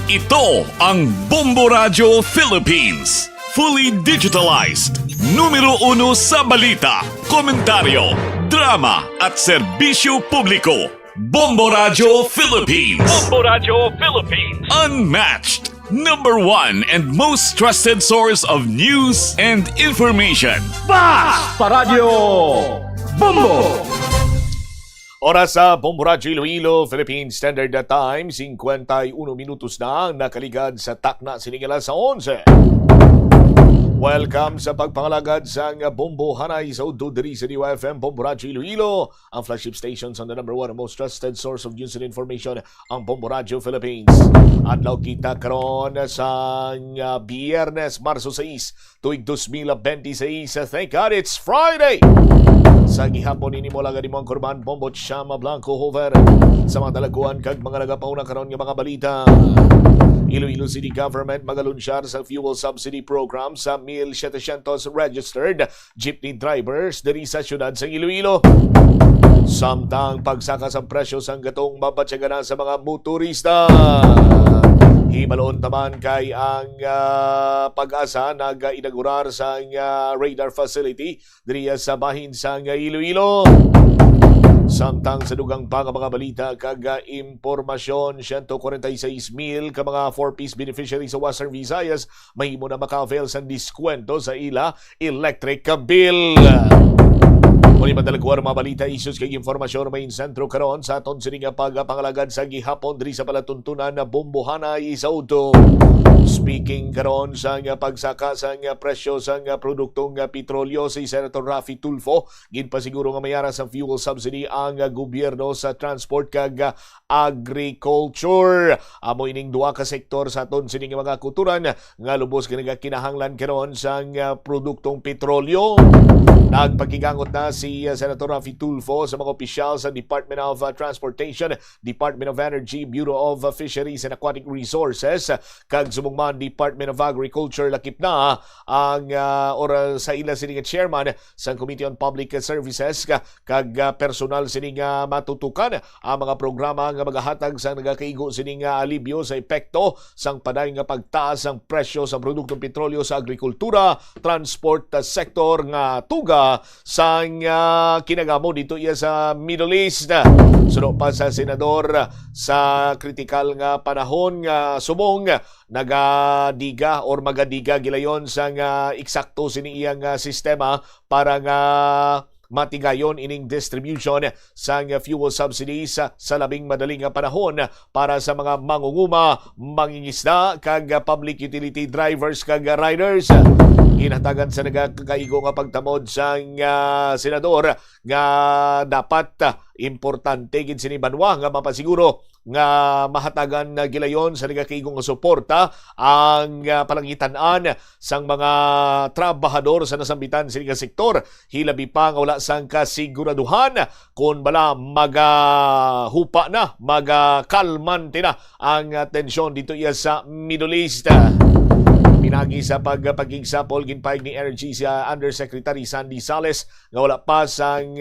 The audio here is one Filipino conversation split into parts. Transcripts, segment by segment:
Ito ang Bombo Radio Philippines. Fully digitalized. Numero 1 sa balita, komentaryo, drama at serbisyo publiko. Bombo Radio Philippines. Bombo Radio Philippines. Unmatched. Number 1 and most trusted source of news and information. Sa Radyo Bombo. Oras sa Bombo Radio Iloilo, Philippine Standard Time, 51 minutos na ang nakaligad sa takna siningala sa 11. Welcome sa pagpangalagad sa Bombo Hanay sa Ududiri sa DYFM Bombo Radio Iloilo, ang flagship stations on the number 1 and most trusted source of news and information, ang Bombo Radio Philippines. Adlaw kita karon sa Biyernes, Marso 6, tuig 2026. Thank God it's Friday! Sa gihapon ini mo lang mo ang Kurban Bombo Chama Blanco Hover sa mga dalaguan kag mga nagapauna karon nga mga balita. Iloilo City Government magalunsyar sa fuel subsidy program sa 1,700 registered jeepney drivers diri sa syudad sa Iloilo. Samtang pagsaka sa presyo sang gatong mabatsyagan sa mga motorista. Hibaloon taman kay ang pag-asa nag-inaugurar sa radar facility diri sa bahin sa Iloilo. Samtang sa dugang pa nga mga balita kag impormasyon, 146,000 ka mga 4-piece beneficiaries sa Western Visayas mahimo na maka-avail sa diskwento sa ila electric bill. Muli madalagwar mga balita, issues kay informasyon may sentro karon sa aton sining pagpangalagad sa gihapon diri sa palatuntunan na Bombo Hanay sa Uto. Speaking karon sa pagsaka sa presyo sa produktong petrolyo si Senator Raffy Tulfo, ginpasiguro nga mayara sa fuel subsidy ang gobyerno sa transport kag agriculture. Amo ining duha ka sektor sa aton sining mga kuturan nga lubos kinahanglan karon sa produktong petrolyo. Nagpagigangot na si Senator Raffy Tulfo sa mga opisyal sa Department of Transportation, Department of Energy, Bureau of Fisheries and Aquatic Resources, kag sumungman Department of Agriculture. Lakip na ang or sa ila sining chairman sa Committee on Public Services kag personal sining matutukan ang mga programa nga magahatag sa nagakaigo sining alibyo sa epekto sang paday nga pagtaas ang presyo sa produktong petrolyo sa agrikultura, transport sector nga tuga sang kinagamo dito iya sa Middle East. Suno pa sa senador sa kritikal nga panahon nga sumong nagadiga or magadiga gilayon sang eksakto sini iyang sistema para nga matigayon ining distribution sa fuel subsidies sa labing madaling panahon para sa mga mangunguma, mangingisda, kag public utility drivers kag riders. Inatagan sa nagakaigo nga pagtamod sa senador nga dapat importante gid sini banwa nga mapasiguro nga mahatagan na gilayon sa nagakaigo nga suporta ang palangitan-an sang mga trabahador sa nasambitan sini nga sektor. Hilabi pa nga wala sang kasiguraduhan kung bala magahupa na, magakalmante na ang tensyon dito iya sa Middle East. Pinagi sa pagpagigsapol ginpayag ni Energy sa Undersecretary Sandy Sales nga wala pa sang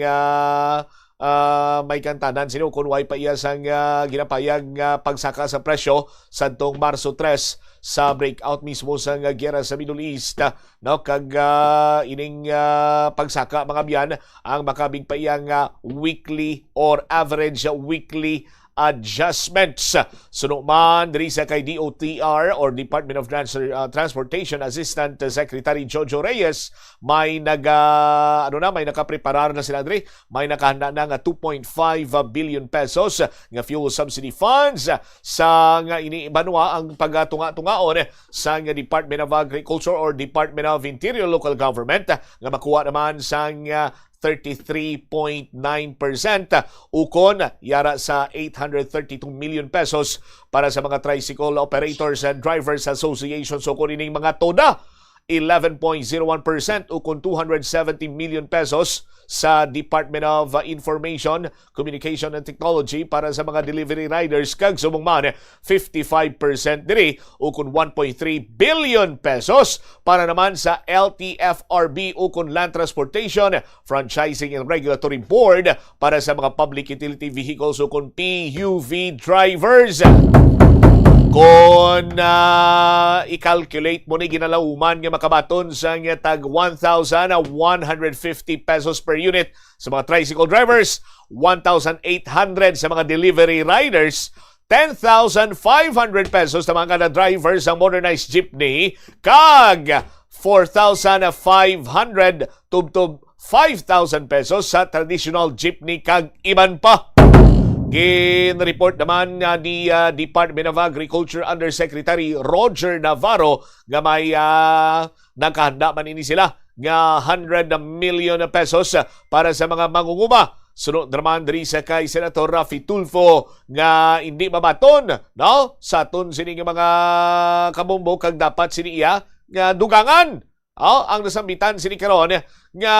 may kantanan sino kung way pa iya sang ginapayag pagsaka sa presyo sadtong Marso 3 sa breakout mismo sa giyera sa Middle East, no? Kag ining pagsaka mga biyan ang makabig pa iyang weekly or average weekly adjustments. Suno man diri sa kay DOTR or Department of Transportation Assistant Secretary Jojo Reyes, may may nakapreparar na sila diri, may nakahanda na nga 2.5 billion pesos nga fuel subsidy funds sa nga inibanwa ang pagatunga-tungaon sa nga Department of Agriculture or Department of Interior Local Government nga makuha naman sa 33.9% ukon yara sa 832 million pesos para sa mga Tricycle Operators and Drivers Association. So kung ining mga toda 11.01% ukon 270 million pesos sa Department of Information, Communication and Technology para sa mga delivery riders kag sumungman 55% diri ukon 1.3 billion pesos para naman sa LTFRB ukon Land Transportation, Franchising and Regulatory Board para sa mga Public Utility Vehicles ukon PUV drivers. Kung i-calculate mo ni ginalauman nga makabaton sa nga tag 1,150 pesos per unit sa mga tricycle drivers, 1,800 sa mga delivery riders, 10,500 pesos sa mga drivers sa modernized jeepney, kag 4,500 tubtob 5,000 pesos sa traditional jeepney kag iban pa. Gin-report naman ni Department of Agriculture Undersecretary Roger Navarro nga may nakahanda man ini sila nga 100 million pesos para sa mga mangunguma. Sunod naman diri sa kay Senator Raffy Tulfo nga hindi mabaton no sa aton sini nga mga kabombo kag dapat sini iya nga dugangan ang nasambitan sini karon nga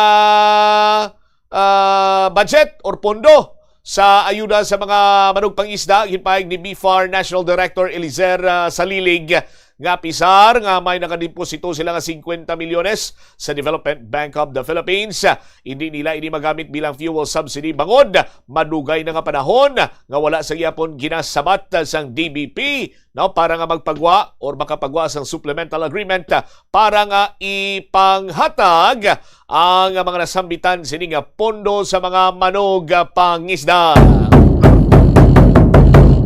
budget or pondo sa ayuda sa mga manugpangisda. Ginpahayag ni BFAR National Director Elizer Salilig nga pisar nga may nakadeposito sila nga 50 milyones sa Development Bank of the Philippines. Hindi nila ini magamit bilang fuel subsidy bangod madugay na nga panahon nga wala sa gyapon ginasabat sang DBP no para nga magpagwa or makapagwa sang supplemental agreement para nga ipanghatag ang mga nasambitan sini nga pondo sa mga manugpangisda.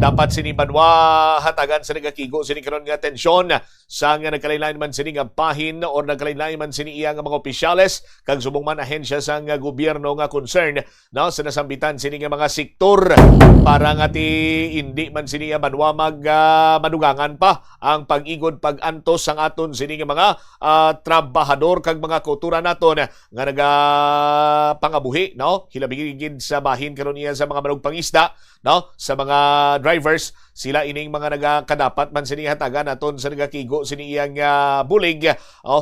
Dapat sini banwa hatagan sa nagakigo sini karon nga tensyon sa nga nagkalain man sini nga bahin or nagkalain man sini iya nga mga opisyales kag subong man ahensya sa nga gobyerno nga concern no sa nasambitan sini nga mga sektor para nga ti hindi man sini banwa madugangan pa ang pag-igod pag-antos sang aton sini nga mga trabahador kag mga kultura naton nga pangabuhi no hilabigid sa bahin karon iya sa mga manugpangisda no sa mga drivers. Sila ining mga nagakadapat man sini hatagan naton sa nagakigo sini iyang bulig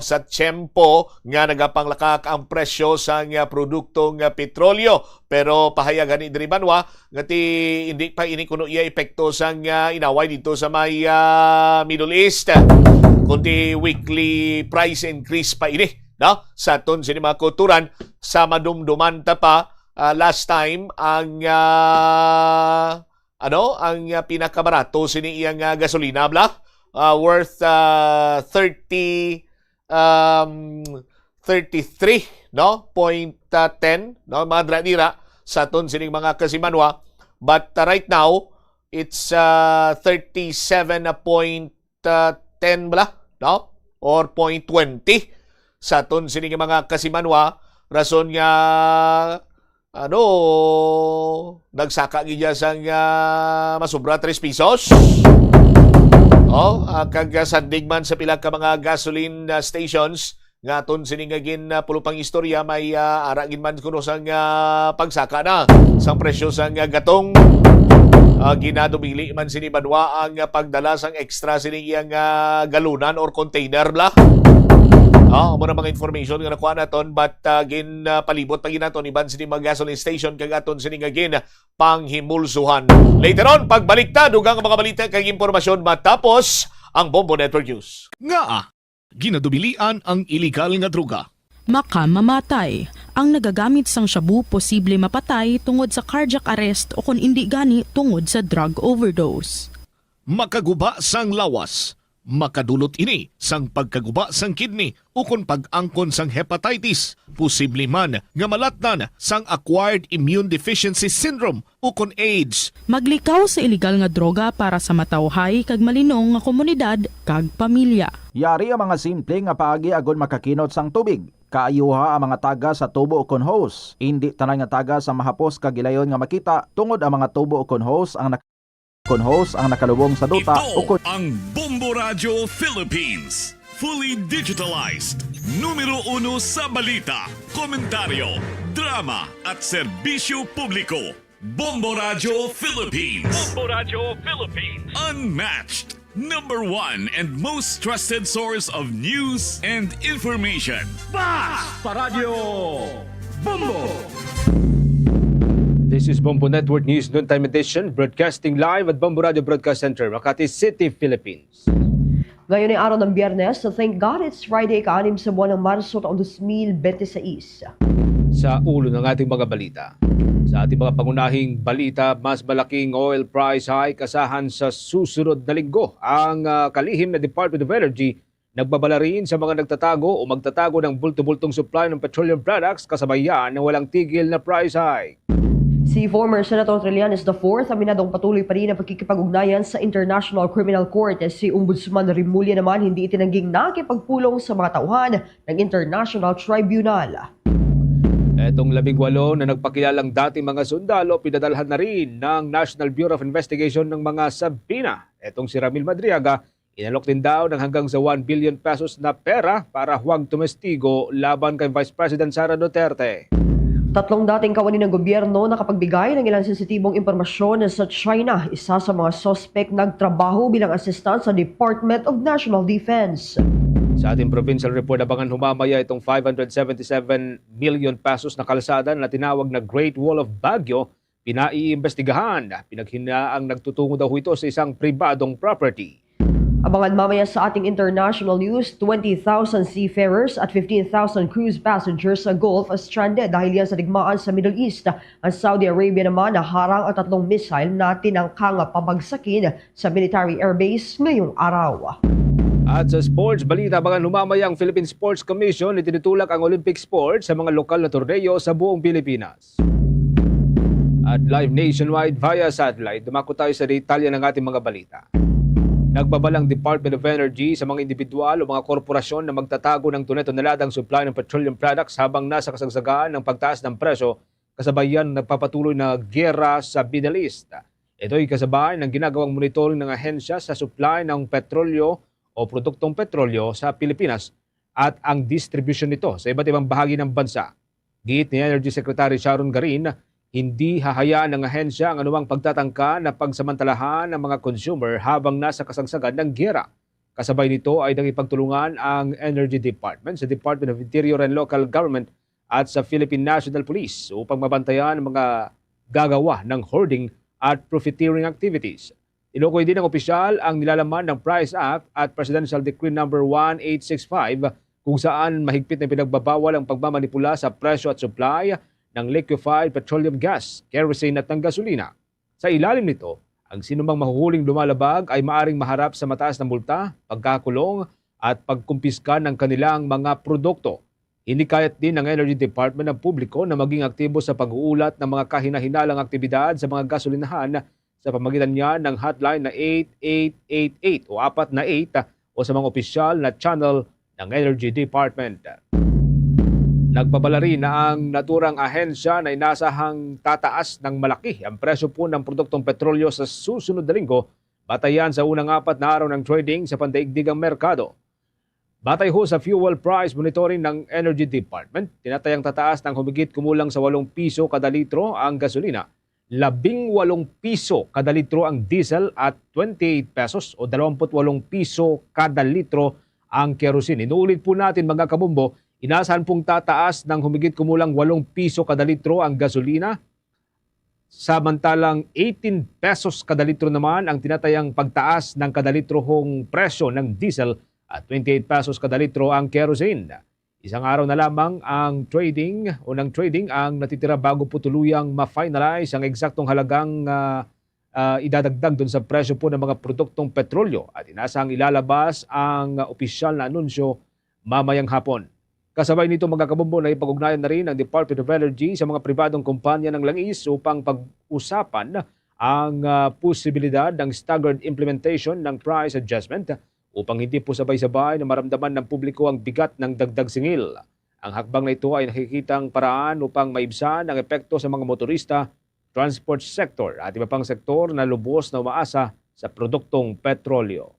sa tiyempo nga nagapanglakak ang presyo sa produktong petrolyo. Pero pahayagan ni diri banwa nga hindi pa ini kuno iya epekto sang inaway dito sa may Middle East. Kundi weekly price increase pa ini no sa aton sini mga kulturan sa madumduman ta pa last time ang ang pinakabarato sini iyang gasolina worth 33 no .10 no mga dira sa aton sining mga kasimanwa, but right now it's 37.10 no or 0.20 sa aton sining mga kasimanwa. Rason nga nagsaka gidya sang masubra 3 pesos. Kag sandig man sa pila ka mga gasoline stations nga aton siningagin pulupang istorya may aragin man kuno sang pagsaka na sang presyo sang gatong. Ginadumili man sini banwa ang pagdala sang extra sining iyang galunan or container mo na mga information nga nakuha naton, but palibot pa ginaton iban sini mga gasoline station kag aton sini nga panghimulsuhan. Later on pagbalik ta dugang mga balita kag impormasyon matapos ang Bombo Network News. Ginadubilian ang illegal nga droga. Makamamatay. Ang nagagamit sang shabu posible mapatay tungod sa cardiac arrest o kung hindi gani tungod sa drug overdose. Makaguba sang lawas. Makadulot ini sang pagkaguba sang kidney o kung pag-angkon sang hepatitis. Posible man nga malatnan sang acquired immune deficiency syndrome o kung AIDS. Maglikaw sa illegal nga droga para sa matawhay kag malinong nga komunidad kag pamilya. Yari ang mga simple nga paagi agon makakinot sang tubig. Kaayuha ang mga taga sa tubo o hose. Hindi tanan nga taga sa mahapos kag gilayon nga makita tungod ang mga tubo o hose ang nakalubong sa duta. Ito ang Bombo Radio Philippines. Fully digitalized. Numero 1 sa balita, komentaryo, drama at serbisyo publiko. Bombo Radio Philippines. Bombo Radio Philippines. Unmatched. Number 1 and most trusted source of news and information. Sa radyo Bombo. This is Bombo Network News Noontime Edition, broadcasting live at Bombo Radio Broadcast Center, Makati City, Philippines. Ngayon ay araw ng Biyernes, so thank God it's Friday, ka-6 sa buwan ng Marso taong 2026. sa ulo ng ating mga balita. Sa ating mga pangunahing balita, mas malaking oil price hike asahan sa susunod na linggo. Ang kalihim na Department of Energy nagbabala rin sa mga nagtatago o magtatago ng bulto-bultong supply ng petroleum products kasabayan ng walang tigil na price hike. Si former Senator Trillanes IV, aminadong patuloy pa rin ang pagkikipag-ugnayan sa International Criminal Court. Si Ombudsman Rimulya naman hindi itinangging nakipagpulong sa mga tauhan ng International Tribunal. Etong 18 na nagpakilalang dating mga sundalo, pinadalhan na rin ng National Bureau of Investigation ng mga sabina. Etong si Ramil Madriaga, inalok din daw ng hanggang sa 1 billion pesos na pera para huwag tumestigo laban kay Vice President Sara Duterte. 3 dating kawani ng gobyerno nakapagbigay ng ilang sensitibong impormasyon sa China. Isa sa mga suspect nagtrabaho bilang assistant sa Department of National Defense. Sa ating provincial report, abangan humamaya itong 577 million pesos na kalsada na tinawag na Great Wall of Baguio, pinaiimbestigahan. Pinaghinaang nagtutungo daw ito sa isang pribadong property. Abangan mamaya sa ating international news, 20,000 seafarers at 15,000 cruise passengers sa Gulf stranded dahil yan sa digmaan sa Middle East. Ang Saudi Arabia naman naharang ang 3 missile na tinangkang pabagsakin sa military airbase ngayong araw. At sa sports balita, abangan humamaya ang Philippine Sports Commission na tinutulak ang Olympic sports sa mga lokal na torneo sa buong Pilipinas. At live nationwide via satellite, dumako tayo sa detalye ng ating mga balita. Nagbabalang Department of Energy sa mga individual o mga korporasyon na magtatago ng tunay-toneladang supply ng petroleum products habang nasa kasagsagaan ng pagtaas ng presyo kasabayan ng nagpapatuloy na giyera sa Middle East. Ito'y kasabay ng ginagawang monitoring ng ahensya sa supply ng petrolyo o produktong petrolyo sa Pilipinas at ang distribution nito sa iba't ibang bahagi ng bansa. Giit ni Energy Secretary Sharon Garin, hindi hahayaan ng ahensya ang anumang pagtatangka na pagsamantalahan ng mga consumer habang nasa kasagsagan ng giyera. Kasabay nito ay nakipagtulungan ang Energy Department sa Department of Interior and Local Government at sa Philippine National Police upang mabantayan ang mga gagawa ng hoarding at profiteering activities. Inukoy din ng opisyal ang nilalaman ng Price Act at Presidential Decree No. 1865 kung saan mahigpit na pinagbabawal ang pagmamanipula sa presyo at supply ng liquefied petroleum gas, kerosene at ng gasolina. Sa ilalim nito, ang sinumang mahuhuling lumalabag ay maaring maharap sa mataas na multa, pagkakulong at pagkumpiska ng kanilang mga produkto. Hinikayat din ng Energy Department ng publiko na maging aktibo sa pag-uulat ng mga kahinahinalang aktibidad sa mga gasolinahan sa pamagitan niya ng hotline na 8888 o 4 na 8 o sa mga opisyal na channel ng Energy Department. Nagbabala rin na ang naturang ahensya na inasahang tataas ng malaki ang presyo po ng produktong petrolyo sa susunod na linggo, batayan sa unang 4 na araw ng trading sa pandaigdigang merkado. Batay ho sa fuel price monitoring ng Energy Department, tinatayang tataas ng humigit kumulang sa 8 piso kada litro ang gasolina, 18 piso kada litro ang diesel at 28 pesos o 28 piso kada litro ang kerosene. Inuulit po natin mga kabumbo, inasahan pong tataas ng humigit kumulang 8 piso kada litro ang gasolina, samantalang 18 pesos kada litro naman ang tinatayang pagtaas ng kada litro hong presyo ng diesel at 28 pesos kada litro ang kerosene. Isang araw na lamang ang trading ang natitira bago po tuluyang ma-finalize ang eksaktong halagang idadagdag doon sa presyo po ng mga produktong petrolyo at inasahang ilalabas ang opisyal na anunsyo mamayang hapon. Kasabay nito mga kabumbo na ipag-ugnayan na rin ng Department of Energy sa mga pribadong kumpanya ng langis upang pag-usapan ang posibilidad ng staggered implementation ng price adjustment upang hindi po sabay-sabay na maramdaman ng publiko ang bigat ng dagdag singil. Ang hakbang na ito ay nakikitang paraan upang maibsan ang epekto sa mga motorista, transport sector at iba pang sektor na lubos na umaasa sa produktong petrolyo.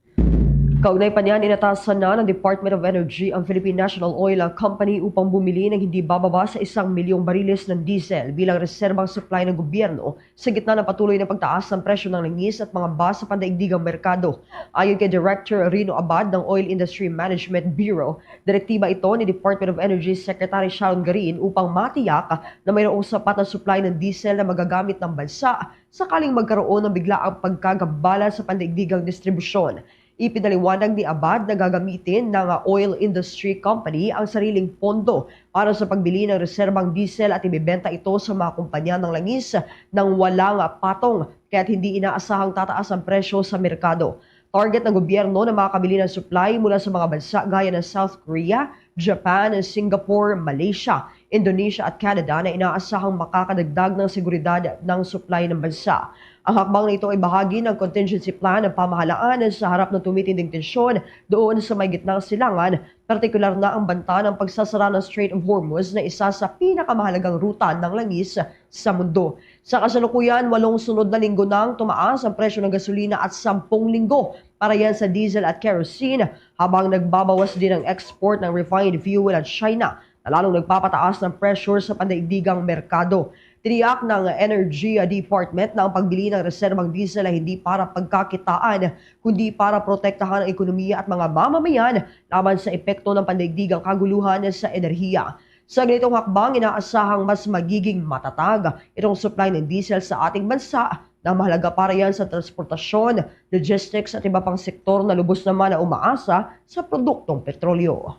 Kaugnay pa niyan, inatasan na ng Department of Energy ang Philippine National Oil Company upang bumili ng hindi bababa sa 1 milyong bariles ng diesel bilang reserbang supply ng gobyerno sa gitna ng patuloy na pagtaas ng presyo ng langis at mga bus sa pandaigdigang merkado. Ayon kay Director Rino Abad ng Oil Industry Management Bureau, direktiba ito ni Department of Energy Secretary Sharon Garin upang matiyak na mayroong sapat na supply ng diesel na magagamit ng bansa sakaling magkaroon ng biglaang pagkagambala sa pandaigdigang distribusyon. Ipinaliwanag ni Abad na gagamitin ng Oil Industry Company ang sariling pondo para sa pagbili ng reserbang diesel at ibebenta ito sa mga kumpanya ng langis nang walang patong kaya't hindi inaasahang tataas ang presyo sa merkado. Target ng gobyerno na makakabili ng supply mula sa mga bansa gaya ng South Korea, Japan, Singapore, Malaysia, Indonesia at Canada na inaasahang makakadagdag ng seguridad ng supply ng bansa. Ang hakbang na ito ay bahagi ng contingency plan ng pamahalaan sa harap ng tumitinding tensyon doon sa may gitnang silangan, partikular na ang banta ng pagsasara ng Strait of Hormuz na isa sa pinakamahalagang ruta ng langis sa mundo. Sa kasalukuyan, 8 sunod na linggo nang tumaas ang presyo ng gasolina at 10 linggo para yan sa diesel at kerosene habang nagbabawas din ang export ng refined fuel at China na lalong nagpapataas ng pressure sa pandaigdigang merkado. Tiniyak ng Energy Department na ang pagbili ng reserbang diesel ay hindi para pagkakitaan, kundi para protektahan ang ekonomiya at mga mamamayan laban sa epekto ng pandaigdigang kaguluhan sa enerhiya. Sa ganitong hakbang, inaasahang mas magiging matatag itong supply ng diesel sa ating bansa na mahalaga para yan sa transportasyon, logistics at iba pang sektor na lubos naman na umaasa sa produktong petrolyo.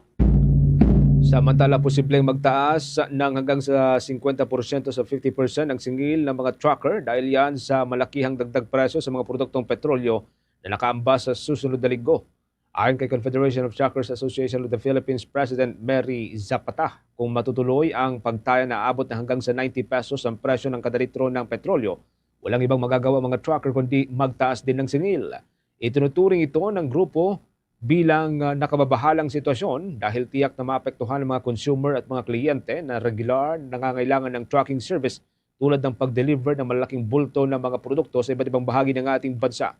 Samantala, posibleng magtaas ng hanggang sa 50% sa 50% ang singil ng mga trucker dahil yan sa malakihang dagdag presyo sa mga produktong petrolyo na nakaambas sa susunod na linggo. Ayon kay Confederation of Truckers Association of the Philippines President Mary Zapata, kung matutuloy ang pagtaya na abot na hanggang sa 90 pesos ang presyo ng kada litro ng petrolyo, walang ibang magagawa mga trucker kundi magtaas din ng singil. Itinuturing ito ng grupo bilang nakababahalang sitwasyon dahil tiyak na maapektuhan ng mga consumer at mga kliyente na regular nangangailangan ng trucking service tulad ng pag-deliver ng malaking bulto ng mga produkto sa iba't ibang bahagi ng ating bansa.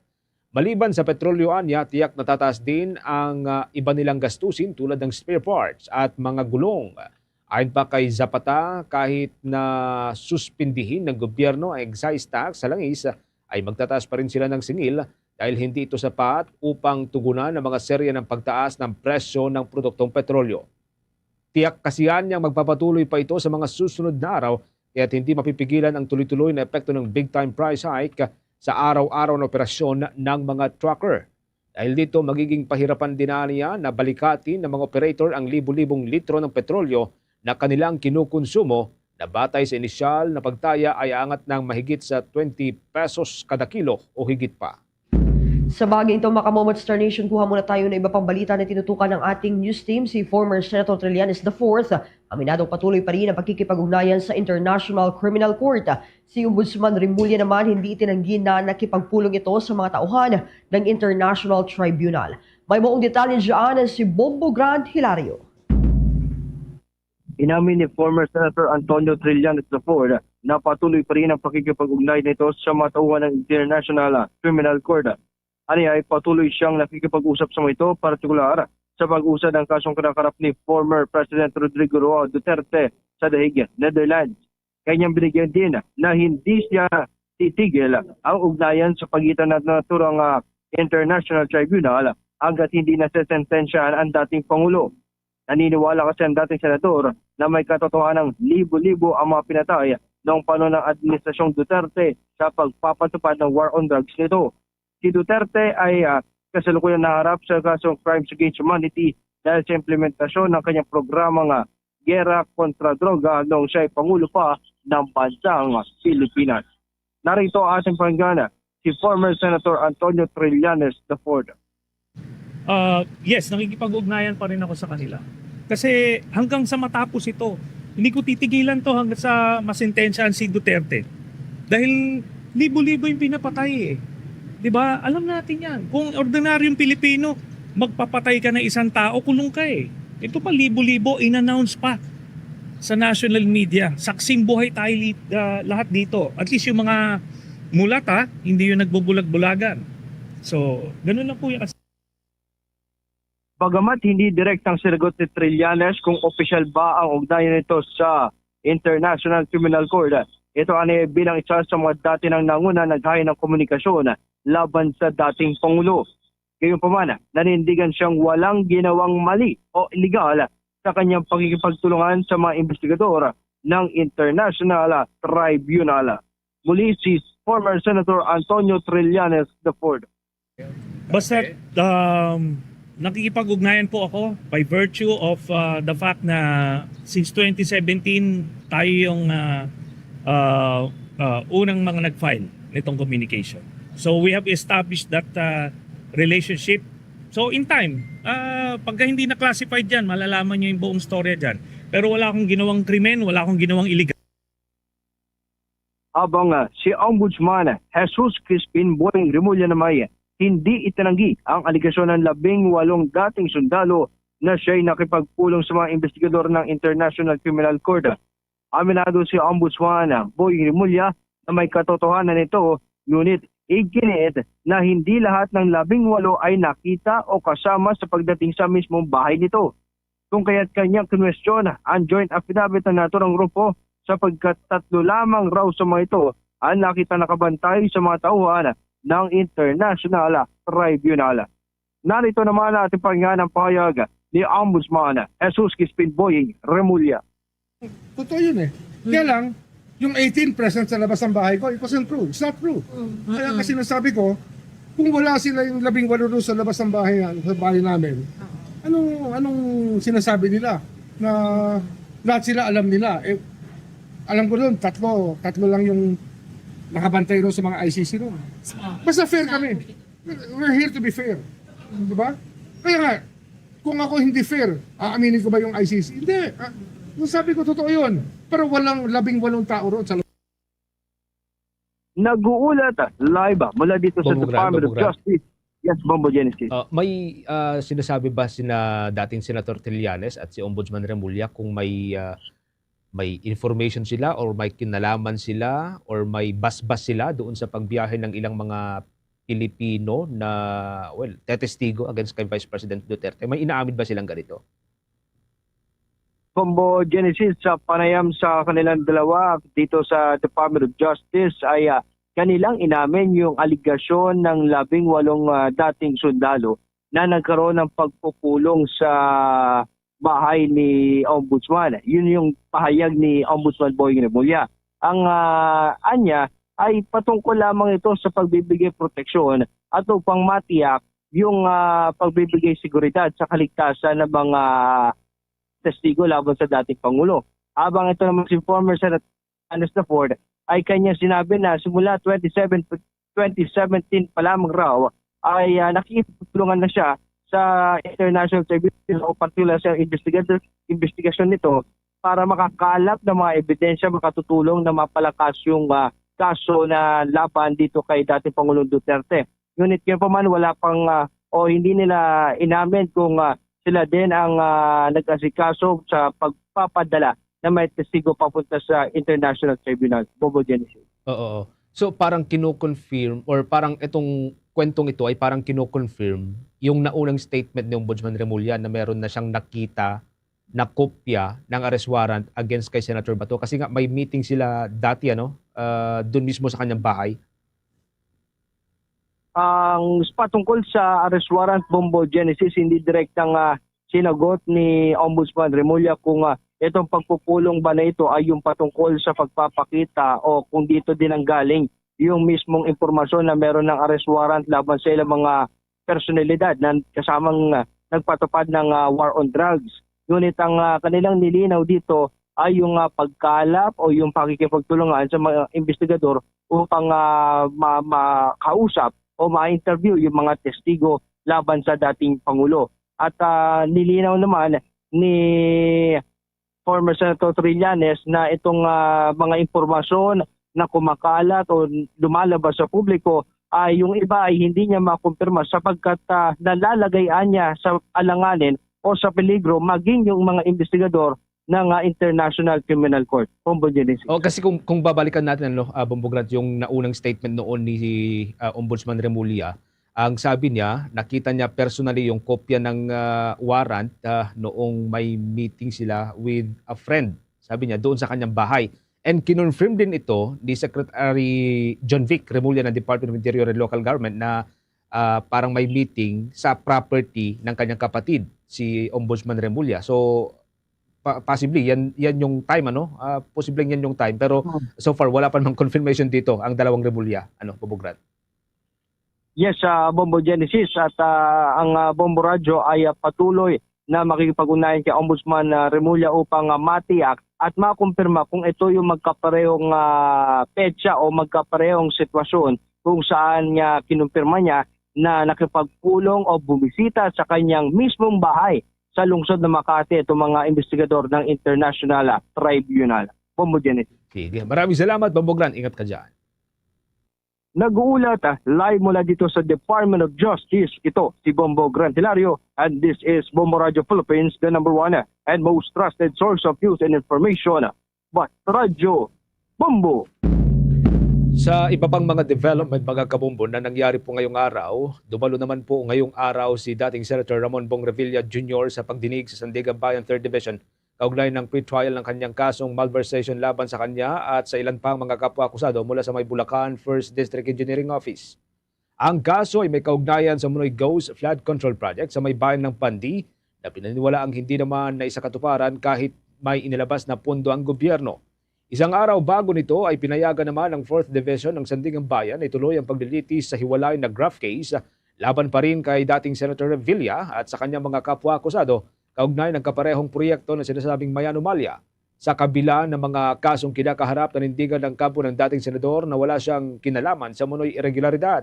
Maliban sa petrolyo, anya, tiyak na tataas din ang iba nilang gastusin tulad ng spare parts at mga gulong. Ayon pa kay Zapata, kahit na suspindihin ng gobyerno ang excise tax sa langis, ay magtataas pa rin sila ng singil dahil hindi ito sapat upang tugunan ang mga serya ng pagtaas ng presyo ng produktong petrolyo. Tiyak kasihan niyang magpapatuloy pa ito sa mga susunod na araw kaya't hindi mapipigilan ang tuloy-tuloy na epekto ng big-time price hike sa araw-araw na operasyon ng mga trucker. Dahil dito, magiging pahirapan din niya na balikatin ng mga operator ang libu-libong litro ng petrolyo na kanilang kinukonsumo na batay sa inisyal na pagtaya ay aangat ng mahigit sa 20 pesos kada kilo o higit pa. Sa bagay ito, Makamomot Star Nation, kuha muna tayo ng iba pang balita na tinutukan ng ating news team. Si former Senator Trillanes IV, aminadong patuloy pa rin ang pagkikipag-ugnayan sa International Criminal Court. Si Ombudsman Remulla naman hindi itinanggi na nakipagpulong ito sa mga tauhan ng International Tribunal. May buong detalye dyan si Bombo Grand Hilario. Inamin ni former Senator Antonio Trillanes IV na patuloy pa rin ang pakikipag-ugnay nito sa mga tauhan ng International Criminal Court. Ay patuloy siyang nakikipag-usap sa mga ito, partikular sa pag-usad ng kasong kinakarap ni former President Rodrigo Roa Duterte sa The Hague, Netherlands. Kanyang binigyan din na hindi siya titigil ang ugnayan sa pagitan ng naturang International Tribunal hanggat hindi nasesentensyahan ang dating Pangulo. Naniniwala kasi ang dating senador na may katotohanan ng libo-libo ang mga pinatay noong panahon ng Administrasyong Duterte sa pagpapatupad ng war on drugs nito. Si Duterte ay kasalukuyan naharap sa kasong crimes against humanity dahil sa implementasyon ng kanyang programang gera kontra droga noong siya ay Pangulo pa ng bansang Pilipinas. Narito ang ating pakinggan si former Senator Antonio Trillanes IV. Yes, nakikipag-ugnayan pa rin ako sa kanila. Kasi hanggang sa matapos ito, hindi ko titigilan to hanggang sa masintensyahan si Duterte. Dahil libo-libo yung pinapatay eh. 'Di ba? Alam natin 'yan. Kung ordinaryong Pilipino, magpapatay ka ng isang tao, kulong ka eh. Ito pa libo-libo, in-announce pa sa national media. Saksing buhay tayo lahat dito. At least yung mga mulat hindi yung nagbubulag-bulagan. So, ganun lang po yung. Bagamat hindi direktang sinagot ni Trillanes kung opisyal ba ang ugnayan nito sa International Criminal Court, ito ay bilang isa sa mga dati ng nanguna naghain ng komunikasyon laban sa dating Pangulo. Gayunpaman, nanindigan siyang walang ginawang mali o illegal sa kanyang pagkikipagtulungan sa mga investigador ng International Tribunal. Muli si former Senator Antonio Trillanes IV. Basta nakikipag-ugnayan po ako by virtue of the fact na since 2017 tayo yung unang mga nag-file nitong communication. So we have established that relationship. So in time, pagka hindi na-classified dyan, malalaman nyo yung buong storya dyan. Pero wala akong ginawang krimen, wala akong ginawang illegal. Habang si Ombudsman Jesus Crispin Boying Remulla naman hindi itinanggi ang aligasyon ng 18 dating sundalo na siya'y nakipagpulong sa mga investigador ng International Criminal Court. Aminado si Ombudsman Boying Remulla na may katotohanan nito, ngunit iginiit na hindi lahat ng 18 ay nakita o kasama sa pagdating sa mismong bahay nito. Kung kaya't kanyang kinwestiyon ang joint affidavit na naturang grupo sapagkat 3 lamang raw sa mga ito ang nakita nakabantay sa mga tauhan ng International Tribunal. Narito naman ang ating pakinggan ng pahayag ni Ombudsman Jesus Crispin Boying Remulla. Totoo yun eh. Kaya lang, yung 18 present sa labas ng bahay ko, it wasn't true. It's not true. Kaya kasi nasabi ko, kung wala sila yung 18 doon sa labas ng bahay namin, anong sinasabi nila? Na lahat sila alam nila. Alam ko doon, tatlo lang yung nakabantay doon sa mga ICC doon. Basta fair kami. We're here to be fair. Diba? Kaya nga, kung ako hindi fair, aaminin ko ba yung ICC? Hindi. Sabi ko, totoo yun. Pero walang 18 tao roon sa Nag-uulat live mula dito sa Bombo Department of Gran. Justice. Yes, Bombo Genesis. May sinasabi ba sina dating Senator Trillanes at si Ombudsman Remulla kung may information sila or may kinalaman sila or may basbas sila doon sa pagbiyahe ng ilang mga Pilipino na tetestigo against kay Vice President Duterte? May inaamin ba silang ganito? Bombo Genesis, sa panayam sa kanilang dalawa dito sa Department of Justice ay kanilang inamin yung aligasyon ng 18 dating sundalo na nagkaroon ng pagpupulong sa bahay ni Ombudsman. Yun yung pahayag ni Ombudsman Boying Remulla. Ang anya ay patungkol lamang ito sa pagbibigay proteksyon at upang matiyak yung pagbibigay seguridad sa kaligtasan ng mga testigo laban sa dating Pangulo. Habang ito naman si former Senator Anisda Ford ay kanya sinabi na simula 2017 pa lamang raw ay nakikipagtulungan na siya sa International Tribunal o particular sa investigasyon nito para makakalap ng mga ebidensya makatutulong na mapalakas yung kaso na laban dito kay dating Pangulong Duterte. Ngunit yun pa man wala pang o hindi nila inamin kung sila din ang nag-asikaso sa pagpapadala na may testigo papunta sa International Tribunal. Bobo Genesis. Oo. So parang kino-confirm or parang itong kwentong ito ay parang kino-confirm yung naunang statement ni Ombudsman Remulla na meron na siyang nakita na kopya ng arrest warrant against kay Senator Bato kasi nga may meeting sila dati doon mismo sa kanyang bahay. Ang patungkol sa arrest warrant, Bombo Genesis, hindi direktang sinagot ni Ombudsman Remulla kung itong pagpupulong ba na ito ay yung patungkol sa pagpapakita o kung dito din ang galing yung mismong impormasyon na meron ng arrest warrant laban sa ilang mga personalidad na kasamang nagpatupad ng war on drugs. Ngunit ang kanilang nilinaw dito ay yung pagkalap o yung pakikipagtulungan sa mga investigador upang makausap o ma-interview yung mga testigo laban sa dating Pangulo. At nilinaw naman ni former Senator Trillanes na itong mga impormasyon na kumakalat o lumalabas sa publiko ay yung iba ay hindi niya makumpirma sapagkat nalalagayan niya sa alanganin o sa peligro maging yung mga investigador ng International Criminal Court. Bombo Genesis. Kasi kung babalikan natin Bombo Grant, yung naunang statement noon ni Ombudsman Remulla, ang sabi niya, nakita niya personally yung kopya ng warrant noong may meeting sila with a friend. Sabi niya doon sa kanyang bahay. And kinonfirm din ito ni Secretary John Vic Remulla ng Department of Interior and Local Government na parang may meeting sa property ng kanyang kapatid, si Ombudsman Remulla. So possibly yan yung time posibleng yan yung time pero so far wala pa namang confirmation dito ang dalawang Remulla Bobograd. Yes, Bombo Genesis at ang Bombo Radyo ay patuloy na makikipag-ugnayan kay Ombudsman Remulla upang matiyak at makumpirma kung ito yung magkaparehong petsa o magkaparehong sitwasyon kung saan niya kinumpirma niya na nakipagpulong o bumisita sa kanyang mismong bahay sa lungsod ng Makati itong mga investigador ng International Tribunal. Bombo Genesis. Sige, maraming salamat, Bombo Gran. Ingat ka dyan. Nag-uulat live mula dito sa Department of Justice. Ito si Bombo Gran Hilario and this is Bombo Radio Philippines, the number one and most trusted source of news and information. But Radyo Bombo. Sa iba pang mga development, mga kabombo, na nangyari po ngayong araw, dumalo naman po ngayong araw si dating Senator Ramon Bong Revilla Jr. sa pagdinig sa Sandigan Bayan 3rd Division kaugnay ng pre-trial ng kanyang kasong malversation laban sa kanya at sa ilan pang mga kapwa-akusado mula sa may Bulacan 1st District Engineering Office. Ang kaso ay may kaugnayan sa Munoy Ghost Flood Control Project sa may bayan ng Pandi na pinaniwala ang hindi naman na isakatuparan kahit may inilabas na pondo ang gobyerno. Isang araw bago nito ay pinayagan naman ng 4th Division ng Sandigan Bayan na ituloy ang paglilitis sa hiwalay na graft case laban pa rin kay dating Senator Revilla at sa kanyang mga kapwa-akusado kaugnay ng kaparehong proyekto na sinasabing may anomalya sa kabila ng mga kasong kinakaharap na nindigan ng kampo ng dating senador na wala siyang kinalaman sa munoy irregularidad.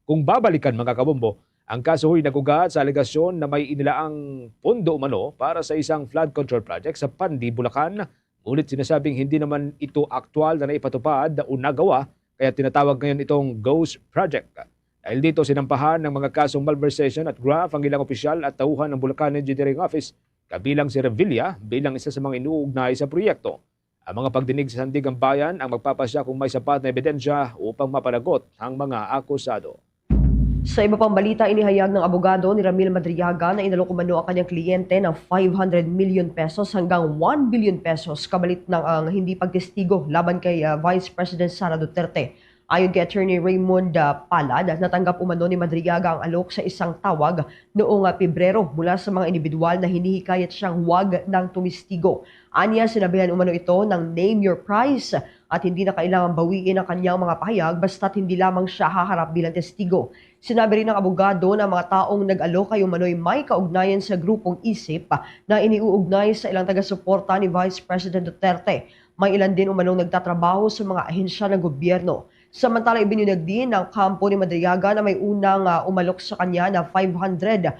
Kung babalikan mga kabombo, ang kaso ay nagugat sa alegasyon na may inilaang pondo umano para sa isang flood control project sa Pandi, Bulacan, ngunit sinasabing hindi naman ito aktual na naipatupad o nagawa kaya tinatawag ngayon itong ghost project. Dahil dito sinampahan ng mga kasong malversation at graft ang ilang opisyal at tauhan ng Bulacan Engineering Office kabilang si Revilla bilang isa sa mga inuugnay sa proyekto. Ang mga pagdinig sa Sandigan Bayan ang magpapasya kung may sapat na ebidensya upang mapanagot ang mga akusado. Sa iba pang balita, inihayag ng abogado ni Ramil Madriaga na inalok umano ang kanyang kliyente ng 500 million pesos hanggang 1 billion pesos kabalit ng hindi pagtestigo laban kay Vice President Sara Duterte. Ayon kay Attorney Raymond Palad, natanggap umano ni Madriaga ang alok sa isang tawag noong Pebrero mula sa mga individual na hinihikayat siyang huwag ng tumistigo. Anya, sinabihan umano ito ng name your price at hindi na kailangang bawiin ang kanyang mga pahayag basta't hindi lamang siya haharap bilang testigo. Sinabi rin ng abogado na mga taong nag-alok ay umano'y may kaugnayan sa grupong ISIP na iniuugnay sa ilang taga-suporta ni Vice President Duterte. May ilan din umanong nagtatrabaho sa mga ahensya ng gobyerno. Samantala, ibinunyag din ng kampo ni Madriaga na may unang umalok sa kanya na 500,000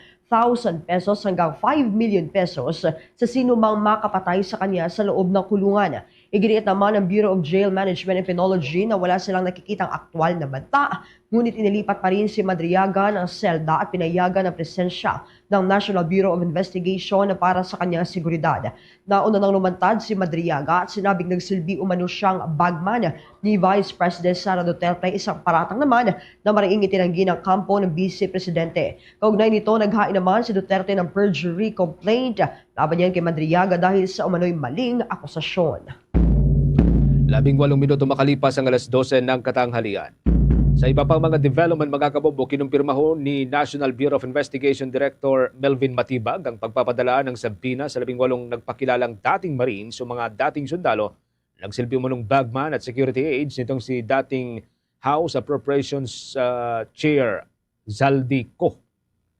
pesos hanggang 5 million pesos sa sino mang makapatay sa kanya sa loob ng kulungan. Iginiit naman ng Bureau of Jail Management and Penology na wala silang nakikitang aktwal na banta, ngunit inilipat pa rin si Madriaga ng selda at pinayagan ng presensya ng National Bureau of Investigation para sa kanyang seguridad. Nauna nang lumantad si Madriaga at sinabing nagsilbi umano siyang bagman ni Vice President Sara Duterte, isang paratang naman na mariing itinanggi ng kampo ng Vice Presidente. Kaugnay nito, naghain naman si Duterte ng perjury complaint laban niyan kay Madriaga dahil sa umano'y maling akusasyon. 18 minuto makalipas ang alas 12 ng katanghalian. Sa iba pang mga development, mga kabombo, kinumpirma ho ni National Bureau of Investigation Director Melvin Matibag ang pagpapadala ng sabina sa 18 nagpakilalang dating Marines o mga dating sundalo, nagsilbi umanong bagman at security aides nitong si dating House Appropriations Chair Zaldi Co.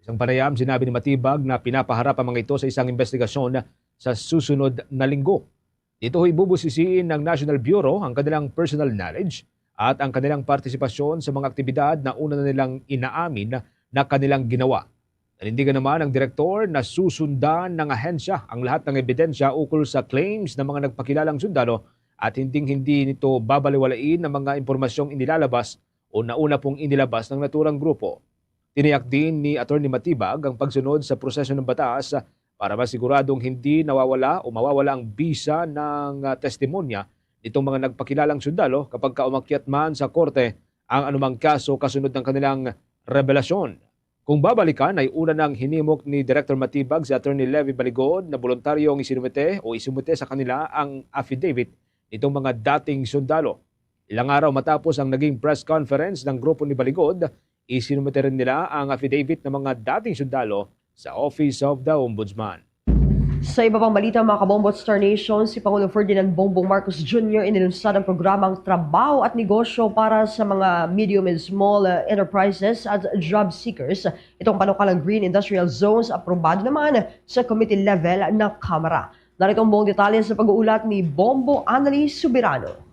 Isang panayam, sinabi ni Matibag na pinapaharap ang mga ito sa isang investigasyon sa susunod na linggo. Dito ho'y bubusisiin ng National Bureau ang kanilang personal knowledge at ang kanilang partisipasyon sa mga aktibidad na una na nilang inaamin na kanilang ginawa. Nanindigan naman ng direktor na susundan ng ahensya ang lahat ng ebidensya ukol sa claims ng mga nagpakilalang sundalo at hindi nito babaliwalain ng mga impormasyong inilalabas o nauna pong inilabas ng naturang grupo. Tiniyak din ni Atty. Matibag ang pagsunod sa proseso ng batas para masiguradong hindi nawawala o mawawala ang bisa ng testimonya nitong mga nagpakilalang sundalo kapag umakyat man sa korte ang anumang kaso kasunod ng kanilang revelasyon. Kung babalikan ay una nang hinimok ni Director Matibag si Atty. Levy Baligod na voluntaryong isinumite sa kanila ang affidavit nitong mga dating sundalo. Ilang araw matapos ang naging press conference ng grupo ni Baligod, isinumite rin nila ang affidavit ng mga dating sundalo sa Office of the Ombudsman. Sa iba pang balita mga kabombo at Star Nation, si Pangulong Ferdinand Bongbong Marcos Jr. inilunsad ang programang Trabaho at Negosyo para sa mga medium and small enterprises at job seekers. Itong panukalang Green Industrial Zones aprobado naman sa committee level ng Kamara. Narito ang buong detalye sa pag-uulat ni Bombo Annalise Subirano.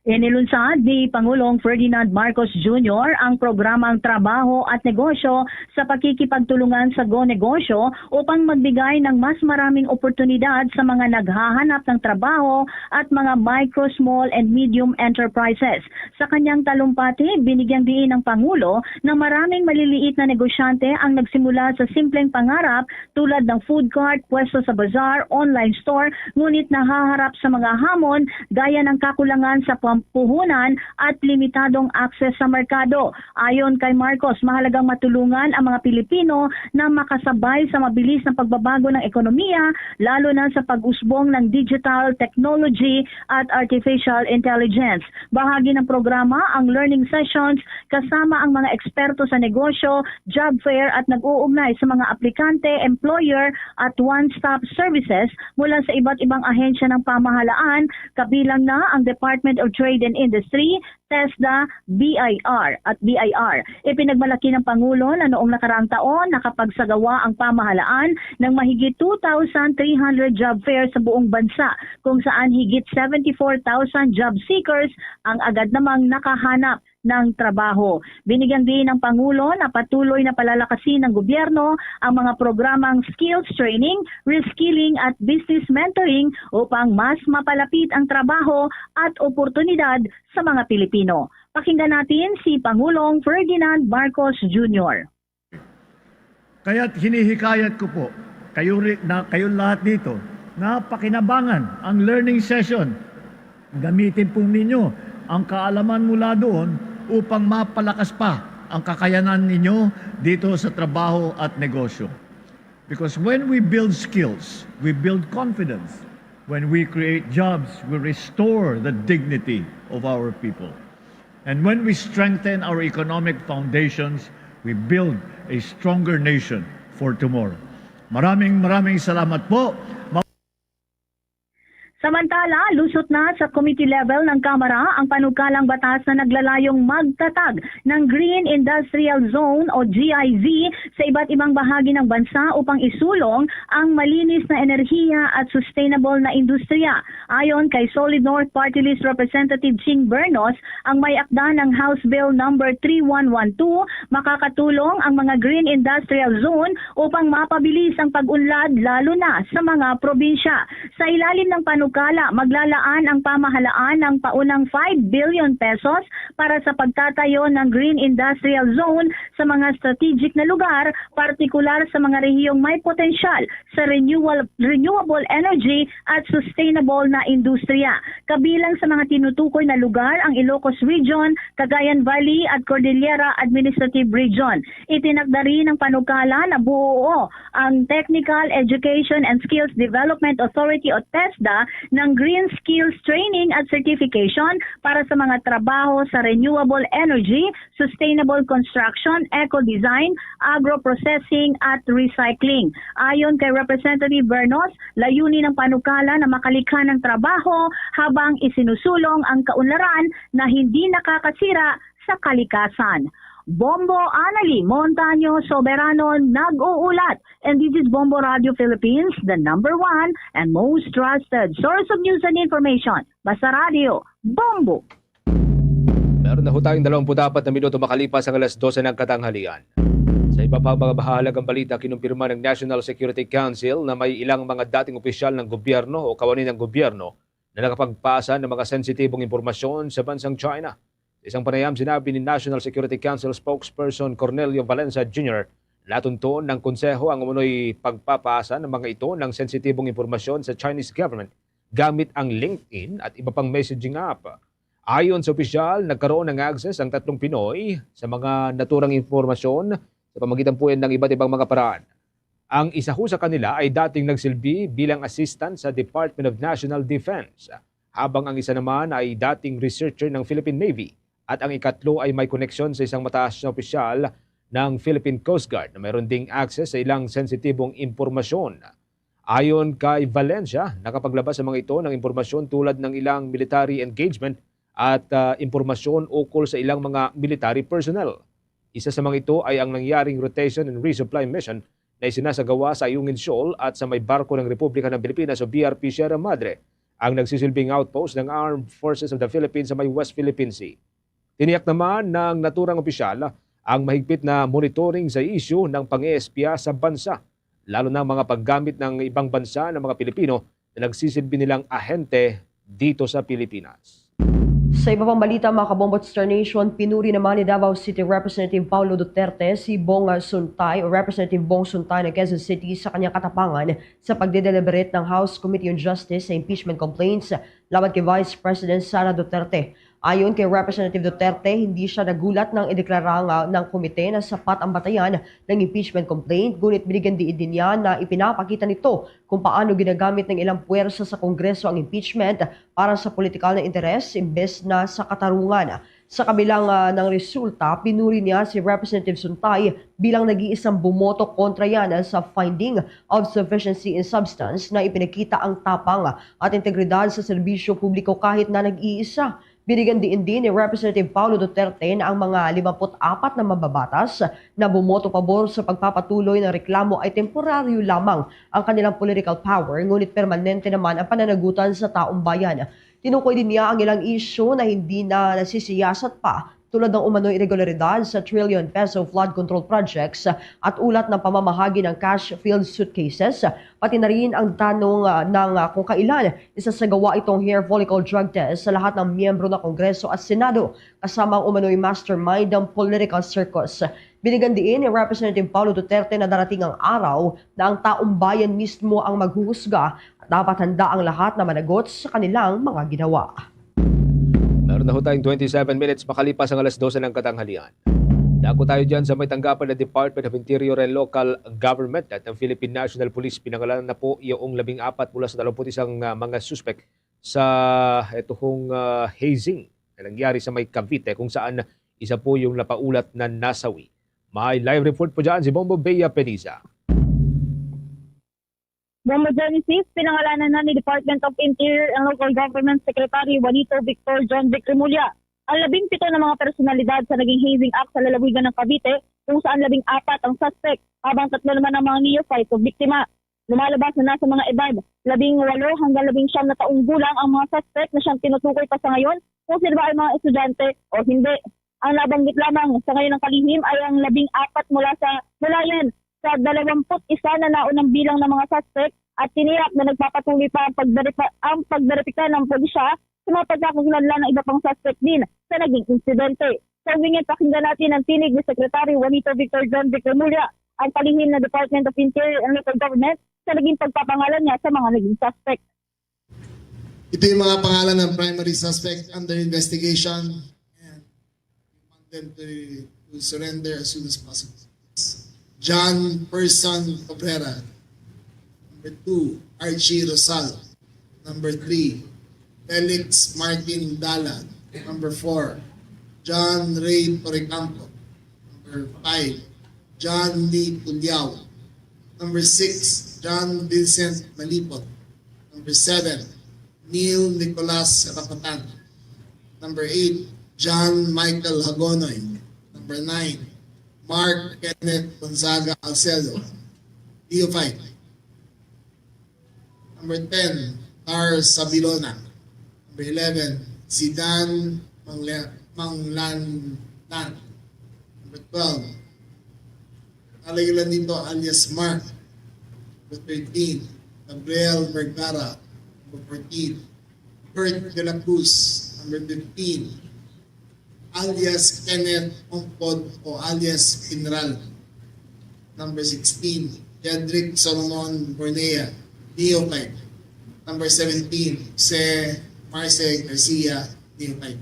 Inilunsad ni Pangulong Ferdinand Marcos Jr. ang programang Trabaho at Negosyo sa pakikipagtulungan sa Go Negosyo upang magbigay ng mas maraming oportunidad sa mga naghahanap ng trabaho at mga micro, small and medium enterprises. Sa kanyang talumpati, binigyang diin ng Pangulo na maraming maliliit na negosyante ang nagsimula sa simpleng pangarap tulad ng food cart, pwesto sa bazaar, online store, ngunit nahaharap sa mga hamon gaya ng kakulangan sa puhunan at limitadong access sa merkado. Ayon kay Marcos, mahalagang matulungan ang mga Pilipino na makasabay sa mabilis na pagbabago ng ekonomiya, lalo na sa pag-usbong ng digital technology at artificial intelligence. Bahagi ng programa ang learning sessions kasama ang mga eksperto sa negosyo, job fair at nag-uugnay sa mga aplikante, employer at one-stop services mula sa iba't ibang ahensya ng pamahalaan, kabilang na ang Department of Trade and Industry, TESDA, BIR at BIR. Ipinagmalaki ng Pangulo na noong nakaraang taon nakapagsagawa ang pamahalaan ng mahigit 2,300 job fairs sa buong bansa kung saan higit 74,000 job seekers ang agad namang nakahanap ng trabaho. Binigyang din ng Pangulo na patuloy na palalakasin ng gobyerno ang mga programang skills training, reskilling at business mentoring upang mas mapalapit ang trabaho at oportunidad sa mga Pilipino. Pakinggan natin si Pangulong Ferdinand Marcos Jr. Kaya't hinihikayat ko po kayong lahat dito na pakinabangan ang learning session. Gamitin po ninyo ang kaalaman mula doon upang mapalakas pa ang kakayanan ninyo dito sa trabaho at negosyo. Because when we build skills, we build confidence. When we create jobs, we restore the dignity of our people. And when we strengthen our economic foundations, we build a stronger nation for tomorrow. Maraming salamat po. Samantala, lusot na sa committee level ng Kamara ang panukalang batas na naglalayong magtatag ng Green Industrial Zone o GIZ sa iba't ibang bahagi ng bansa upang isulong ang malinis na enerhiya at sustainable na industriya. Ayon kay Solid North Party List Representative Ching Bernos, ang may akda ng House Bill number 3112, makakatulong ang mga Green Industrial Zone upang mapabilis ang pag-unlad lalo na sa mga probinsya. Sa ilalim ng panukala, maglalaan ang pamahalaan ng paunang 5 billion pesos para sa pagtatayo ng Green Industrial Zone sa mga strategic na lugar, partikular sa mga rehiyong may potensyal sa renewable energy at sustainable na industriya. Kabilang sa mga tinutukoy na lugar ang Ilocos Region, Cagayan Valley at Cordillera Administrative Region. Itinakda rin ng panukala na buo ang Technical Education and Skills Development Authority o TESDA ng Green Skills Training at Certification para sa mga trabaho sa renewable energy, sustainable construction, eco-design, agro-processing at recycling. Ayon kay Representative Bernos, layunin ng panukala na makalikha ng trabaho habang isinusulong ang kaunlaran na hindi nakakasira sa kalikasan. Bombo Anali Montaño Soberano nag-uulat. And this is Bombo Radio Philippines, the #1 and most trusted source of news and information. Basta Radio, Bombo! Meron na ho tayong 24 na minuto makalipas ang alas 12 ng katanghalian. Sa iba pang mga mahalagang balita, kinumpirma ng National Security Council na may ilang mga dating opisyal ng gobyerno o kawani ng gobyerno na nakapagpasa ng mga sensitibong impormasyon sa bansang China. Isang panayam, sinabi ni National Security Council spokesperson Cornelio Valencia Jr. na tuntuon ng konseho ang umunoy pagpapasa ng mga ito ng sensitibong impormasyon sa Chinese government gamit ang LinkedIn at iba pang messaging app. Ayon sa opisyal, nagkaroon ng access ang 3 Pinoy sa mga naturang impormasyon sa pamagitan po yan ng iba't ibang mga paraan. Ang isa ho sa kanila ay dating nagsilbi bilang assistant sa Department of National Defense, habang ang isa naman ay dating researcher ng Philippine Navy. At ang ikatlo ay may koneksyon sa isang mataas na opisyal ng Philippine Coast Guard na mayroon ding access sa ilang sensitibong impormasyon. Ayon kay Valencia, nakapaglabas ang mga ito ng impormasyon tulad ng ilang military engagement at impormasyon ukol sa ilang mga military personnel. Isa sa mga ito ay ang nangyaring rotation and resupply mission na isinasagawa sa Ayungin Shoal at sa may barko ng Republika ng Pilipinas o BRP Sierra Madre, ang nagsisilbing outpost ng Armed Forces of the Philippines sa may West Philippine Sea. Tiniyak naman ng naturang opisyal ang mahigpit na monitoring sa issue ng pang-eespya sa bansa, lalo na mga paggamit ng ibang bansa ng mga Pilipino na nagsisilbi nilang ahente dito sa Pilipinas. Sa iba pang balita, mga Kabombot Star Nation, pinuri naman ni Davao City Representative Paulo Duterte si Bong Suntay o Representative Bong Suntay ng Quezon City sa kanyang katapangan sa pagdedeliberate ng House Committee on Justice sa impeachment complaints laban kay Vice President Sara Duterte. Ayon kay Representative Duterte, hindi siya nagulat nang ideklara ng komite na sapat ang batayan ng impeachment complaint, ngunit binigyan diin din niya na ipinapakita nito kung paano ginagamit ng ilang puwersa sa Kongreso ang impeachment para sa politikal na interes imbes na sa katarungan. Sa kabilang ng resulta, pinuri niya si Representative Suntay bilang nag-iisang bumoto kontra yan sa finding of sufficiency in substance na ipinakita ang tapang at integridad sa serbisyo publiko kahit na nag-iisa. Binigyan din ni Representative Paulo Duterte na ang mga 54 na mababatas na bumoto pabor sa pagpapatuloy ng reklamo ay temporaryo lamang ang kanilang political power, ngunit permanente naman ang pananagutan sa taong bayan. Tinukoy din niya ang ilang isyu na hindi na nasisiyasat pa, tulad ng umano'y irregularidad sa trillion peso flood control projects at ulat ng pamamahagi ng cash-filled suitcases, pati na rin ang tanong ng kung kailan isasagawa itong hair follicle drug test sa lahat ng miyembro ng Kongreso at Senado, kasama ang umano'y mastermind ng political circus. Binigyan din ni Representative Paulo Duterte na darating ang araw na ang taong bayan mismo ang maghuhusga at dapat handa ang lahat na managot sa kanilang mga ginawa. Meron na ho tayong 27 minutes makalipas ang alas 12 ng katanghalian. Dako tayo dyan sa may tanggapan ng Department of Interior and Local Government at ang Philippine National Police. Pinangalanan na po yung 14 mula sa 21 mga suspect sa itong hazing na nangyari sa may Cavite kung saan isa po yung napaulat na nasawi. May live report po dyan si Bombo Bea Peniza. Bombo Genesis, pinangalanan na ni Department of Interior and Local Government Secretary Juanito Victor John Vic Remulla ang 17 na mga personalidad sa naging hazing act sa lalawigan ng Cavite, kung saan 14 ang suspect, habang 3 naman ang mga neophyte o biktima. Lumalabas na nasa mga edad 18 hanggang 19 na taong gulang ang mga suspect na siyang tinutukoy pa sa ngayon kung sila ba ay mga estudyante o hindi. Ang nabanggit lamang sa ngayon ng kalihim ay ang 14 mula yan sa 21 na naunang bilang ng mga suspect, at tiniyak na nagpapatuloy pa ang pagberipika ng pulisya sa mga pagkakakilanlan ng iba pang suspect din sa naging insidente. Sa wingit, pakinggan natin ang tinig ni Secretary Juanito Victor John Vic Remulla, ang palihim na Department of Interior and Local Government sa naging pagpapangalan niya sa mga naging suspect. Ito yung mga pangalan ng primary suspect under investigation, and we want them to surrender as soon as possible. John Person Cabrera. Number 2, Archie Rosal. Number 3, Felix Martin Dala. Number 4, John Ray Torrecampo. Number 5, John Lee Tuliao. Number 6, John Vincent Malipot. Number 7, Neil Nicolas Rapatan. Number 8, John Michael Hagonoy. Number 9, Mark Kenneth Gonzaga Alcedo. Neophyte. Number 10, Tar Sabilona. Number 11, Sidan Manglanan. Number 12, nalagyan dito alias Mark. Number 13, Gabriel Vergara. Number 14, Bert de la Cruz. Number 15, alias Kenneth Ompod o alias Pinral. Number 16, Jedrick Solomon Bornea, Neophyte. Number 17, Jose Marce Garcia, Neophyte.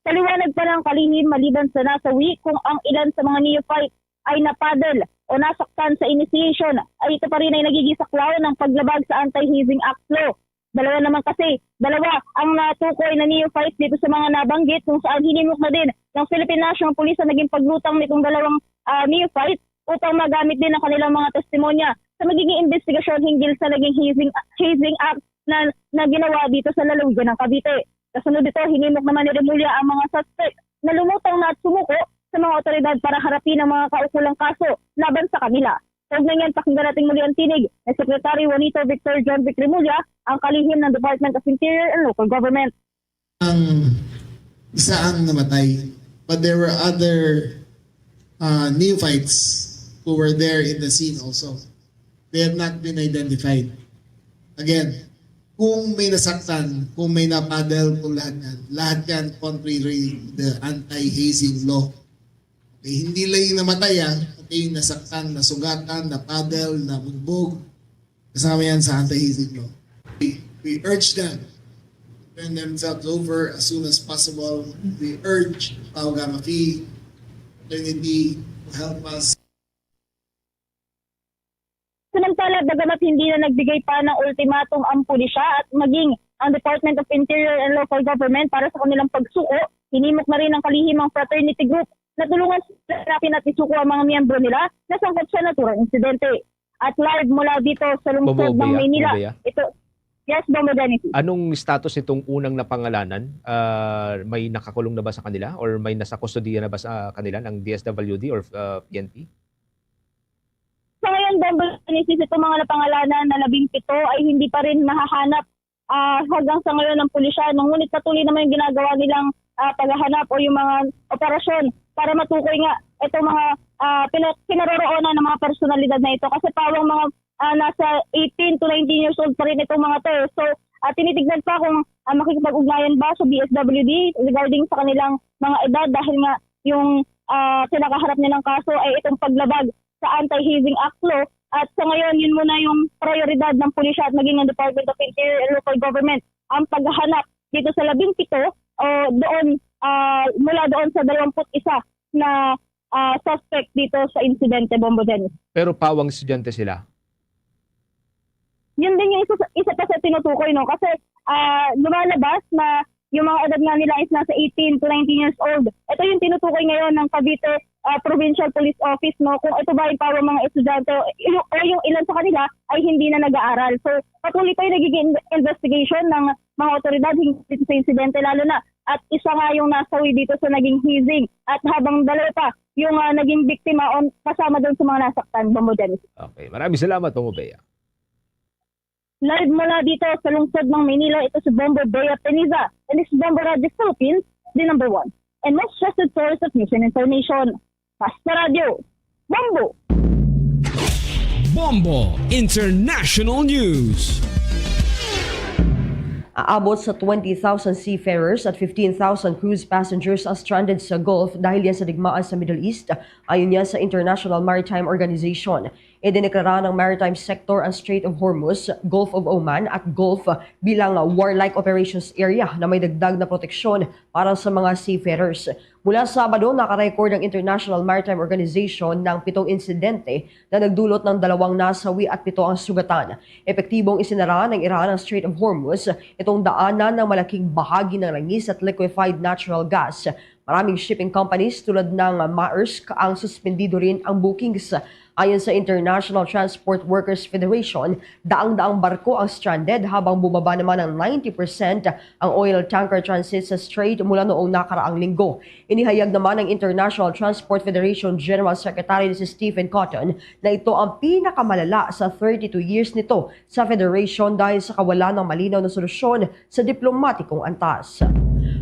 Paliwanag pa ng kalihim maliban sa nasawi kung ang ilan sa mga neophyte ay napadel o nasaktan sa initiation, ay ito pa rin ay nagiging saklaw ng paglabag sa Anti-Hazing Act law. Dalawa ang natukoy na neophyte dito sa mga nabanggit, kung saan hinimok na din ng Philippine National Police ang naging paglutang nitong dalawang neophyte upang magamit din ang kanilang mga testimonya sa magiging investigasyon hinggil sa naging hazing act na ginawa dito sa lalawigan ng Cavite. Kasunod dito, hinimok naman ni Remulla ang mga suspect na lumutang na at sumuko sa mga otoridad para harapin ang mga kaukulang kaso laban sa kanila. Kaugnay niyan, pakinggan natin muli ang tinig ng Secretary Juanito Victor John Vic Remulla, ang kalihim ng Department of Interior and Local Government. Ang isa ang namatay, but there were other neophytes who were there in the scene also. They have not been identified. Again, kung may nasaktan, kung may napadel, kung lahat yan contrary the anti-hazing law. Okay, hindi lang yung namatay okay, nasaktan, nasugatan, napadel, nabugbog, kasama yan sa anti-hazing law. We urge them to turn themselves over as soon as possible. We urge Tau Gamma Phi fraternity to help us. Samantala, bagamat hindi na nagbigay pa ng ultimatum ang pulisya at maging ang Department of Interior and Local Government para sa kanilang pagsuko, hinimok na rin ang kalihimang fraternity group na tulungan sila at isuko ang mga miyembro nila na sangkot sa naturang insidente. At live mula dito sa lungsod ng Maynila, ito, yes, Bombo Dennis. Anong status itong unang napangalanan? May nakakulong na ba sa kanila or may nasa kustodiya na ba sa kanila ng DSWD or PNP? Sa ngayon, Bombo Dennis, itong mga napangalanan na 17 ay hindi pa rin mahahanap hanggang sa ngayon ng pulisya. Ngunit patuloy naman yung ginagawa nilang paghahanap o yung mga operasyon para matukoy nga itong mga pinaroroonan ng mga personalidad na ito. Kasi pawang mga nasa 18 to 19 years old pa rin itong mga to. So, tinitignan pa kung makikipag-ugnayan ba sa DSWD regarding sa kanilang mga edad dahil nga yung pinakaharap nilang kaso ay itong paglabag sa Anti-Hazing Act Law. At sa ngayon, yun muna yung prioridad ng pulisya at maging ng Department of Interior and Local Government ang paghahanap dito sa 17 o doon mula doon sa 21 na suspect dito sa insidente, Bombo Dennis. Pero pawang estudyante sila? Yun din yung isa pa sa tinutukoy, no? Kasi lumalabas na yung mga edad nga nila is nasa 18 to 19 years old. Ito yung tinutukoy ngayon ng Cavite Provincial Police Office, no? Kung ito ba yung pawang mga estudyante o yung ilan sa kanila ay hindi na nag-aaral. So patuloy pa yung nagiging investigation ng mga otoridad dito sa insidente, lalo na at isa nga yung nasawi dito sa naging hazing at habang dalawa pa yung naging biktima kasama doon sa mga nasaktan, Bombo Dennis. Okay, maraming salamat, Bombo Bea. Live mula dito sa lungsod ng Maynila, ito si Bombo Bea Peniza. And this is Bombo Radio Philippines, the #1 and most trusted source of news and information. Basta Radio, Bombo! Bombo International News. Aabot sa 20,000 seafarers at 15,000 cruise passengers ang stranded sa Gulf dahil yan sa digmaan sa Middle East, ayon yan sa International Maritime Organization. Idineklara ng maritime sector ang Strait of Hormuz, Gulf of Oman at Gulf bilang warlike operations area na may dagdag na proteksyon para sa mga seafarers. Mula Sabado, nakarecord ang International Maritime Organization ng 7 insidente na nagdulot ng 2 nasawi at 7 ang sugatan. Epektibong isinara ng Iran ang Strait of Hormuz, itong daanan ng malaking bahagi ng langis at liquefied natural gas. Maraming shipping companies tulad ng Maersk ang suspendido rin ang bookings. Ayon sa International Transport Workers Federation, daang-daang barko ang stranded habang bumaba naman ng 90% ang oil tanker transit sa strait mula noong nakaraang linggo. Inihayag naman ng International Transport Federation General Secretary si Stephen Cotton na ito ang pinakamalala sa 32 years nito sa federation dahil sa kawalan ng malinaw na solusyon sa diplomatikong antas.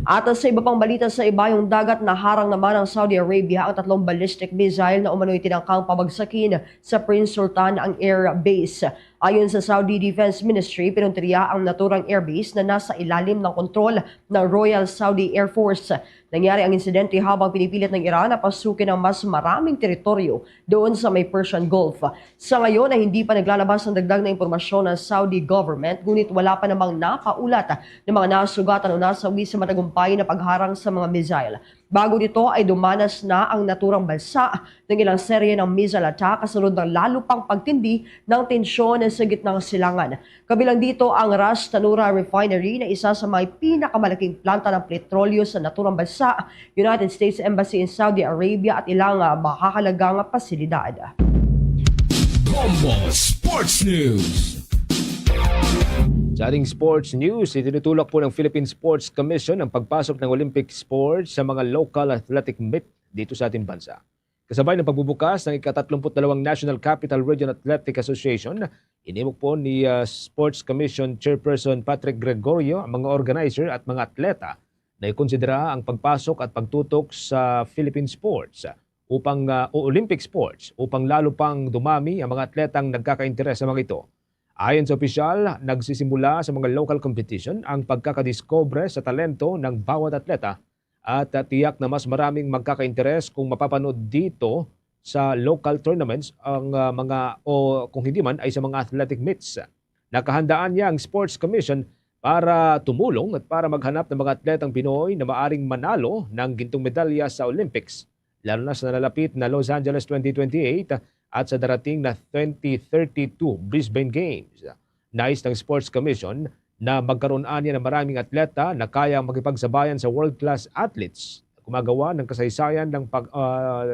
At sa iba pang balita sa ibayong dagat, naharang naman ng Saudi Arabia ang 3 ballistic missile na umano'y tinangkang pabagsakin sa Prince Sultan ang air base. Ayon sa Saudi Defense Ministry, pinuntirya ang naturang airbase na nasa ilalim ng kontrol ng Royal Saudi Air Force. Nangyari ang insidente habang pinipilit ng Iran na pasukin ang mas maraming teritoryo doon sa may Persian Gulf. Sa ngayon ay hindi pa naglalabas ng dagdag na impormasyon ng Saudi government, ngunit wala pa namang napaulat ng mga nasugatan o nasawi sa matagumpay na pagharang sa mga missile. Bago dito ay dumanas na ang naturang bansa ng ilang serye ng missile attack kasunod ng lalo pang pagtindi ng tensyon sa gitnang silangan. Kabilang dito ang Ras Tanura Refinery na isa sa may pinakamalaking planta ng petrolyo sa naturang bansa, United States Embassy in Saudi Arabia at ilang makakalagang pasilidad. Bombo Sports News. Sa ating sports news, itinutulak po ng Philippine Sports Commission ang pagpasok ng Olympic sports sa mga local athletic meet dito sa ating bansa. Kasabay ng pagbubukas ng ika-32 National Capital Region Athletic Association, inimok po ni Sports Commission Chairperson Patrick Gregorio ang mga organizer at mga atleta na ikonsidera ang pagpasok at pagtutok sa Philippine sports upang o Olympic sports upang lalo pang dumami ang mga atletang nagkakainteres sa mga ito. Ayon sa opisyal, nagsisimula sa mga local competition ang pagkakadiscover sa talento ng bawat atleta at tiyak na mas maraming magkakainteres kung mapapanood dito sa local tournaments ang mga o kung hindi man ay sa mga athletic meets. Nakahandaan niya ang Sports Commission para tumulong at para maghanap ng mga atletang Pinoy na maaring manalo ng gintong medalya sa Olympics, lalo na sa nalalapit na Los Angeles 2028 at sa darating na 2032 Brisbane Games. Nais ng Sports Commission na magkaroon niya ng maraming atleta na kaya makipagsabayan sa world-class athletes na gumagawa ng kasaysayan ng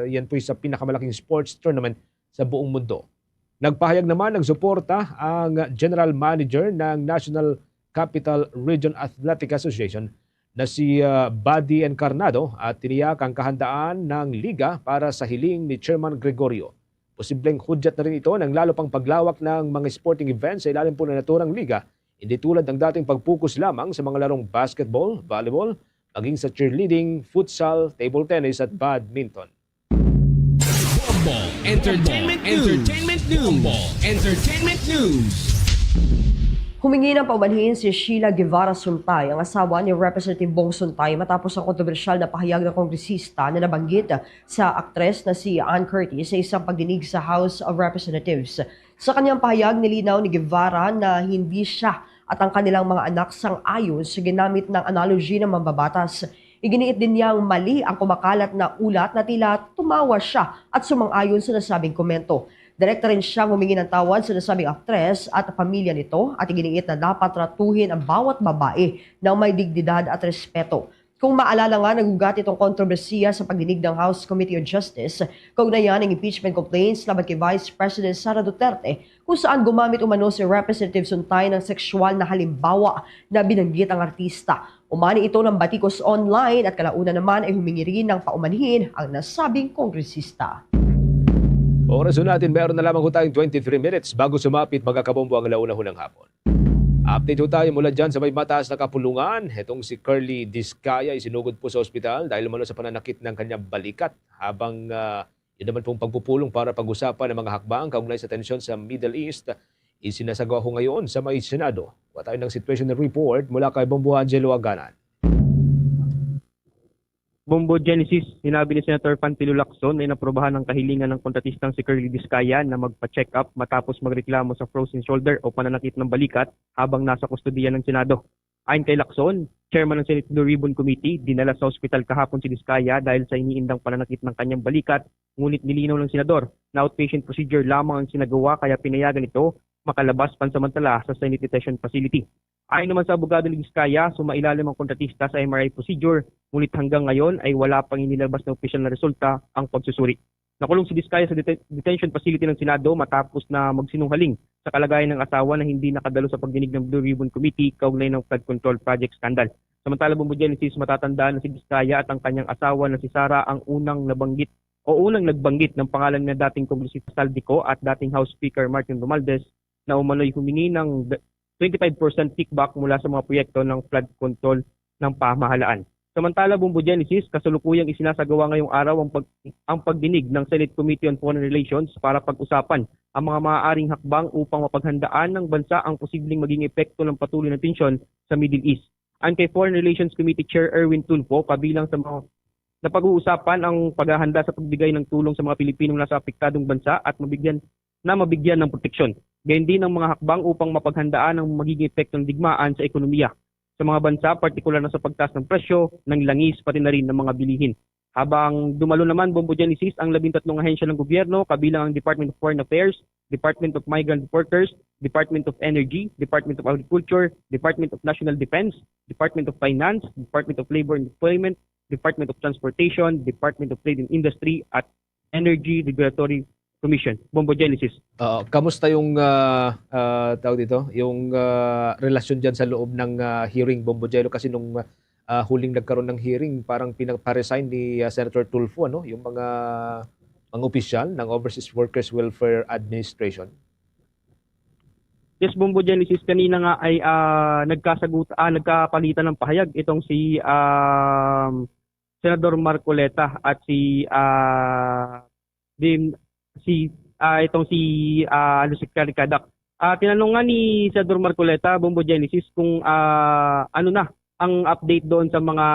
yan po sa pinakamalaking sports tournament sa buong mundo. Nagpahayag naman ng suporta ang General Manager ng National Capital Region Athletic Association na si Buddy Encarnado at tiniyak ang kahandaan ng liga para sa hiling ni Chairman Gregorio. Posibleng hudyat na rin ito ng lalo pang paglawak ng mga sporting events sa ilalim po ng naturang liga, hindi tulad ng dating pagpukus lamang sa mga larong basketball, volleyball, maging sa cheerleading, futsal, table tennis at badminton. Bombo Entertainment News. Bombo Entertainment News. Humingi ng paumanhin si Sheila Guevara Suntay, ang asawa ni Representative Bong Suntay, matapos ang kontrobersyal na pahayag ng kongresista na nabanggit sa aktres na si Ann Curtis sa isang pagdinig sa House of Representatives. Sa kanyang pahayag, nilinaw ni Guevara na hindi siya at ang kanilang mga anak sang-ayon sa ginamit ng analogy ng mambabatas. Iginiit din niyang mali ang kumakalat na ulat na tila tumawa siya at sumang-ayon sa nasabing komento. Direkta rin siyang humingi ng tawad sa nasabing aktres at pamilya nito at iginiit na dapat tratuhin ang bawat babae ng may dignidad at respeto. Kung maalala nga, nagugat itong kontrobersiya sa pagdinig ng House Committee on Justice kaugnayan ng impeachment complaints laban kay Vice President Sara Duterte kung saan gumamit umano si Representative Suntay ng sexual na halimbawa na binanggit ang artista. Umani ito ng batikos online at kalauna naman ay humingi rin ng paumanhin ang nasabing kongresista. Oras natin, meron na lamang tayong 23 minutes bago sumapit magkakabombo ang alauna-hunang hapon. Update tayo mula dyan sa may mataas na kapulungan. Itong si Curly Discaya isinugod po sa ospital dahil umano sa pananakit ng kanyang balikat habang yun naman pong pagpupulong para pag-usapan ng mga hakbang kaugnay sa tensyon sa Middle East. Isinasagawa ko ngayon sa may Senado. Kuha tayo ng situation report mula kay Bombo Angelo Aganan. Bombo Genesis, sinabi ni Senator Panfilo Lacson ay naprobahan ng kahilingan ng kontratistang si Curly Discaya na magpa-check up matapos magreklamo sa frozen shoulder o pananakit ng balikat habang nasa kustodiya ng Senado. Ayon kay Lacson, chairman ng Senate Blue Ribbon Committee, dinala sa ospital kahapon si Discaya dahil sa iniindang pananakit ng kanyang balikat, ngunit nilinaw ng senador na outpatient procedure lamang ang sinagawa kaya pinayagan ito makalabas pansamantala sa Senate Detention Facility. Ayon naman sa abogado ni Discaya, sumailalim ang kontratista sa MRI procedure, ngunit hanggang ngayon ay wala pang inilabas na opisyal na resulta ang pagsusuri. Nakulong si Discaya sa detention facility ng Senado matapos na magsinungaling sa kalagayan ng asawa na hindi nakadalo sa pagdinig ng Blue Ribbon Committee kaugnay ng flood control project scandal. Samantala, Bombo Genesis, matatandaan na si Discaya at ang kanyang asawa na si Sara ang unang nagbanggit ng pangalan ng dating kongresista Saldico at dating House Speaker Martin Romualdez na umano'y humingi ng 25% kickback mula sa mga proyekto ng flood control ng pamahalaan. Samantala, Bombo Genesis, kasalukuyang isinasagawa ngayong araw ang pagdinig ng Senate Committee on Foreign Relations para pag-usapan ang mga maaaring hakbang upang mapaghandaan ng bansa ang posibleng maging epekto ng patuloy na tensyon sa Middle East. Ayon kay Foreign Relations Committee Chair Erwin Tulfo, kabilang sa mga napag-uusapan ang paghahanda sa pagbigay ng tulong sa mga Pilipinong nasa apektadong bansa at mabigyan ng proteksyon. Gayon din ang mga hakbang upang mapaghandaan ang magiging epekto ng digmaan sa ekonomiya sa mga bansa, partikular na sa pagtaas ng presyo, ng langis, pati na rin ng mga bilihin. Habang dumalo naman, Bombo Genesis, ang 13 ahensya ng gobyerno, kabilang ang Department of Foreign Affairs, Department of Migrant Workers, Department of Energy, Department of Agriculture, Department of National Defense, Department of Finance, Department of Labor and Employment, Department of Transportation, Department of Trade and Industry, at Energy Regulatory Commission. Bombo Genesis. Kamusta yung tawag dito? Yung relasyon diyan sa loob ng hearing, Bombo Jello, kasi nung huling nagkaroon ng hearing, parang pinaparesign ni Senator Tulfo, ano, yung mga opisyal ng Overseas Workers Welfare Administration. Yes, Bombo Genesis, kanina nga ay nagkapalitan ng pahayag itong si Senador Marcoleta at si Secretary Cadak. Tinanong nga ni Senador Marcoleta, Bombo Genesis, kung ano na ang update doon sa mga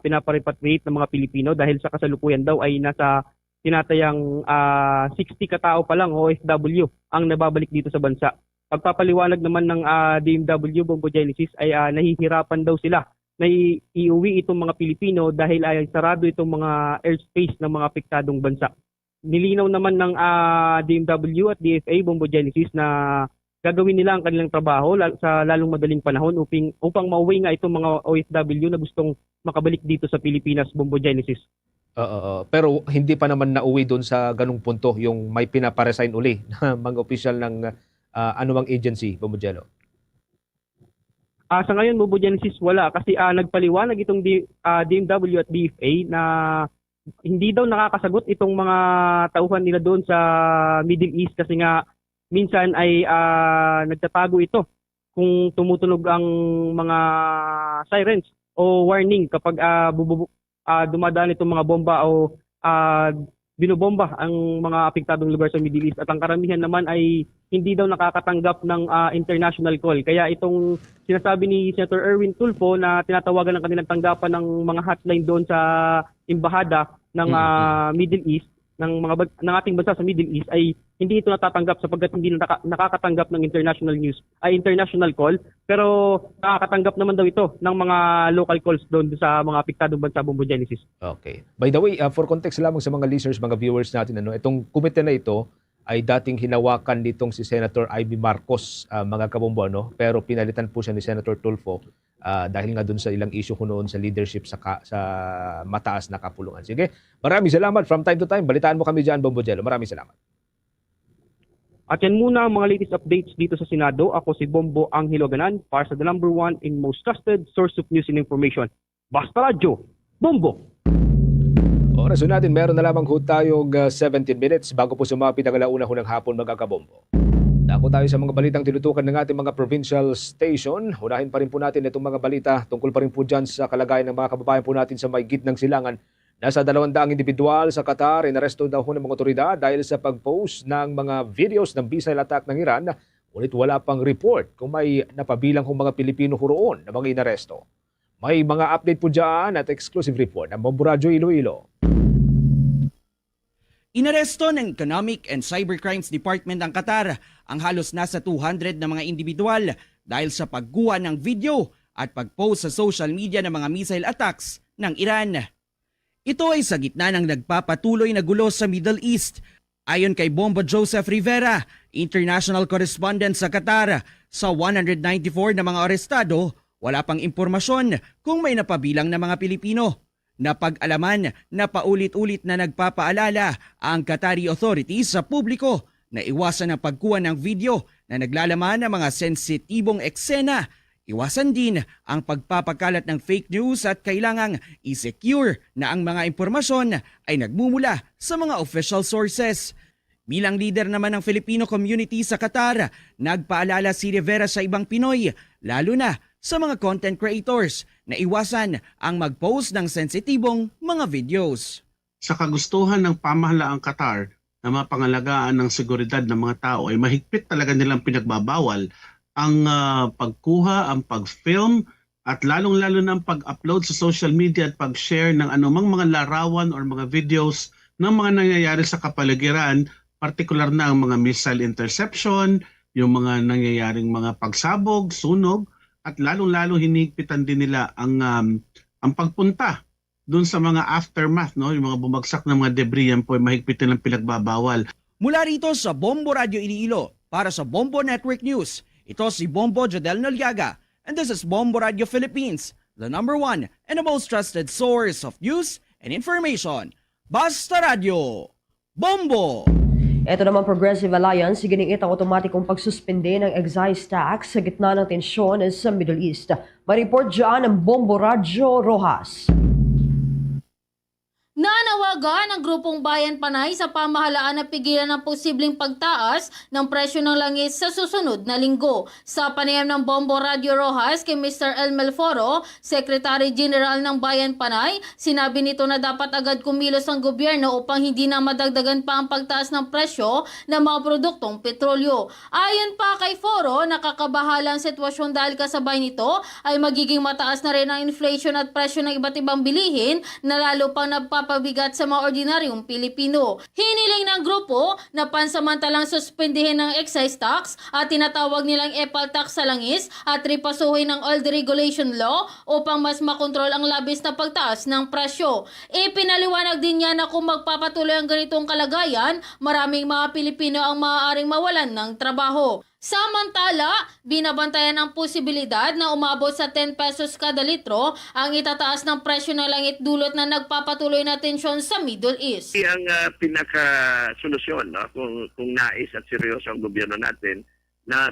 pinaparepatriate ng mga Pilipino dahil sa kasalukuyan daw ay nasa tinatayang 60 katao pa lang OFW ang nababalik dito sa bansa. Pagpapaliwanag naman ng DMW, Bombo Genesis, ay nahihirapan daw sila na iuwi itong mga Pilipino dahil ay sarado itong mga airspace ng mga apektadong bansa. Nilinaw naman ng DMW at DFA, Bombo Genesis, na gagawin nila ang kanilang trabaho sa lalong madaling panahon upang mauwi nga itong mga OFW na gustong makabalik dito sa Pilipinas, Bombo Genesis. Pero hindi pa naman nauwi doon sa ganung punto yung may pinaparesign uli na mga opisyal ng anumang agency, Bombo Jello. Sa ngayon, Bombo Genesis, wala. Kasi nagpaliwanag itong DMW at DFA na hindi daw nakakasagot itong mga tauhan nila doon sa Middle East kasi nga minsan ay nagtatago ito kung tumutunog ang mga sirens o warning kapag dumadaan itong mga bomba o binobomba ang mga apektadong lugar sa Middle East, at ang karamihan naman ay hindi daw nakakatanggap ng international call. Kaya itong sinasabi ni Senator Erwin Tulfo na tinatawagan ng kanilang tanggapan ng mga hotline doon sa embahada ng Middle East, ng ating bansa sa Middle East, ay hindi ito natatanggap sapagkat hindi nakakatanggap ng international call, pero nakakatanggap naman daw ito ng mga local calls doon sa mga apektadong bansa, Bombo Genesis. Okay. By the way, for context lamang sa mga listeners, mga viewers natin, itong komite na ito ay dating hinawakan nitong si Senator Ivy Marcos, mga kabombo, pero pinalitan po siya ni Senator Tulfo dahil nga dun sa ilang issue ko noon sa leadership sa mataas na kapulungan. Sige, maraming salamat. From time to time, balitaan mo kami dyan, Bombo Jello. Maraming salamat. At yan muna ang mga latest updates dito sa Senado. Ako si Bombo Angelo Ganan para sa the #1 and most trusted source of news and information. Basta Radyo, Bombo! Oras natin, meron na lamang ho tayong 17 minutes bago po sumapit ang alauna ho ng hapon, mga kabombo. Dako tayo sa mga balitang tinutukan ng ating mga provincial station. Unahin pa rin po natin itong mga balita tungkol pa rin po dyan sa kalagayan ng mga kababayan po natin sa may gitnang silangan. Nasa 200 individual sa Qatar, inaresto daw ho ng mga otoridad dahil sa pag-post ng mga videos ng missile attack ng Iran. Ulit wala pang report kung may napabilang hong mga Pilipino ho roon na mga inaresto. May mga update po dyan at exclusive report ng Bombo Radyo Iloilo. Inaresto ng Economic and Cybercrimes Department ng Qatar ang halos nasa 200 na mga individual dahil sa pagguha ng video at pag-post sa social media ng mga missile attacks ng Iran. Ito ay sa gitna ng nagpapatuloy na gulo sa Middle East. Ayon kay Bombo Joseph Rivera, international correspondent sa Qatar, sa 194 na mga arestado, wala pang impormasyon kung may napabilang na mga Pilipino. Napag-alaman na paulit-ulit na nagpapaalala ang Qatari authorities sa publiko na iwasan ang pagkuha ng video na naglalaman ng mga sensitibong eksena. Iwasan din ang pagpapakalat ng fake news at kailangang i-secure na ang mga impormasyon ay nagmumula sa mga official sources. Bilang leader naman ng Filipino community sa Qatar, nagpaalala si Rivera sa ibang Pinoy, lalo na sa mga content creators, na iwasan ang mag-post ng sensitibong mga videos. Sa kagustuhan ng pamahalaang Qatar na mapangalagaan ng seguridad ng mga tao ay mahigpit talaga nilang pinagbabawal ang pagkuha, ang pag-film at lalong-lalo na ang pag-upload sa social media at pag-share ng anumang mga larawan or mga videos ng mga nangyayari sa kapaligiran, partikular na ang mga missile interception, yung mga nangyayaring mga pagsabog, sunog, at lalong-lalo hinigpitan din nila ang pagpunta doon sa mga aftermath, yung mga bumagsak ng mga debris, yan po ay mahigpit nilang pinagbabawal. Mula rito sa Bombo Radio Iloilo, para sa Bombo Network News, ito si Bombo Jodel Noliaga, and this is Bombo Radio Philippines, the #1 and the most trusted source of news and information. Basta Radio, Bombo! Ito naman Progressive Alliance, iginiit ang otomatikong pagsuspende ng excise tax sa gitna ng tensyon sa Middle East. May report dyan ng Bombo Radyo Rojas. Nanawagan ang Grupong Bayan Panay sa pamahalaan na pigilan ang posibleng pagtaas ng presyo ng langis sa susunod na linggo. Sa panayam ng Bombo Radio Rojas kay Mr. Elmel Foro, Secretary General ng Bayan Panay, sinabi nito na dapat agad kumilos ang gobyerno upang hindi na madagdagan pa ang pagtaas ng presyo ng mga produktong petrolyo. Ayon pa kay Foro, nakakabahala ang sitwasyon dahil kasabay nito ay magiging mataas na rin ang inflation at presyo ng iba't ibang bilihin na lalo pang pabigat sa mga ordinaryong Pilipino. Hiniling ng grupo na pansamantalang suspendihin ng excise tax at tinatawag nilang EPAL tax sa langis at ripasuhin ng oil deregulation law upang mas makontrol ang labis na pagtaas ng presyo. Ipinaliwanag din niya na kung magpapatuloy ang ganitong kalagayan, maraming mga Pilipino ang maaaring mawalan ng trabaho. Samantala, binabantayan ang posibilidad na umabot sa 10 pesos kada litro ang itataas ng presyo ng langit dulot na nagpapatuloy na tensyon sa Middle East. Ang pinaka-solusyon, no? kung nais at seryoso ang gobyerno natin na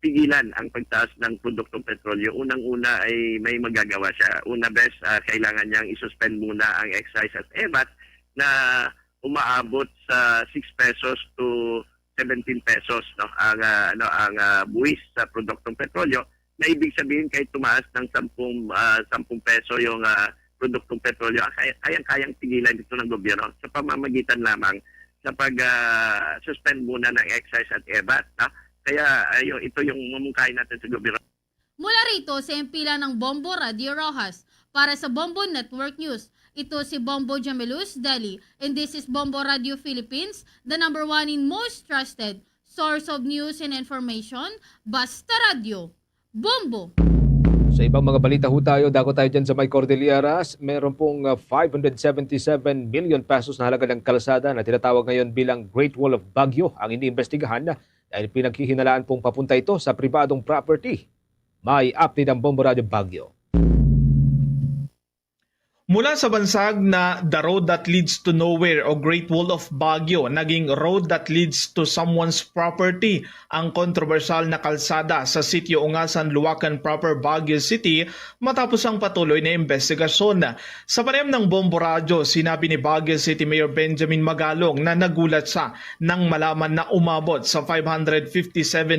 pigilan ang pagtaas ng produktong petrolyo, unang-una ay may magagawa siya. Una best, kailangan niyang isuspend muna ang excise at EVAT na umaabot sa 6 pesos to 17 pesos ang buwis sa produktong petrolyo, na ibig sabihin kahit tumaas ng 10 peso yung produktong petrolyo, kayang-kayang pigilan dito ng gobyerno sa pamamagitan lamang sa pag-suspend muna ng excise at EVAT. Kaya ito yung mamungkahin natin sa gobyerno. Mula rito sa impila ng Bombo Radio Rojas, para sa Bombo Network News, ito si Bombo Jamelus Dali, and this is Bombo Radio Philippines, the number one in most trusted source of news and information, Basta Radio. Bombo! Sa ibang mga balita ho tayo, dako tayo dyan sa may Cordilleras, meron pong 577 million pesos na halaga ng kalsada na tinatawag ngayon bilang Great Wall of Baguio ang iniimbestigahan dahil pinaghihinalaan pong papunta ito sa pribadong property. May update ang Bombo Radio Baguio. Mula sa bansag na The Road That Leads to Nowhere o Great Wall of Baguio, naging Road That Leads to Someone's Property ang kontrobersyal na kalsada sa sitio Ungasan, Luwakan proper, Baguio City matapos ang patuloy na investigasyon. Sa panayam ng Bombo Radio, sinabi ni Baguio City Mayor Benjamin Magalong na nagulat siya nang malaman na umabot sa 557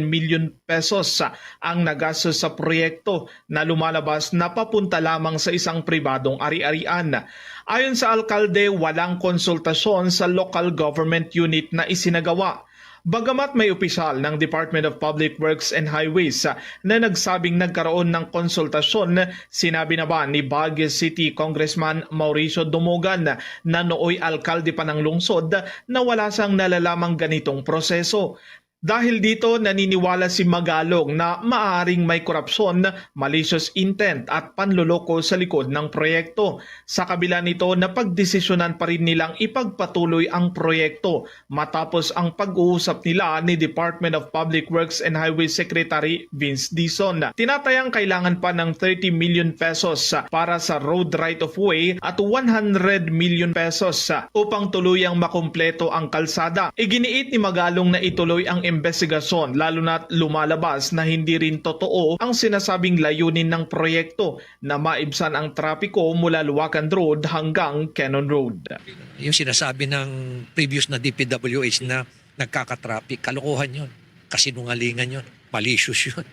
million pesos ang nagastos sa proyekto na lumalabas na papunta lamang sa isang pribadong ari-ari. Ayon sa alkalde, walang konsultasyon sa local government unit na isinagawa. Bagamat may opisyal ng Department of Public Works and Highways na nagsabing nagkaroon ng konsultasyon, sinabi na ba ni Baguio City Congressman Mauricio Dumogan na nooy alkalde pa ng lungsod na wala siyang nalalamang ganitong proseso. Dahil dito, naniniwala si Magalong na maaaring may korupsyon, malicious intent at panloloko sa likod ng proyekto. Sa kabila nito, napagdesisyonan pa rin nilang ipagpatuloy ang proyekto matapos ang pag-uusap nila ni Department of Public Works and Highways Secretary Vince Dizon. Tinatayang kailangan pa ng 30 million pesos para sa road right-of-way at 100 million pesos upang tuluyang makumpleto ang kalsada. Iginiit ni Magalong na ituloy ang investigasyon lalo na't lumalabas na hindi rin totoo ang sinasabing layunin ng proyekto na maibsan ang trapiko mula Luwakan Road hanggang Cannon Road. Yung sinasabi ng previous na DPWH na nagkakatraffic, kalokohan yun, kasinungalingan yun, malicious yun.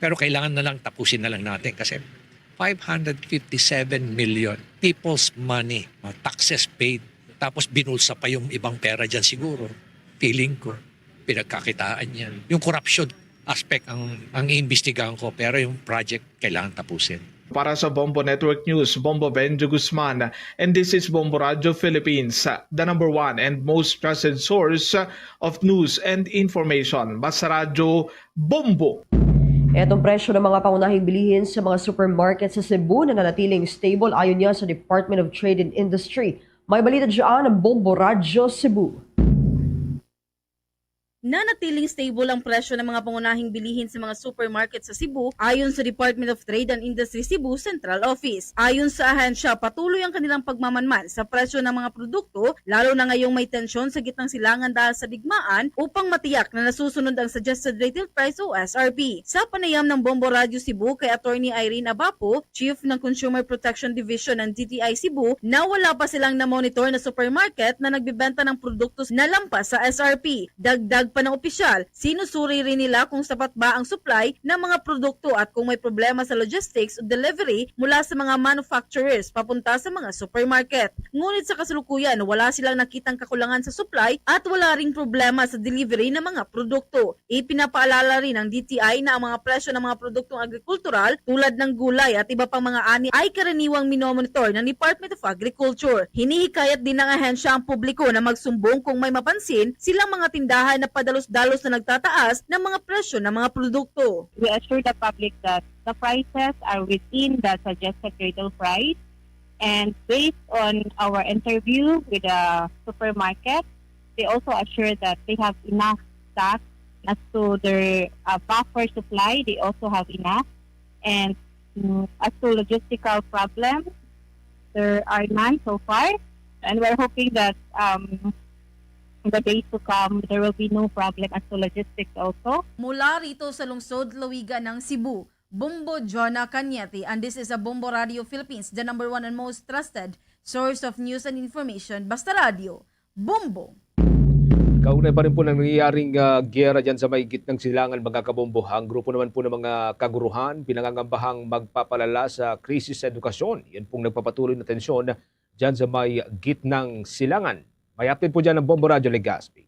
Pero kailangan na lang tapusin na lang natin kasi 557 million people's money, taxes paid, tapos binulsa pa yung ibang pera dyan siguro. Feeling ko pinagkakitaan yan. Yung corruption aspect ang iimbestigahan ko, pero yung project kailangan tapusin. Para sa Bombo Network News, Bombo Benjo Guzman, and this is Bombo Radio Philippines, the number one and most trusted source of news and information. Basta Radio Bombo! Etong presyo ng mga pangunahing bilihin sa mga supermarket sa Cebu na nanatiling stable ayon niya sa Department of Trade and Industry. May balita dyan ang Bombo Radio Cebu. Nanatiling stable ang presyo ng mga pangunahing bilihin sa mga supermarket sa Cebu ayon sa Department of Trade and Industry Cebu Central Office. Ayon sa ahensya, patuloy ang kanilang pagmamanman sa presyo ng mga produkto lalo na ngayong may tensyon sa gitnang silangan dahil sa digmaan upang matiyak na nasusunod ang Suggested Retail Price o SRP. Sa panayam ng Bombo Radio Cebu kay Attorney Irene Abapo, Chief ng Consumer Protection Division ng DTI Cebu, na wala pa silang na-monitor na supermarket na nagbibenta ng produkto na lampas sa SRP. Dagdag pa ng opisyal, sinusuri rin nila kung sapat ba ang supply ng mga produkto at kung may problema sa logistics o delivery mula sa mga manufacturers papunta sa mga supermarket. Ngunit sa kasalukuyan, wala silang nakitang kakulangan sa supply at wala ring problema sa delivery ng mga produkto. Ipinapaalala rin ng DTI na ang mga presyo ng mga produktong agrikultural tulad ng gulay at iba pang mga ani ay karaniwang minomonitor ng Department of Agriculture. Hinihikayat din ng ahensya ang publiko na magsumbong kung may mapansin silang mga tindahan na padalos-dalos na nagtataas ng mga presyo ng mga produkto. We assure the public that the prices are within the suggested retail price, and based on our interview with the supermarket, they also assure that they have enough stock. As to their buffer supply, they also have enough, and as to logistical problems, there are none so far, and we're hoping that in the days to come, there will be no problem as to logistics also. Mula rito sa lungsod Lawigan ng Cebu, Bombo Jonah Cañete, and this is a Bombo Radio Philippines, the number one and most trusted source of news and information. Basta Radio, Bombo. Kaunay pa rin po ng nangyayaring giyera dyan sa may gitnang silangan mga kabombo. Ang grupo naman po ng mga kaguruhan pinangangambahang magpapalala sa krisis sa edukasyon. Yan pong nagpapatuloy na tensyon dyan sa may gitnang silangan. May update po dyan ng Bombo Radio Legazpi.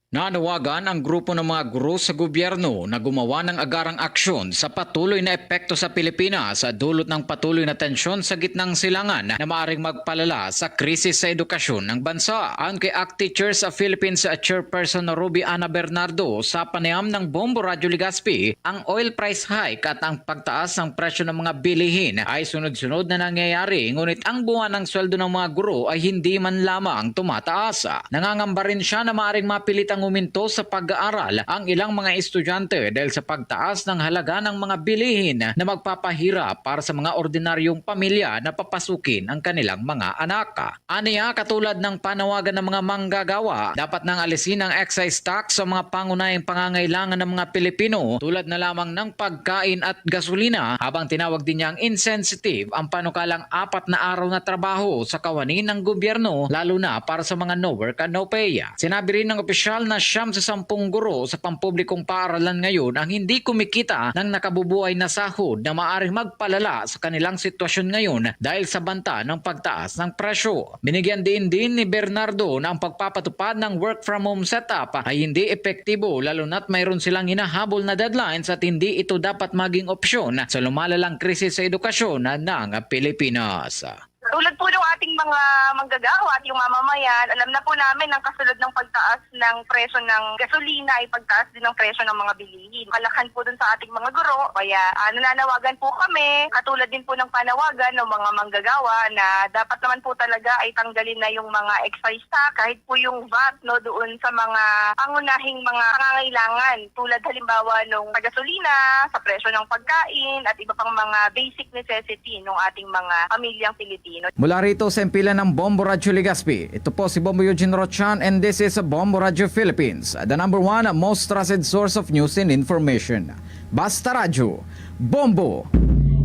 Nanawagan ang grupo ng mga guro sa gobyerno na gumawa ng agarang aksyon sa patuloy na epekto sa Pilipinas sa dulot ng patuloy na tensyon sa gitnang silangan na maaaring magpalala sa krisis sa edukasyon ng bansa. Ayon kay ACT Teachers of Philippines Chairperson Ruby Ana Bernardo sa panayam ng Bombo Radio Legazpi, ang oil price hike at ang pagtaas ng presyo ng mga bilihin ay sunod-sunod na nangyayari, ngunit ang buwan ng sweldo ng mga guro ay hindi man lamang tumataas. Nangangamba rin siya na maaaring mapilit ang uminto sa pag-aaral ang ilang mga estudyante dahil sa pagtaas ng halaga ng mga bilihin na magpapahirap para sa mga ordinaryong pamilya na papasukin ang kanilang mga anak. Aniya, katulad ng panawagan ng mga manggagawa, dapat nang alisin ang excise tax sa mga pangunahing pangangailangan ng mga Pilipino tulad na lamang ng pagkain at gasolina, habang tinawag din niyang insensitive ang panukalang 4 na araw na trabaho sa kawani ng gobyerno, lalo na para sa mga no work and no pay. Sinabi rin ng opisyal na 9 sa 10 guro sa pampublikong paaralan ngayon ang hindi kumikita ng nakabubuhay na sahod na maaaring magpalala sa kanilang sitwasyon ngayon dahil sa banta ng pagtaas ng presyo. Binigyan din ni Bernardo na ang pagpapatupad ng work from home setup ay hindi epektibo, lalo na't mayroon silang hinahabol na deadlines at hindi ito dapat maging opsyon sa lumalalang krisis sa edukasyon ng Pilipinas. Tulad po ng ating mga manggagawa at yung mamamayan, alam na po namin ang kasunod ng pagtaas ng presyo ng gasolina ay pagtaas din ng presyo ng mga bilihin. Kalakan po dun sa ating mga guro, kaya nananawagan po kami, katulad din po ng panawagan ng mga manggagawa na dapat naman po talaga ay tanggalin na yung mga excise tax, kahit po yung VAT doon sa mga pangunahing mga pangangailangan, tulad halimbawa nung gasolina, sa presyo ng pagkain at iba pang mga basic necessity ng ating mga pamilyang Pilipino. Mula rito sa impilan ng Bombo Radio Legazpi, ito po si Bombo Eugene Rochan and this is Bombo Radio Philippines, the number one most trusted source of news and information. Basta Radio, Bombo!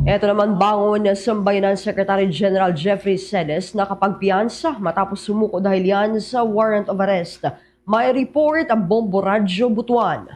Ito naman bangon na sambayanan Secretary General Jeffrey Sedes na kapagpiyansa matapos sumuko dahil yan sa warrant of arrest. May report ang Bombo Radio Butuan.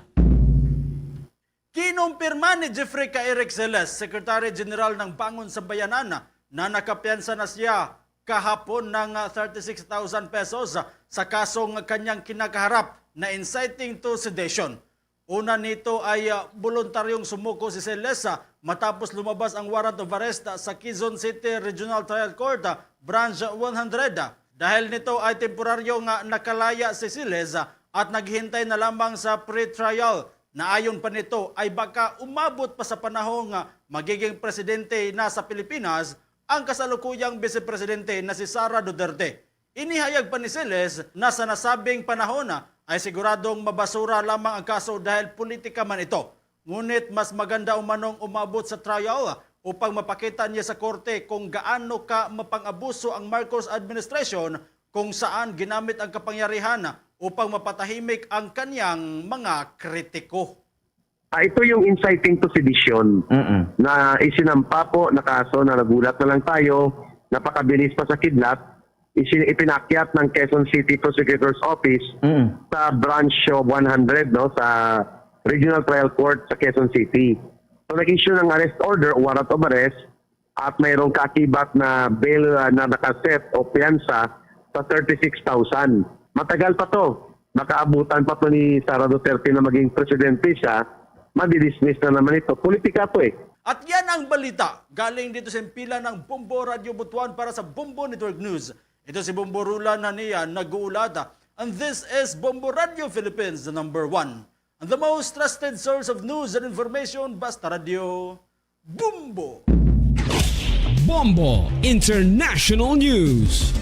Kinumpirma ni Jeffrey K. Eric Seles, Secretary General ng Bangon Sambayanan, na nakapiyansa na siya kahapon ng 36,000 pesos sa kasong kanyang kinakaharap na inciting to sedition. Una nito ay voluntaryong sumuko si Celesa matapos lumabas ang warrant of arrest sa Quezon City Regional Trial Court, Branch 100. Dahil nito ay temporaryong nakalaya si Celesa at naghihintay na lamang sa pre-trial na ayon pa nito ay baka umabot pa sa panahong magiging presidente na sa Pilipinas ang kasalukuyang vice-presidente na si Sara Duterte. Inihayag pa ni Celes na sa nasabing panahon ay siguradong mabasura lamang ang kaso dahil politika man ito. Ngunit mas maganda umanong umabot sa trial upang mapakita niya sa korte kung gaano ka mapang-abuso ang Marcos administration kung saan ginamit ang kapangyarihan upang mapatahimik ang kanyang mga kritiko. Ito yung inciting to sedition na isinampa po na kaso na nagulat na lang tayo, napakabilis pa sa kidnap, ipinakyat ng Quezon City Prosecutor's Office sa branch 100 no sa Regional Trial Court sa Quezon City. So nag-issue ng arrest order, warrant of arrest, at mayroong kakibat na bail na nakaset o piyansa sa 36,000. Matagal pa to. Makaabutan pa to ni Sara Duterte na maging presidente siya. Madidismiss na naman ito. Politika to eh. At yan ang balita. Galing dito sa impila ng Bombo Radio Butuan para sa Bombo Network News. Ito si Bombo Rulan Hania nag-uulata. And this is Bombo Radio Philippines, the number 1. And the most trusted source of news and information, Basta Radio, Bombo! Bombo International News.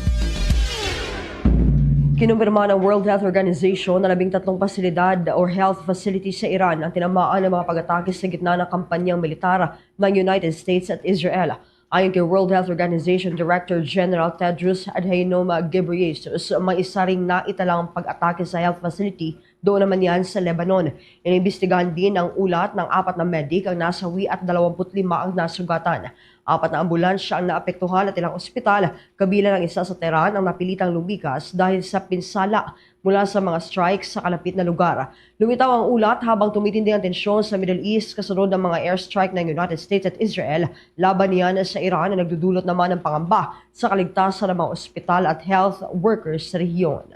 Kinumpirma ng World Health Organization na 13 pasilidad or health facilities sa Iran ang tinamaan ng mga pag-atake sa gitna ng kampanyang militar ng United States at Israel. Ayon kay World Health Organization Director General Tedros Adhanom Ghebreyesus, may isa ring naitalang pag-atake sa health facility doon naman yan sa Lebanon. Inimbestigahan din ang ulat ng 4 na medik ang nasawi at 25 ang nasugatan. 4 na ambulansya ang naapektuhan at ilang ospital, kabilang ang isa sa Tehran ang napilitang lumikas dahil sa pinsala mula sa mga strikes sa kalapit na lugar. Lumitaw ang ulat habang tumitindi ang tensyon sa Middle East kasunod ng mga airstrike ng United States at Israel laban niyan sa Iran na nagdudulot naman ng pangamba sa kaligtasan ng mga ospital at health workers sa rehiyon.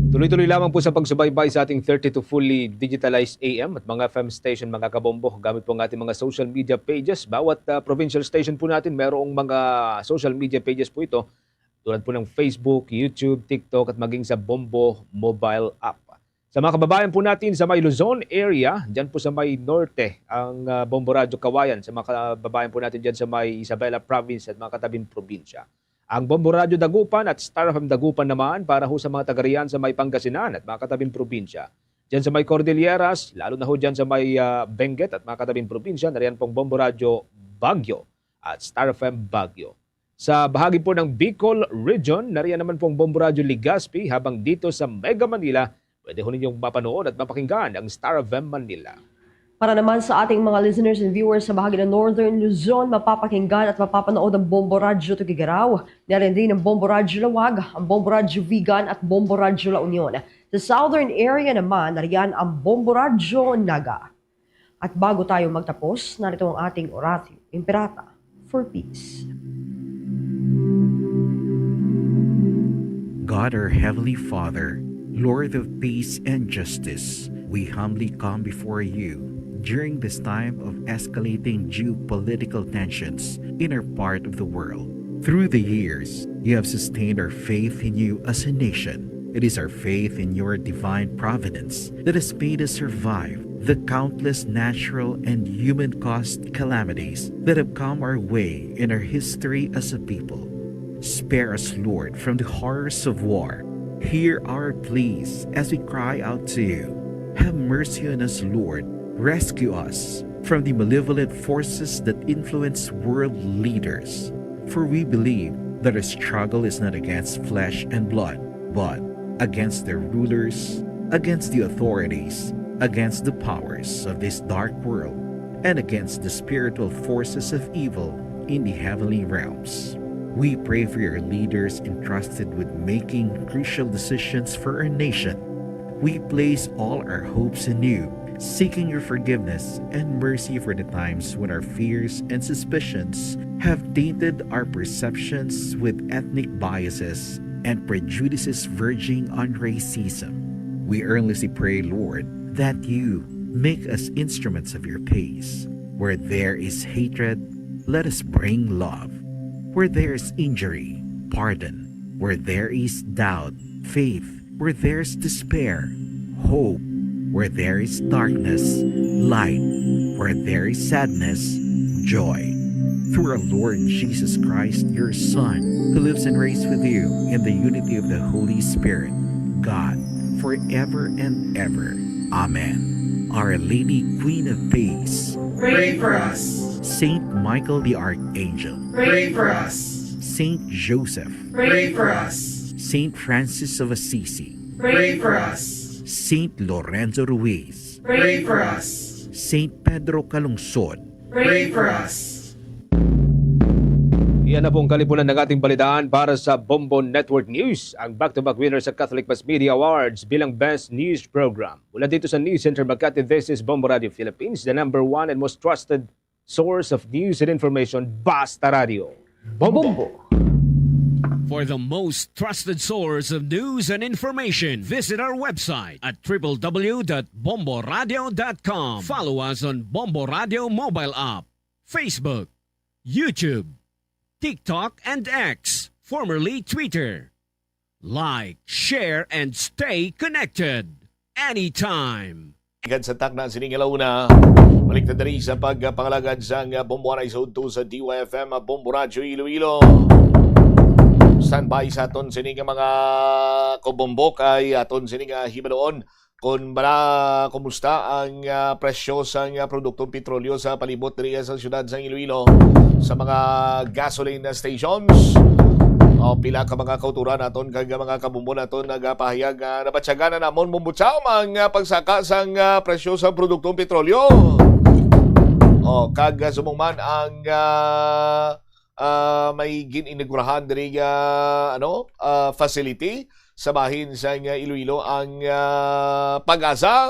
Tuloy-tuloy lamang po sa pagsubaybay sa ating 32 fully digitalized AM at mga FM station mga kabombo. Gamit po ang ating mga social media pages. Bawat provincial station po natin mayroong mga social media pages po ito. Tulad po ng Facebook, YouTube, TikTok at maging sa Bombo mobile app. Sa mga kababayan po natin sa may Luzon area, dyan po sa may norte, ang Bombo Radio Kawayan. Sa mga kababayan po natin dyan sa may Isabela Province at mga katabing probinsya. Ang Bombo Radio Dagupan at Star FM Dagupan naman para ho sa mga taga-riyan sa may Pangasinan at mga katabing probinsya. Diyan sa may Cordilleras, lalo na ho dyan sa may Benguet at mga katabing probinsya, nariyan pong Bombo Radio Baguio at Star FM Baguio. Sa bahagi po ng Bicol Region, nariyan naman pong Bombo Radio Legazpi, habang dito sa Mega Manila, pwede ho ninyong mapanood at mapakinggan ang Star FM Manila. Para naman sa ating mga listeners and viewers sa bahagi ng Northern Luzon, mapapakinggan at mapapanood ang Bombo Radio Tugigaraw. Narin din ang Bombo Radio Lawag, ang Bombo Radio Vigan at Bombo Radio La Union. Sa Southern area naman, nariyan ang Bombo Radio Naga. At bago tayo magtapos, narito ang ating Oratio Imperata for Peace. God, our Heavenly Father, Lord of peace and justice, we humbly come before you during this time of escalating geopolitical tensions in our part of the world. Through the years, you have sustained our faith in you as a nation. It is our faith in your divine providence that has made us survive the countless natural and human-caused calamities that have come our way in our history as a people. Spare us, Lord, from the horrors of war. Hear our pleas as we cry out to you. Have mercy on us, Lord. Rescue us from the malevolent forces that influence world leaders. For we believe that our struggle is not against flesh and blood, but against the rulers, against the authorities, against the powers of this dark world, and against the spiritual forces of evil in the heavenly realms. We pray for your leaders entrusted with making crucial decisions for our nation. We place all our hopes in you, seeking your forgiveness and mercy for the times when our fears and suspicions have tainted our perceptions with ethnic biases and prejudices verging on racism. We earnestly pray, Lord, that you make us instruments of your peace. Where there is hatred, let us bring love. Where there is injury, pardon. Where there is doubt, faith. Where there is despair, hope. Where there is darkness, light. Where there is sadness, joy. Through our Lord Jesus Christ, your Son, who lives and reigns with you in the unity of the Holy Spirit, God, forever and ever. Amen. Our Lady Queen of Peace, Pray for us. Saint Michael the Archangel, Pray for us. Saint Joseph, Pray for us. Saint Francis of Assisi, Pray for us. Saint Lorenzo Ruiz, Pray for us. Saint Pedro Calungsod, Pray for us. Iyan na pong kalipunan ng ating balitaan para sa Bombo Network News, ang back-to-back winner sa Catholic Mass Media Awards bilang Best News Program. Mula dito sa News Center Makati, this is Bombo Radio Philippines, the #1 and most trusted source of news and information, Basta Radio. Bombo! For the most trusted source of news and information, visit our website at www.bomboradio.com. Follow us on Bombo Radio mobile app, Facebook, YouTube, TikTok, and X, formerly Twitter. Like, share, and stay connected anytime. Sa takna siningilaw na balik na dari sa pagpangalagad sa Bombo Zone 2 sa DYFM Bombo Radio Iloilo. Standby sa aton sining mga kubombo kay aton sining hibaloon kung kumusta ang presyo sa produktong petrolyo sa palibot diri sa syudad sa Iloilo sa mga gasoline stations. Pila ka mga kauturan naton kag mga kabumbo naton nagapahayag napatsaga na namon mumutsaw ang pagsaka sang presyo sa produktong petrolyo. Kag sumungman ang may gininigurahan diri facility sa bahin sa Iloilo ang Pag-asa.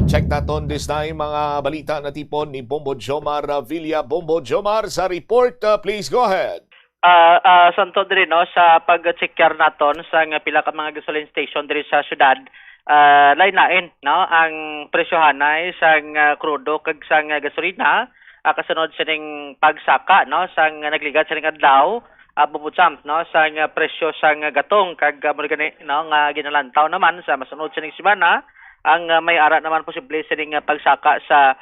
Check naton this time mga balita na tipon ni Bombo Jomar Villa. Bombo Jomar sa report, please go ahead. Santo diri no sa pag-checker naton sa pila ka mga gasoline station diri sa syudad, lain-lain no ang presyohanay sang krudo kag sang gasolina kasunod sa ning pagsaka no sang nagligat sa ning adlaw bumutsam no sang presyo sang gatong kag mo gani no nga ginalantaw naman sa masunod sa ning semana ang may ara naman posible sa ning pagsaka sa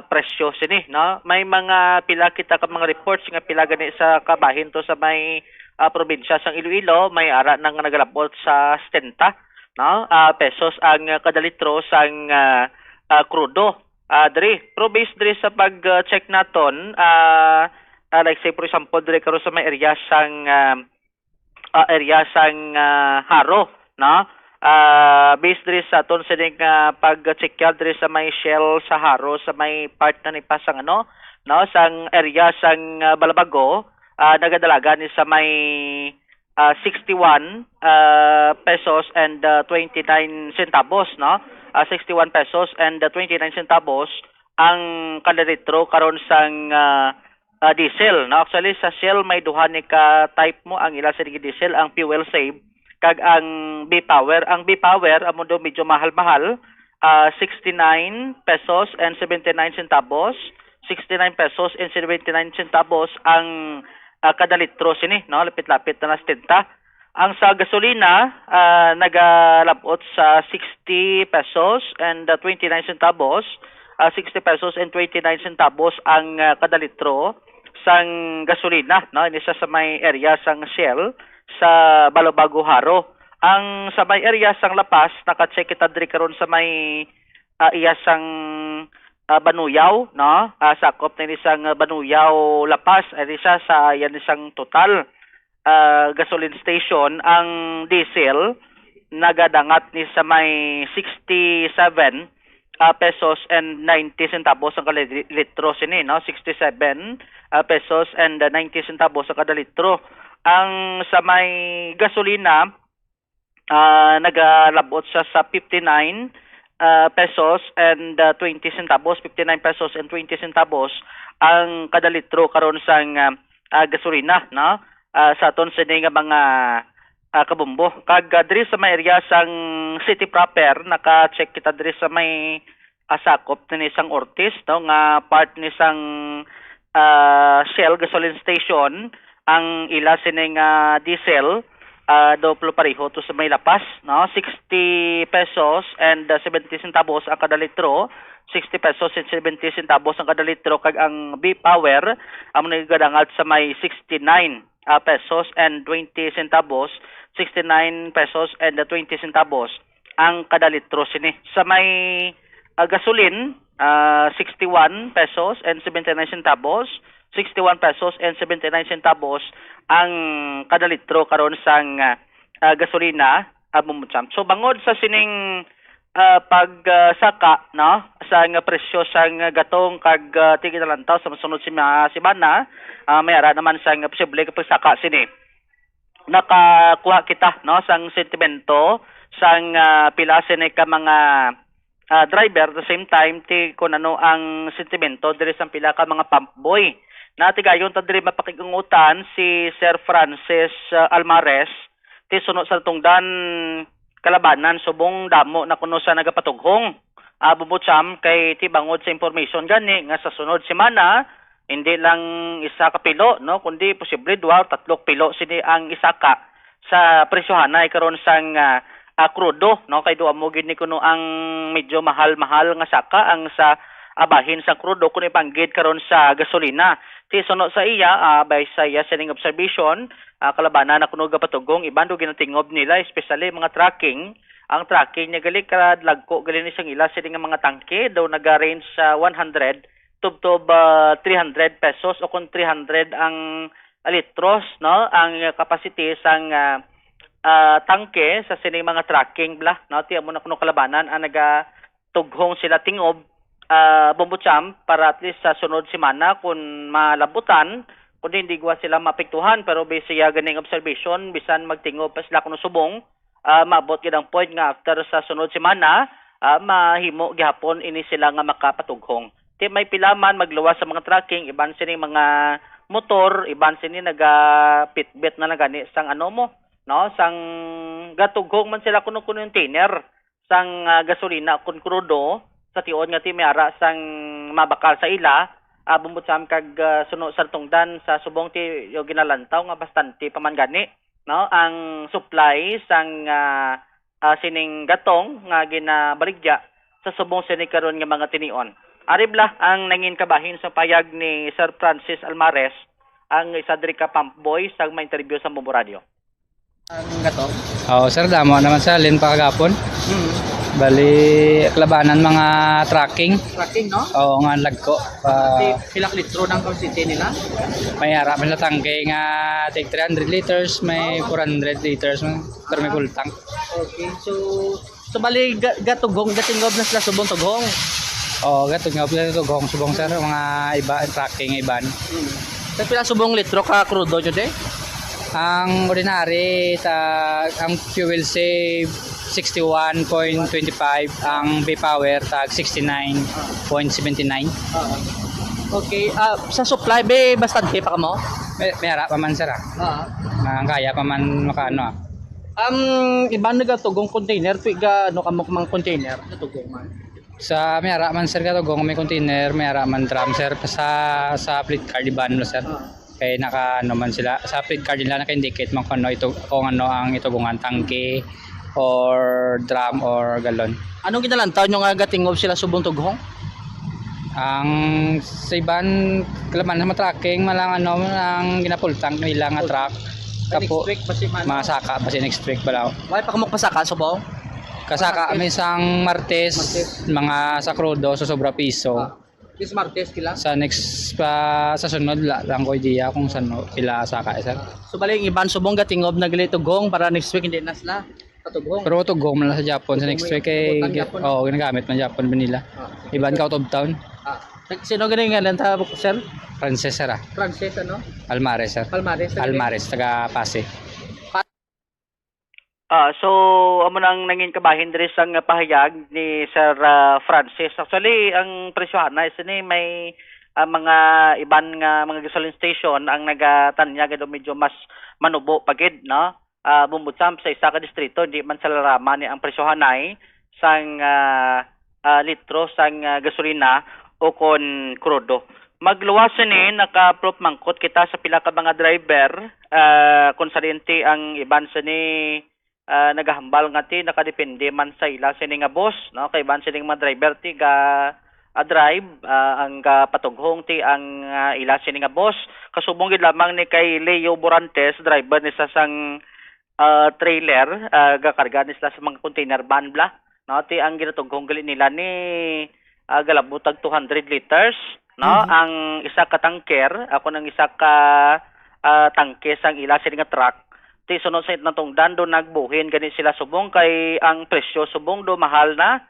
presyo sini no may mga pila kita ka mga reports nga pila gani sa kabahin to sa may probinsya sang Iloilo may ara nang nagalabot sa 70 no pesos ang kada litro sang krudo diri probis diri sa pag check naton like say for example diri karo sa may area sang Haro no based diri sa aton sining pag-check diri sa may Shell sa Haro sa may part na ni pasang no sang area sang Balabago nagadalaga ni sa may 61 pesos and 29 centavos no 61 pesos and 29 centavos ang kada litro karon sang diesel no actually sa Shell may duha ni ka type mo ang ila sa diesel ang fuel save kag ang B-Power. Ang B-Power amo do medyo mahal-mahal, 69 pesos and 79 centavos, 69 pesos and 79 centavos ang kada litro sini, no? Lapit-lapit na 70. Ang sa gasolina nagalabot sa 60 pesos and 29 centavos, 60 pesos and 29 centavos ang kada litro sang gasolina, no? Ini sa may area sang Shell sa Balabago Haro. Ang sa may area sang Lapas naka-check kita diri karon sa may iya sang Banuyaw no sakop ni isang Banuyaw Lapas ay isa sa yan isang total gasoline station ang diesel nagadangat ni sa may 67 pesos and 90 centavos ang kada litro sini no 67 pesos and 90 centavos ang kada litro. Ang sa may gasolina nagalabot sa 59 pesos and 20 centavos, 59 pesos and 20 centavos ang kada litro karon sang gasolina no sa aton sining mga kabumbo. Kag diri sa may area sang city proper naka-check kita diri sa may sakop ni isang Ortiz no nga part ni isang Shell gasoline station ang ila sining diesel doplo pareho to sa may Lapas no 60 pesos and 70 centavos ang kada litro, 60 pesos and 70 centavos ang kada litro kag ang B-Power amo nagadangat sa may 69 pesos and 20 centavos, 69 pesos and 20 centavos ang kada litro sini. Sa may gasolin 61 pesos and 79 centavos, 61 pesos and 79 centavos ang kada litro karon sang gasolina bumutsam. So bangod sa sining pagsaka no sa presyo sang gatong kag tiginalantaw sa masunod si Bana, mayara naman sang posible kapag saka sini. Nakakuha kita no sang sentimento sang pila sini ka mga driver at the same time ti kun ano ang sentimento diri sang pila ka mga pump boy. Natigayon ta diri mapakigungutan si Sir Francis Almares ti sunod sa tungdan kalabanan subong damo na kuno sa nagapatughong bumutsam kay ti bangod sa information gani nga sa sunod semana hindi lang isa ka pilo no kundi posible 2 o 3 pilo sini ang isaka sa presyohanay karon sang krudo no kay duha mo gid ni kuno ang medyo mahal-mahal nga saka ang sa abahin sa krudo kun ipanggid karon sa gasolina. Ti sunod sa iya by sa iya sining observation kalabanan na kuno gapatugong ibando ginatingob nila especially mga tracking. Ang tracking niya gali kad lagko gali ni sang ila sining mga tangke daw naga-range sa 100 to 300 pesos o kung 300 ang litros no ang capacity sang tangke sa sining mga tracking bla no ti amo na kuno kalabanan ang nagatughong sila tingob bumbutsam para at least sa sunod semana kung malabutan kung hindi gwa sila mapektuhan pero base siya ganing observation bisan magtingob pa sila kuno subong maabot gid ang point nga after sa sunod semana mahimo gihapon ini sila nga makapatughong. Ti may pilaman magluwas sa mga tracking iban sini mga motor iban sini naga-pitbit na nagani sang ano mo no sang gatughong man sila kuno container sang gasolina kun krudo sa tiyon nga ti mayara sang mabakal sa ila bumutsam kag suno sa tungdan sa subong ti yo ginalantaw nga bastante paman gani no ang supply sang sining gatong nga ginabaligya sa subong sini karon nga mga tinion. Aribla ang nangin kabahin sa payag ni Sir Francis Almares ang isa diri ka pump boy sa ma-interview sa Bombo Radio. Ang gatong? Sir, damo naman sa alin pa kagapon. Bali, labanan mga tracking. Tracking, no? Oo, nga lagko. Pilak litro ng kapasite nila? May harap na tangke nga take 300 liters, may 400 liters, pero may full tank. Okay, so bali gatugong, gatingob na sila subong tugong? Oo, gatingob na tugong subong sir, mga iba, tracking iban. So pila subong litro ka crudo nyo de? Ang ordinary, ang fuel save 61.25, ang B-Power tag 69.79. Okay, sa supply be bastante pa kamo? May harap pa man sir kaya pa man makaano iba nagatugong container, piga ano kamo mang container natugong man? Sa may harap man sir gatugong may container, may harap man drum sir sa fleet card iban mo sir. Kaya naka ano man sila sa fleet card nila naka-indicate man kung ano ang itugungan tangke or drum or galon. Anong ginalantaw nyo nga gatingob sila subong tughong? Ang sa iban kalaman sa tracking malang ang ginapultang nila nga truck kapo masaka basi next week balaw. Why pa kamo pasaka subong? Kasaka may isang Martes, mga sa krudo sa sobra piso. This Martes kila? Sa next sa sunod lang ko idea kung saan pila saka sir. So bali iban subong gatingob na gali tughong para next week hindi na sila katugong. Pero tughong man sa Japan sa next week kay ginagamit man Japan nila. Iban ka out of town. Sino ganing nga ta sir? Frances sir. Frances ano? Almares sir. Almares taga Pasig. So amo nang nangin kabahin diri sang pahayag ni Sir Francis. Actually ang presyohan na isini may mga iban nga mga gasoline station ang nagatanya gado medyo mas manubo pagid no. Bumbutsam sa isa ka distrito di man sa larama ni ang presyohan ay sang litro sang gasolina o kon krudo. Magluwas ni naka-proof mangkot kita sa pila ka mga driver kung salinti ang iban sa ni nagahambal nga ti nakadepende man sa ila sini nga boss no kay ban sini mga driver ti ga drive ang patughong ti ang ila sini nga boss kasubong gid lamang ni kay Leo Borantes driver ni sa sang trailer gakarga ni sila sa mga container van bla, no? Ti ang ginatughong gali nila ni galabutag 200 liters, no? Ang isa ka tanker, ako nang isa ka tangke sang ila sini nga truck. Ti sunod sa itong dando nagbuhin gani sila subong kay ang presyo subong do mahal na,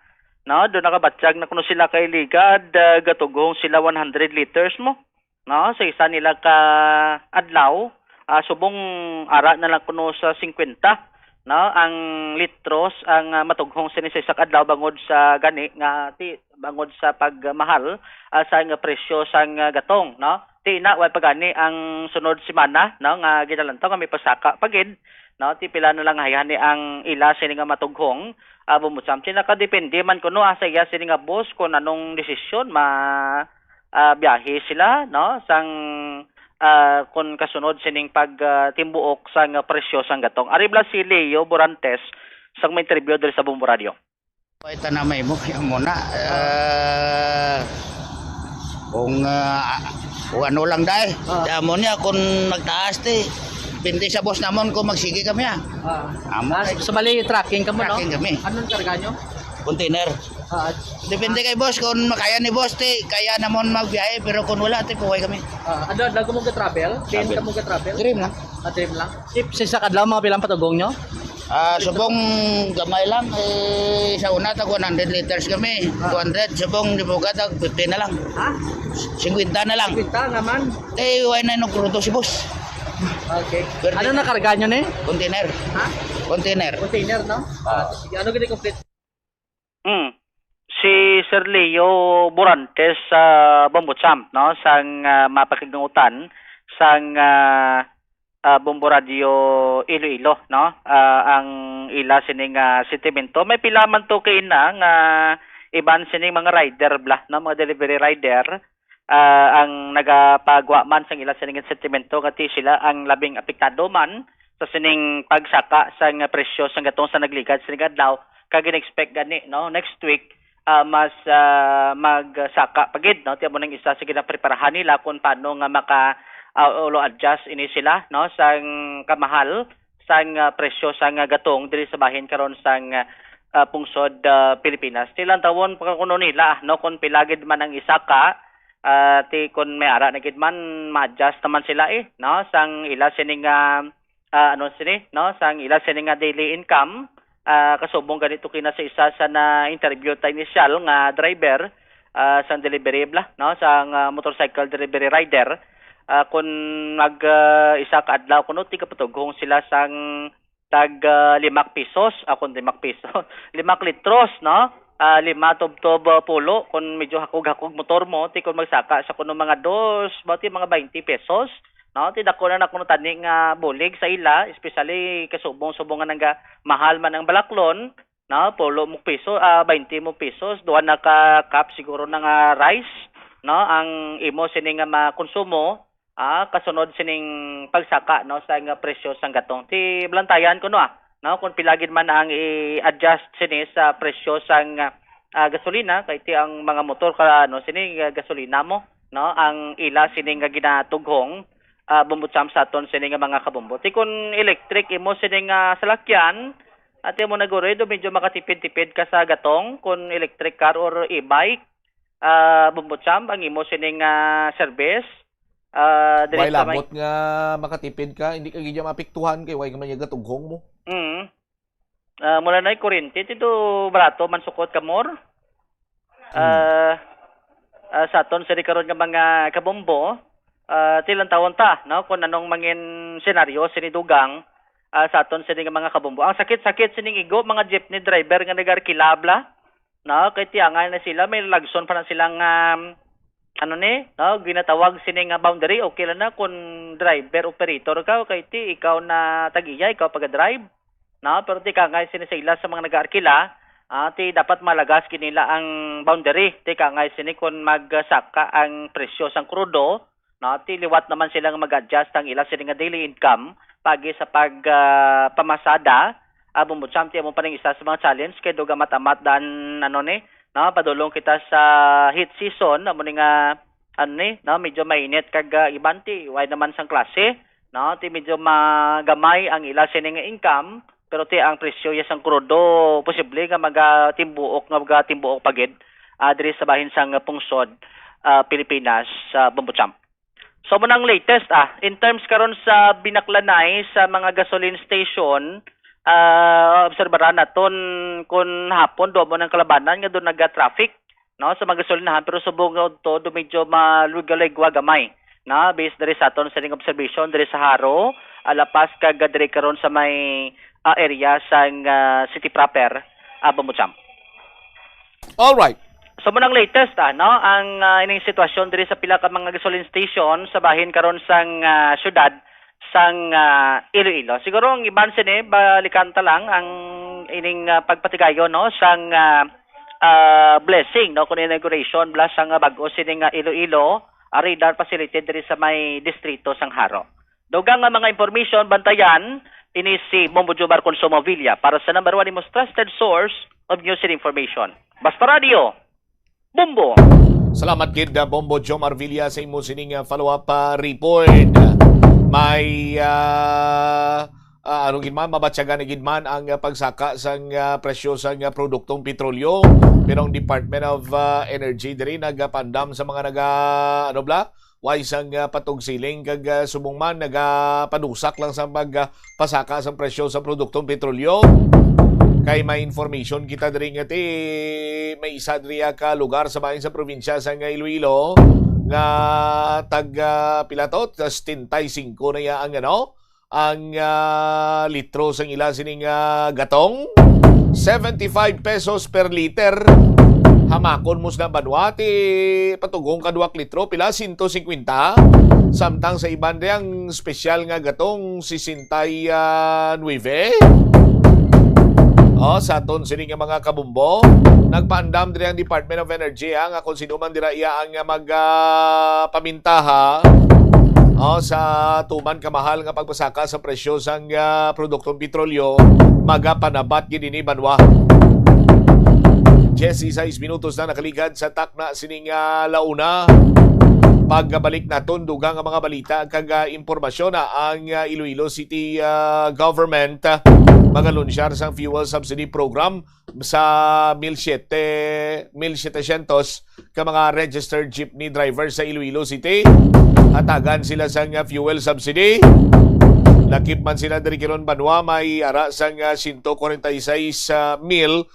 no? Do nakabatyag na kuno sila kay ligad gatugong sila 100 liters mo, no? Sa isa nila ka adlaw subong ara na lang kuno sa 50, no? Ang litros ang matughong sini sa isak adlaw bangod sa gani nga ti bangod sa pagmahal sa nga presyo sang gatong, no? Ti na way pagani ang sunod semana, no? Nga ginalantaw nga may pasaka pagid, no? Ti pila na lang hayani ang ila sini nga matughong bumutsam sila nakadepende man kuno sa iya sini nga boss kung anong desisyon biyahe sila, no? Sang kung kasunod sining pagtimbuok sang presyo sang gatong. Aribla si Leo Borantes sang may interview diri sa Bombo Radio. Ito na may mo muna. Kung ano lang dahil. Amo niya kung magtaas pindi sa boss namon kung magsige kami So bali tracking kamo, no? Tracking kami. Anong karga nyo? Container. Depende kay boss kung makaya ni boss kaya namon magbiyahe pero kung wala puway kami. Ano dago mo ka-travel? Din ka mo ka-travel? Dream lang. Dream lang. Tip sa kadlaw mga pilang patugong nyo? Subong gamay lang sa una tag 100 liters kami. 200 subong dibuga tag 50 na lang. 50 na lang. 50 naman. Way na no krudo si boss. Okay. Ano na karga nyo ni? Container. Container. Container, no? Sige, ano gini complete? Si Sir Leo Borantes sa Bombotsam, no? Sang mapakigutan sang Bombo Radio Iloilo, no? Ang ila sining sentimento may pila man to kay na nga iban sining mga rider bla, no? Mga delivery rider ang nagapagwa man sang ila sining sentimento kati sila ang labing apektado man sa sining pagsaka sang presyo sang gatong sa nagligad sining adlaw kag expect gani, no? Next week mas magsaka pagid, no? Tiyan mo nang isa sige na preparahan nila kung paano nga maka ulo adjust ini sila, no? Sang kamahal sang presyo sang gatong diri sa bahin karon sang pungsod Pilipinas. Tilang tawon pagkuno nila, no? Kung pilagid man ang isaka ti kung may ara na gid man ma-adjust naman sila no? Sang ila sining ano sini, no? Sang ila sining daily income kasubong ganito kina sa isa sa na interview tayo initial nga driver sang delivery bla, no? Sang motorcycle delivery rider kung nag isa ka adlaw kuno ti kapatughong sila sang tag 5 pesos kung 5 pesos 5 litros, no? 5 tubtob pulo kung medyo hakog-hakog motor mo ti kung magsaka sa kuno mga 2 bati mga 20 pesos, no? Ti dako na kuno tani nga bulig sa ila especially kasubong-subongan nga mahal man ang balaklon, no? Pulo mo peso 20 mo pesos duha na ka cup siguro na nga rice, no? Ang imo sini nga makonsumo kasunod sining pagsaka, no? Sa nga presyo sang gatong ti blantayan kuno no? Kung pilagid man ang i-adjust sini sa presyo sang gasolina kay ti ang mga motor no sini gasolina mo, no? Ang ila sini nga ginatughong bumbutsam sa aton sini nga mga kabombo. Ti kun electric imo sini nga salakyan at mo naguro do medyo makatipid-tipid ka sa gatong kun electric car or e-bike bumbutsam ang imo sini nga service way labot nga makatipid ka, hindi ka gidya mapiktuhan kay way man yaga tughong mo. Mula na kuryente tito barato man sukot ka more. Sa aton sa karon nga mga kabombo tilang tawon ta, no? Kung anong mangin senaryo sinidugang sa aton sa mga kabombo. Ang sakit-sakit sining igo mga jeepney driver nga nagarkilabla, no? Kay tiangal na sila may lagson pa na silang ano ni, no? Ginatawag sining boundary. Okay lang na kung driver operator ka kay ti ikaw na tagiya, ikaw pag-drive, no? Pero ti kangay sini sa ila sa mga nag-arkila ti dapat malagas kinila ang boundary. Ti kangay sini kung magsaka ang presyo sang krudo, no? Ti liwat naman silang mag-adjust ang ila sini nga daily income pagi sa pamasada. Bumbutsam ti mo pa ning isa sa mga challenge kay duga matamat dan ano ni, no? Padulong kita sa heat season amo ni nga ano ni, no? Medyo mainit kag ibanti way naman sang klase, no? Ti medyo magamay ang ila sining income, pero ti ang presyo yasang krudo posible nga magatimbuok pagid diri sa bahin sang pungsod Pilipinas sa Bombocham. So munang latest in terms karon sa binaklanay sa mga gasoline station, obserbaran naton kun hapon do mo ng kalabanan nga doon naga-traffic, no, sa mga gasolinahan, pero subong to do medyo malugaligwa gamay, na based diri sa aton sa observation diri sa Haro, alapas kag diri karon sa may area sang city proper Bombocham. All right. So munang latest ang ining sitwasyon diri sa pila ka mga gasoline station sa bahin karon sang syudad sang Iloilo. Siguro ang iban sini balikan ta lang ang ining pagpatigayon, no, sang blessing, no, kun inauguration blas sang bag-o sining Iloilo radar facility diri sa may distrito sang Haro. Dugang nga mga information bantayan ini si Bombo Jomar Consumo Villa para sa number 1 most trusted source of news and information. Basta Radio Bombo. Salamat kid Bombo Jomar Villa sa imo sining follow-up report. May anong gidman mabatyagan ni gidman ang pagsaka sang presyo sang produktong petrolyo, pero ang Department of Energy diri nagapandam sa mga wise ang patugsiling kag subong man nagapadusak lang sa pagpasaka sa presyo sa produktong petrolyo. Kay may information kita diri nga may isa diri ka lugar sa bahin sa probinsya sa Iloilo nga tag pilatot 75 na ya ang litro sang ila sining gatong 75 pesos per liter. Hamakon mo na banwati patugong ka 2 litro pila 150, samtang sa iban ang special nga gatong 69. Sa aton sini nga mga kabumbo, nagpaandam diri ang Department of Energy nga kung sino man dira iya ang magpamintaha sa tuman kamahal nga pagpasaka sa presyo sang produktong petrolyo, magapanabat gid ini banwa. 16 minutos na nakaligad sa takna sining launa. Pagbalik naton dugang ang mga balita kag impormasyon ang Iloilo City government magalunsyar sa fuel subsidy program sa 1,700 ka mga registered jeepney driver sa Iloilo City. Hatagan sila sa fuel subsidy. Lakip man sila diri kiron banwa may ara sang 146 mil,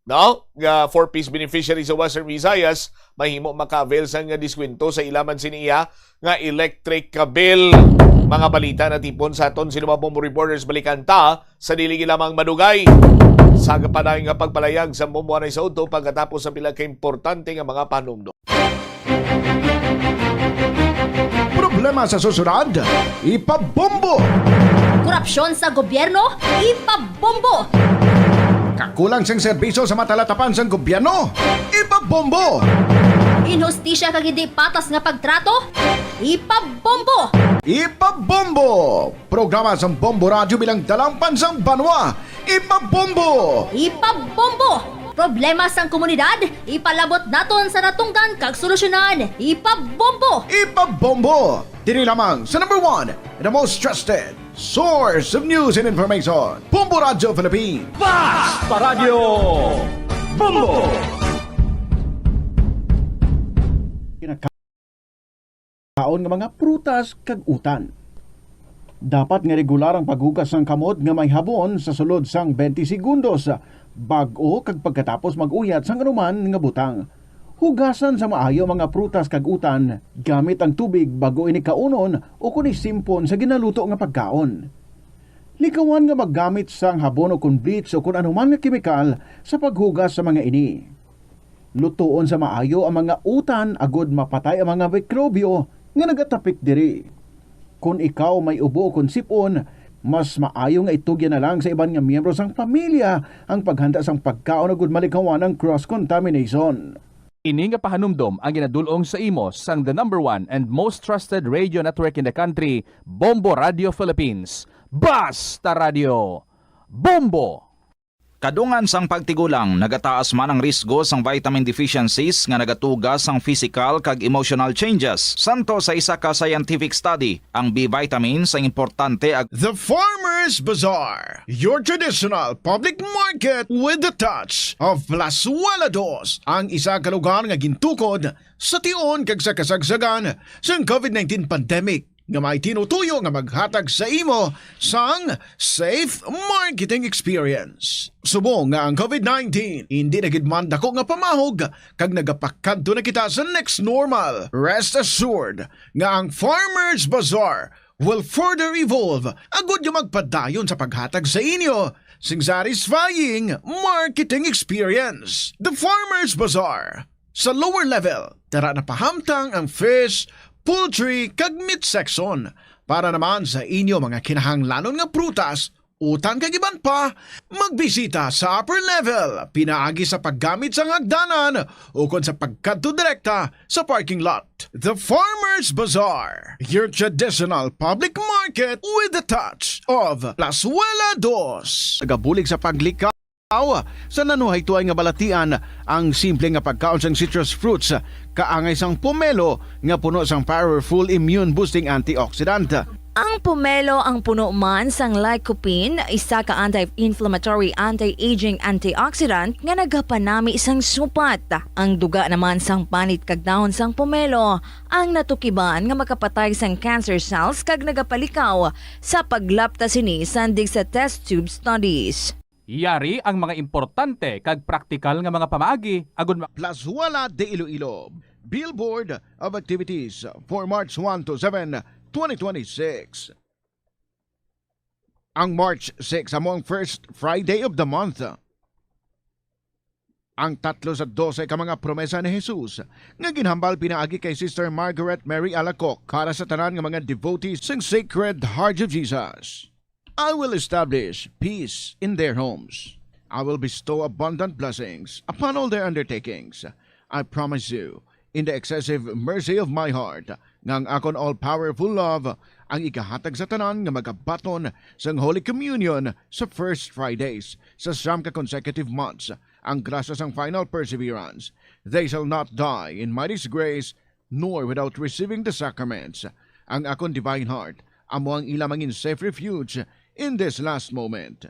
no, nga 4-piece beneficiary sa Western Visayas mahimo maka-avail sa diskwento sa ilaman siniya nga electric bill. Mga balita na tipon sa aton sino Bombo reporters balikan ta sa dili lamang madugay. Saga pa nga pagpalayag sa Bombo Anay sa Auto pagkatapos sa pila ka importante nga mga panumdum. Problema sa susunod, ipabombo! Korupsyon sa gobyerno, ipabombo! Kakulang sang serbisyo sa matalatapan sang gobyerno, ipabombo! Inhustisya kag hindi patas nga pagtrato, ipabombo! Ipabombo! Programa sa Bombo Radio bilang dalampan sang banwa, ipabombo! Ipabombo! Problema sang komunidad, ipalabot naton sa natunggan kag solusyonan, ipabombo! Ipabombo! Diri lamang sa number 1 and the most trusted source of news and information, Bombo Radio Philippines. Basta Radio Bombo! Kaon nga mga prutas kag utan. Dapat nga regular ang paghugas ng kamot nga may habon sa sulod sang 20 segundos bag-o kag pagkatapos mag-uyat sang anuman nga butang. Hugasan sa maayo mga prutas kag utan gamit ang tubig bago ini kaunon o kun isimpon sa ginaluto nga pagkaon. Likawan nga maggamit sang habon o kun bleach o kun anuman nga kemikal sa paghugas sa mga ini. Lutoon sa maayo ang mga utan agod mapatay ang mga mikrobyo nga nagatapik diri. Kung ikaw may ubo o kung sipon, mas maayo nga itugyan na lang sa iban nga miyembro sang pamilya ang paghanda sang pagkaon agud malikawan ng cross-contamination. Ini nga pahanumdom ang ginadulong sa imo sang the number 1 and most trusted radio network in the country, Bombo Radio Philippines. Basta Radio Bombo! Kadungan sang pagtigulang, nagataas man ang risgo sang vitamin deficiencies nga nagatugas sang physical kag emotional changes. Santo sa isa ka scientific study, ang B vitamins ang importante The Farmers Bazaar, your traditional public market with the touch of Plazuela Dos, ang isa ka lugar nga gintukod sa tion kag sa kasagsagan sa COVID-19 pandemic nga may tinutuyo nga maghatag sa imo sang safe marketing experience. Subong nga ang COVID-19 hindi nagidman dako nga pamahog kag nagapakadto na kita sa next normal. Rest assured nga ang Farmers Bazaar will further evolve agud yung magpadayon sa paghatag sa inyo sing satisfying marketing experience. The Farmers Bazaar. Sa lower level, tara na pahamtang ang fish, poultry kag meat section para naman sa inyo mga kinahanglanon nga prutas, utan kag iban pa, magbisita sa upper level, pinaagi sa paggamit sa hagdanan o kon sa pagkadto direkta sa parking lot. The Farmers Bazaar, your traditional public market with the touch of Plazuela Dos. Nagabulig sa paglikaw sa nanuhay tuay nga balatian ang simple nga pagkaon sang citrus fruits kaangay sang pomelo nga puno sang powerful immune boosting antioxidant. Ang pomelo ang puno man sang lycopene, isa ka anti-inflammatory, anti-aging antioxidant nga nagapanami sang supat. Ang duga naman sang panit kag dahon sang pomelo ang natukiban nga makapatay sang cancer cells kag nagapalikaw sa paglapta sini sandig sa test tube studies. Yari ang mga importante kag praktikal nga mga pamaagi agon Plazuela de Iloilo, Billboard of Activities for March 1 to 7, 2026. Ang March 6 among first Friday of the month. Ang 3 sa 12 ka mga promesa ni Jesus nga ginhambal pinaagi kay Sister Margaret Mary Alacoc para sa tanan nga mga devotees ng Sacred Heart of Jesus. I will establish peace in their homes. I will bestow abundant blessings upon all their undertakings. I promise you, in the excessive mercy of my heart, nga ang akon all-powerful love ang ikahatag sa tanan nga magabaton sa Holy Communion sa first Fridays sa siyam ka consecutive months, ang grasya sang final perseverance. They shall not die in my disgrace, nor without receiving the sacraments. Ang akon divine heart, amo ang ilamangin safe refuge in this last moment.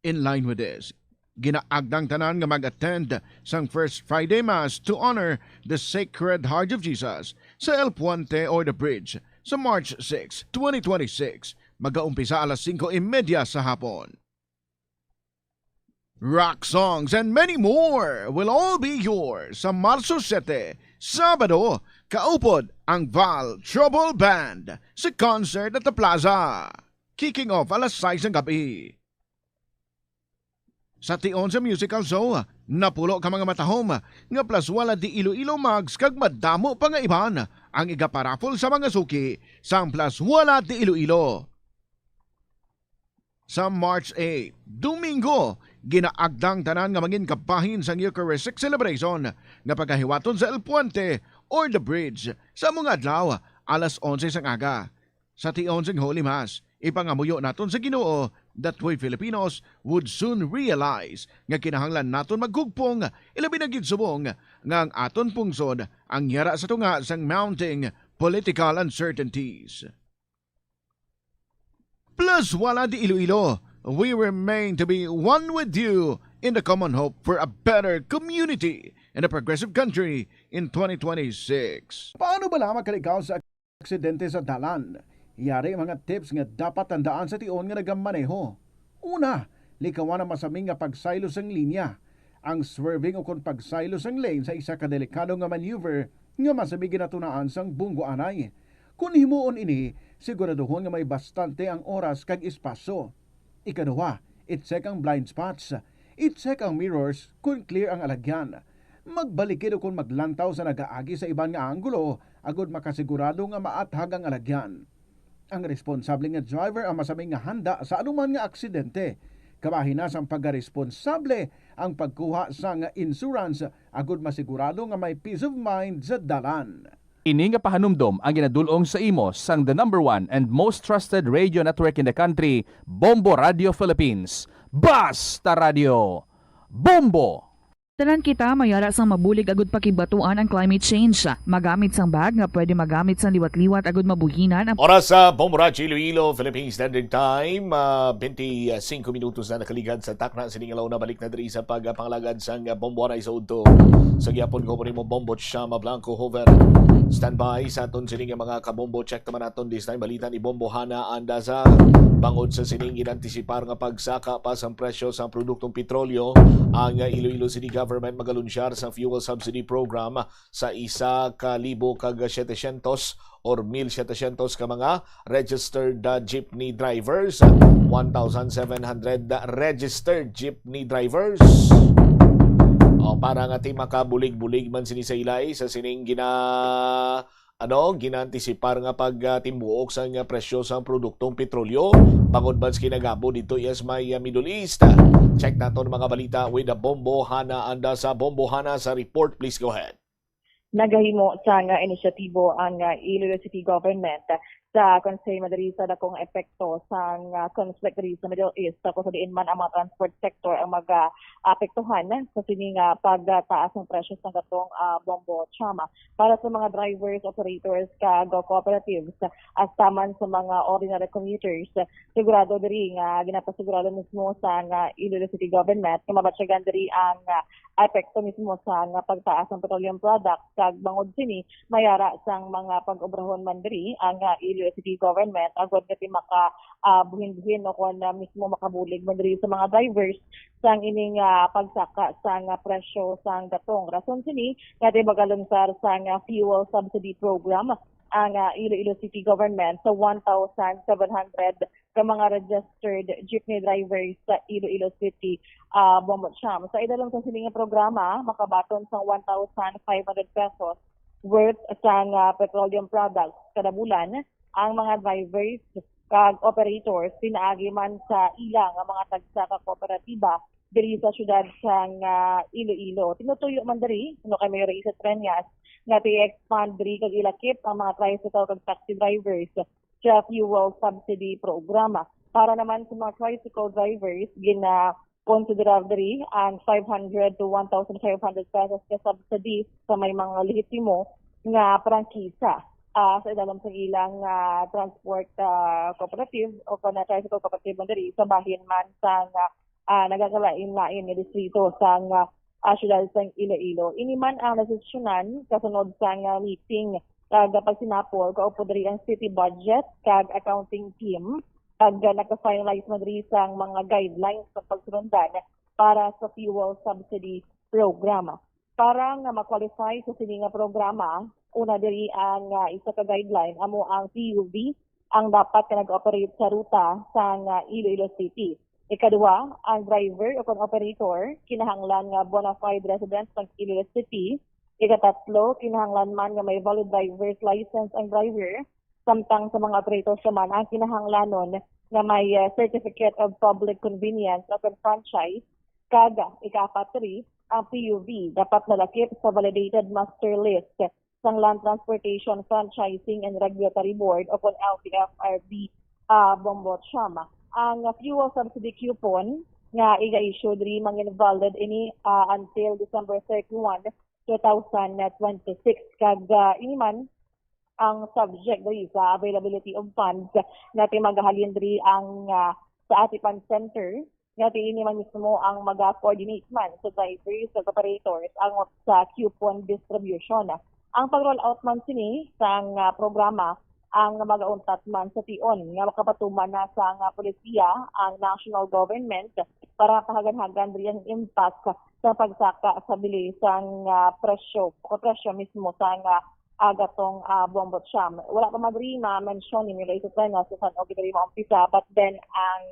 In line with this, ginaagdang tanan nga mag-attend sang First Friday Mass to honor the Sacred Heart of Jesus sa El Puente or the Bridge sa March 6, 2026, mag-aumpisa alas 5:30 sa hapon. Rock songs and many more will all be yours sa Marso 7, Sabado, kaupod ang Val Trouble Band sa concert at the Plaza. Kicking off alas 6 ng gabi. Sa tion sa musical show, napulo ka mga matahom nga Plazuela de Iloilo mags kag madamo pa nga iban ang igaparapol sa mga suki sa Plazuela de Iloilo. Sa March 8, Domingo, ginaagdang tanan nga mangin kabahin sa Eucharistic celebration nga pagkahiwaton sa El Puente or the Bridge sa mga adlaw alas 11 sang aga. Sa tion sang Holy Mass, ipangamuyo naton sa Ginoo that we Filipinos would soon realize nga kinahanglan naton maghugpong ilabi na gid subong nga ang aton pungsod ang yara sa tunga sang mounting political uncertainties. Plazuela de Iloilo, we remain to be one with you in the common hope for a better community and a progressive country in 2026. Paano ba lamang kalikaw sa aksidente sa dalan? Yari mga tips nga dapat tandaan sa tion nga nagamaneho. Una, likawan ang masaming nga pagsaylo sang linya. Ang swerving o kon pagsaylo sang lane sa isa ka delikado nga maneuver nga masabi ginatunaan sang bunggo anay. Kung himuon ini, siguraduhon nga may bastante ang oras kag espasyo. Ikaduha, i-check ang blind spots. I-check ang mirrors kung clear ang alagyan. Magbalikid o kung maglantaw sa nagaagi sa iban nga anggulo agud makasigurado nga maathag ang alagyan. Ang responsable nga driver ang masaming nga handa sa anuman nga aksidente. Kabahin na sang pagkaresponsable ang pagkuha sa nga insurance agud masigurado nga may peace of mind sa dalan. Ini nga pahanumdom ang ginadulong sa imo sang the #1 and most trusted radio network in the country, Bombo Radio Philippines. Basta Radio Bombo! Tanan kita mayara sang mabulig agud pakibatuan ang climate change. Magamit sang bag nga pwede magamit sang liwat-liwat agud mabuhinan ang Oras sa Bomborachi, Iloilo, Philippine Standard Time. 25 minutos na nakaligad sa takna. Siningalaw na balik na diri sa pagpangalagad sa Bomboray sa Udto. Sa gyapon ko mo Bombo Chama Blanco Hover. Standby sa aton sining mga kabombo. Check naman aton this time balita ni Bombo Hana anda sa bangod sa sining inantisipar nga pagsaka pa sa presyo sa produktong petrolyo. Ang Iloilo City Government magalunsyar sa fuel subsidy program sa 1,700 or 1,700 ka mga registered jeepney drivers, 1,700 registered jeepney drivers. Para nga ti makabulig-bulig man sini sa ilay sa sining ginantisipar nga pagtimbuok sa nga presyo sa produktong petrolyo. Bangod man sa kinagabo dito yes may Middle East. Check naton mga balita with the Bombo Hana anda sa Bombo Hana sa report. Please go ahead. Nagahimo sa nga inisyatibo ang Iloilo City Government sa konsey madari sa dakong epekto sa conflict diri sa Middle East tapos sa diin man ang mga transport sector ang mag-apektuhan sa sining pagtaas ng presyo sa gatong Bombo Chama para sa mga drivers, operators kag cooperatives as taman sa mga ordinary commuters. Sigurado diri nga ginapasigurado mismo sa Iloilo City Government nga mabatsyagan diri ang epekto mismo sa pagtaas ng petroleum products kag bangod sini mayara sang mga pag-obrahon man diri ang Iloilo City Government agad nga maka buhin-buhin o kung mismo makabulig man diri sa mga drivers sang ining pagsaka sa presyo sang gatong. Rason sini nga bagalonsar sa fuel subsidy program ang Iloilo City Government sa 1,700 ka mga registered jeepney drivers sa Iloilo City Bombo Cham. Sa idalong sa sining programa makabaton sa 1,500 pesos worth sang petroleum products kada bulan ang mga drivers kag operators pinaagi man sa ilang mga tagsaka kooperatiba diri sa syudad sang Iloilo. Tinutuyo man diri kay Mayor Isa Treñas nga i-expand diri kag ilakip ang mga tricycle kag taxi drivers sa fuel subsidy programa. Para naman sa mga tricycle drivers consider diri ang 500 to 1,500 pesos ka subsidy sa may mga lehitimo nga prangkisa sa idalam sa ilang transport cooperative o kana tricycle cooperative man diri sa bahin man sa nagakalain-lain nga distrito sa syudad sa Iloilo. Ini man ang nasesyonan kasunod sa meeting kag pagsinapol kaupo diri ang city budget kag accounting team kag naka-finalize man diri sa mga guidelines sa pagsundan para sa fuel subsidy programa. Para nga ma-qualify sa sining programa, una diri ang isa ka guideline amo ang PUV ang dapat ka nag-operate sa ruta sa Iloilo City. Ikaduwa, ang driver o operator kinahanglan nga bona fide resident ng Iloilo City. Ikatatlo, kinahanglan man nga may valid driver's license ang driver. Samtang sa mga operators naman ang kinahanglanon nga may certificate of public convenience o franchise. Kaga, ika-4, ang PUV dapat nalakip sa validated master list ng Land Transportation Franchising and Regulatory Board o kung LTFRB Bombo Chama. Ang fuel subsidy coupon nga iga-issue diri mang invalid ini until December 31, 2026 kag ini man ang subject diri sa availability of funds natin magahalin diri ang sa Atipan Center natin ini man mismo ang mag-coordinate man sa drivers sa operators ang sa coupon distribution. Ang pag-roll out man sini sa programa ang magauntat man sa tion nga makapatuman na sa polisiya ang national government para kahagan-hagan diri ang impact sa pagsaka sa bilis sang presyo mismo sa agatong Bombo Cham. Wala pa madri ma-mention ni Milo ito na sa San Ogi diri maumpisa but then ang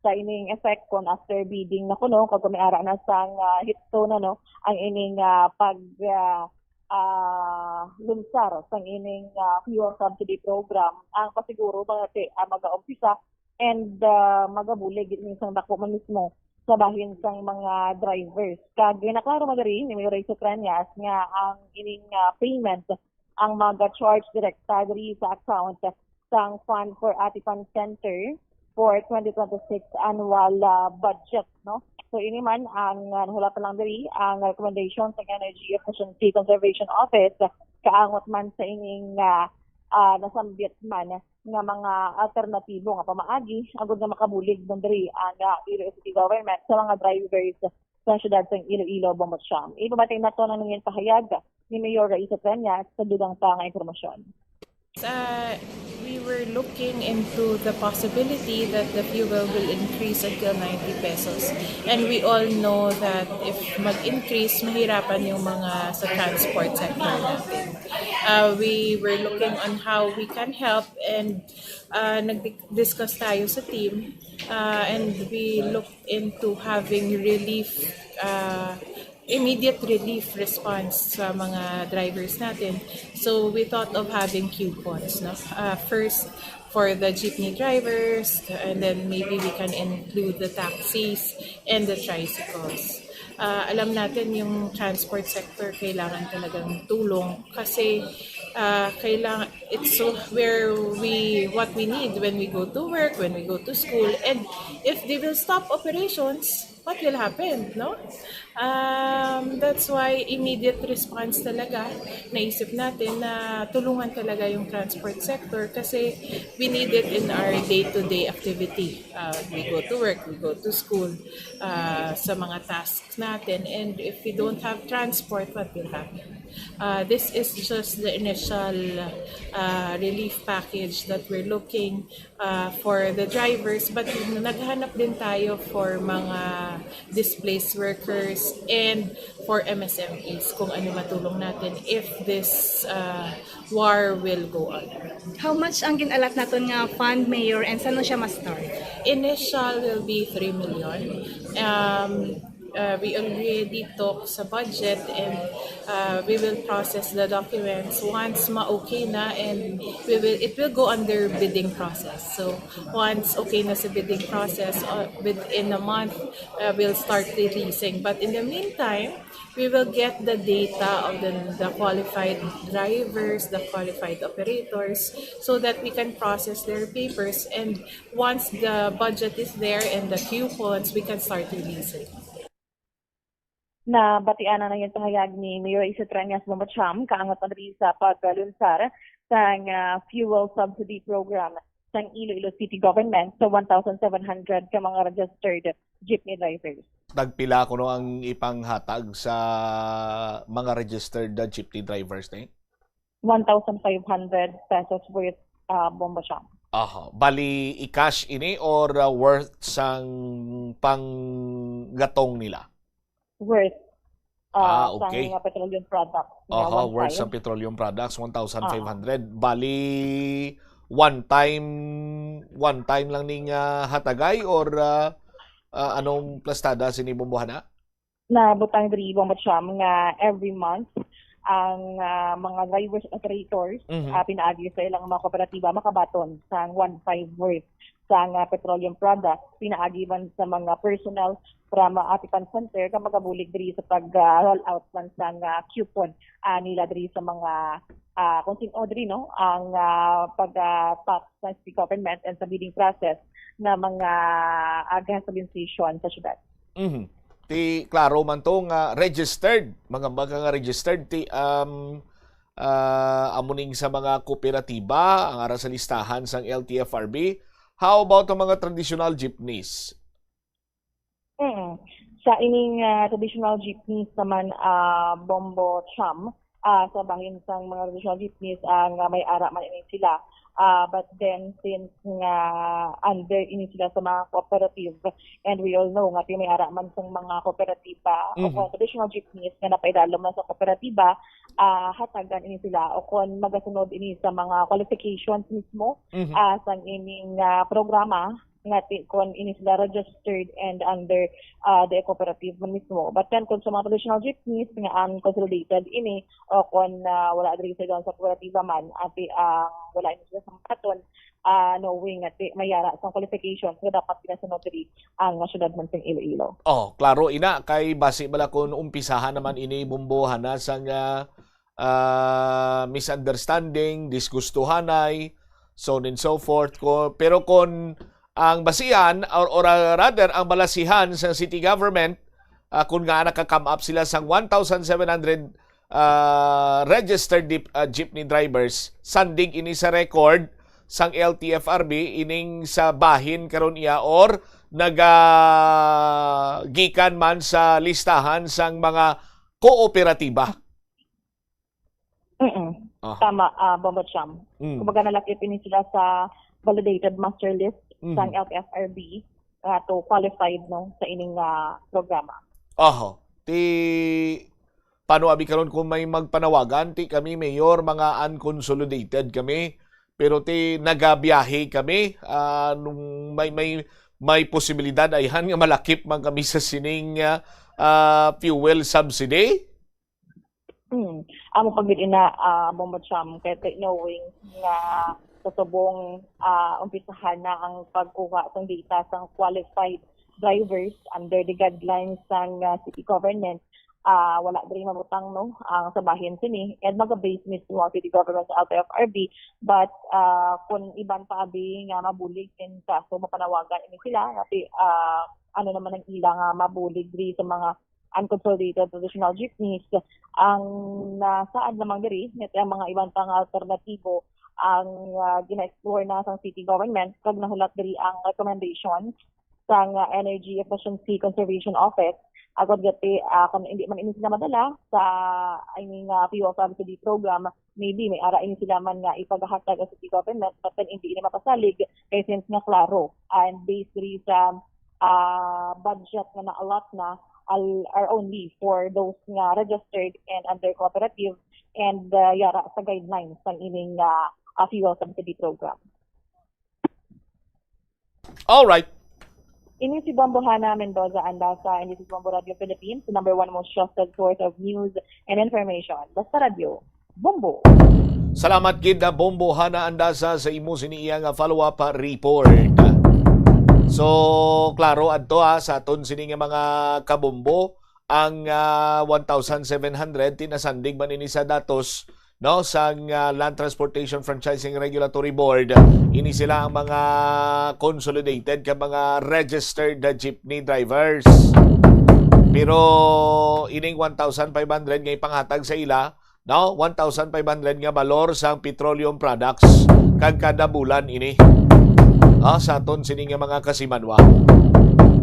sa ining effect kon after bidding na kuno kag may ara na sang hitstone ang ining lunsar sang ining fuel subsidy program ang pasiguro ba natin mag-aumpisa and magabulig isang dako man mismo sa bahin sang mga drivers. Kag naklaro madari ni Mayor Isa Treñas nga ang ining payment ang mag-charge direkta diri sa account sang Fund for Atipan Center for 2026 annual budget, no? So ini man ang nahulatan lang diri ang recommendation sa Energy Efficiency Conservation Office kaangot man sa ining nasambit man nga mga alternatibo nga pamaagi agud nga makabulig man diri ang Iloilo City Government sa mga drivers sa syudad sa Iloilo, Bombocham. Ibabatay na to ng iyong pahayag ni Mayor Raisa Peña sa dugang pa nga impormasyon. We were looking into the possibility that the fuel will increase until 90 pesos. And we all know that if mag-increase, mahirapan yung mga sa transport sector natin. We were looking on how we can help and nag-discuss tayo sa team and we looked into having relief immediate relief response sa mga drivers natin. So we thought of having coupons, no? First for the jeepney drivers, and then maybe we can include the taxis and the tricycles. Alam natin yung transport sector kailangan talagang tulong kasi kailangan it's so what we need when we go to work, when we go to school, and if they will stop operations, what will happen, no? That's why immediate response talaga, naisip natin na tulungan talaga yung transport sector kasi we need it in our day-to-day activity. We go to work, we go to school, sa mga tasks natin, and if we don't have transport, what will happen? This is just the initial relief package that we're looking for the drivers, but naghanap din tayo for mga displaced workers and for MSMEs kung ano matulong natin if this war will go on. How much ang ginalat natin nga fund, Mayor, and saan siya ma-start? Initial will be 3 million. We already talked sa budget and we will process the documents once ma-okay na, and it will go under bidding process. So once okay na sa bidding process, within a month we'll start releasing. But in the meantime, we will get the data of the qualified drivers, the qualified operators, so that we can process their papers, and once the budget is there and the coupons, we can start releasing. Na batian na yung pahayag ni Mayor Raisa Peña sa Bombocham kaangot na rin sa paglunsar sa fuel subsidy program sa Iloilo City Government sa 1,700 ka mga registered jeepney drivers. Nagpila ko no ang ipanghatag sa mga registered jeepney drivers na 1,500 pesos worth Bombocham. Bali i-cash ini or worth sang panggatong nila? Worth okay. sa petroleum products. Worth sa petroleum products 1,500. Bali one time lang ning hatagay or anong plastada sinibumbuhana? Na butang diri Bombocham nga every month ang mga drivers operators pinaagi sa ilang mga kooperatiba makabaton sa 1.5 worth sa petroleum products, pinaagiban sa mga personnel from Atipan Center ka magabulig diri sa pag-roll out man sa coupon nila diri sa mga kung sino diri no ang pag-top sa city government and sa bidding process na mga gasoline station sa syudad. Ti klaro man to nga registered, mga nga registered ti amuning sa mga kooperatiba ang ara sa listahan sang LTFRB. How about ang mga traditional jeepneys? Sa ining traditional jeepneys naman Bombocham sa bahin sang mga traditional jeepneys ang may ara man ini sila. But then since nga under ini sila sa mga cooperative, and we all know nga may ara man sang mga kooperatiba o traditional jeepneys nga napaidalom na sa kooperatiba, hatagan ini sila o kung magasunod ini sa mga qualifications mismo sang ining programa nga kung ini sila registered and under the cooperative mismo. But then kung sa mga traditional jeepneys nga unconsolidated ini o kung wala diri sa sa kooperatiba man ati wala ini sila sa paton knowing at mayara sa qualifications nga dapat pinasunod diri ang syudad man sa Iloilo. Klaro ina kay base bala kun umpisahan naman ini bumbuhan na sang misunderstanding, disgustuhanay, so on and so forth. Pero kung ang basihan or rather ang balasihan sa city government kung nga nakakam up sila sa 1,700 registered jeepney drivers, sandig ini sa record sang LTFRB ining sa bahin karon iya or nagagikan man sa listahan sang mga kooperatiba. Tama, Bombacham. Kumbaga nalakip ini sila sa validated master list sang LTFRB to qualified no sa ining programa. Paano abi karon kung may magpanawagan ti kami mayor mga unconsolidated kami pero ti nagabiyahe kami nung may posibilidad ayhan nga malakip man kami sa sining fuel subsidy. Amo pagid ina Bombacham kay knowing nga sa subong umpisahan na ang pagkuha ng data sa qualified drivers under the guidelines ng city government. Wala din mamutang no ang sabahin sini and maga-base mismo ang city government sa LTFRB but kung iban pa abi nga mabulig in kaso mapanawagan ini sila kasi ano naman ang ilang mabulig diri sa mga unconsolidated traditional jeepneys ang nasaan lamang diri net ang mga ibang pang alternatibo ang gina-explore na sa city government kag nahulat diri ang recommendation sa Energy Efficiency Conservation Office agad gati kung hindi man ini sila madala sa fuel subsidy program, maybe may ara ini sila man nga ipaghatag sa city government but then hindi ini mapasalig kay since nga klaro and based sa budget nga na-allot na are only for those nga registered and under cooperative and yara sa guidelines ng ining fuel subsidy program. All right. Ini si Bombo Hana Mendoza Andasa and this is Bombo Radio Philippines, the number one most trusted source of news and information. Basta Radio, Bombo. Salamat gid na Bombo Hana Andasa sa imo siniya nga follow-up report. So, klaro adto sa aton sini nga mga kabombo ang 1,700 tinasandig man ini sa datos no sa Land Transportation Franchising Regulatory Board. Ini sila ang mga consolidated ka mga registered jeepney drivers. Pero ining 1,500 nga ipanghatag sa ila, no? 1,500 nga balor sa petroleum products kag kada bulan ini. Sa aton sini nga mga kasimanwa.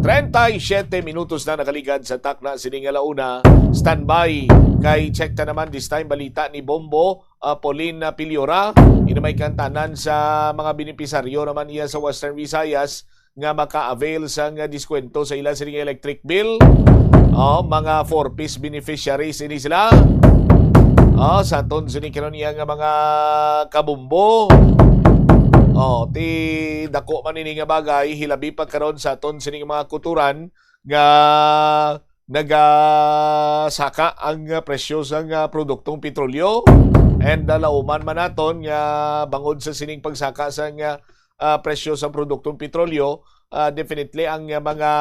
37 minutos na nakaligad sa takna sining alauna. Standby kay check ta naman this time balita ni Bombo Pauline Piliora. Inamay kantanan sa mga benepisaryo naman iya sa Western Visayas nga maka-avail sa nga diskwento sa ilang sining electric bill. Mga 4-piece beneficiaries ini sila. Sa aton sining karon iya nga mga kabombo. Ti dako man ini nga bagay hilabi pa karon sa aton sining mga kuturan nga nagasaka ang presyo sa produktong petrolyo and lauman man naton nga bangod sa sining pagsaka sa presyo sa produktong petrolyo definitely ang mga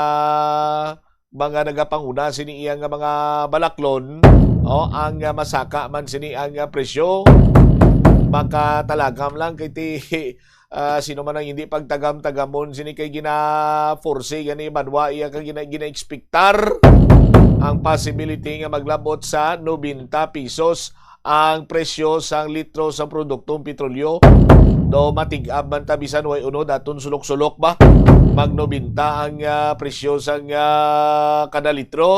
nagapanguna sini iya nga mga balaklon ang masaka man sini ang presyo makatalagam lang kay sino man ang hindi pagtagam-tagamon sini kay gina-force gani madwa iya kay gina-expectar ang possibility nga maglabot sa 90 pesos ang presyo sa litro sa produktong petrolyo. Do matig-ab man ta bisan way uno daton sulok-sulok ba mag 90 ang presyo sa kada litro.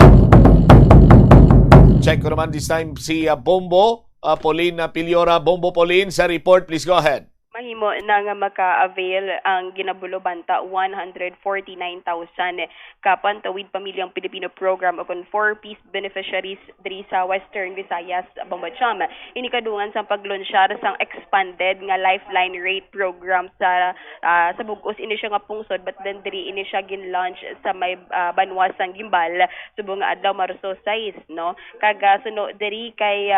Check ko naman this time si Bombo Pauline Piliora. Bombo Pauline sa report, please go ahead. Mahimo na nga maka-avail ang ginabulobanta 149,000 kapantawid pamilyang Pilipino program o 4-piece beneficiaries diri sa Western Visayas, Bambacham. Inikadungan sa paglunsyar sang expanded nga lifeline rate program sa Bugos ini siya nga pungsod but then diri ini siya gin-launch sa may banwasang Gimbal subong nga adlaw Marso 6 no. Kaga suno diri kay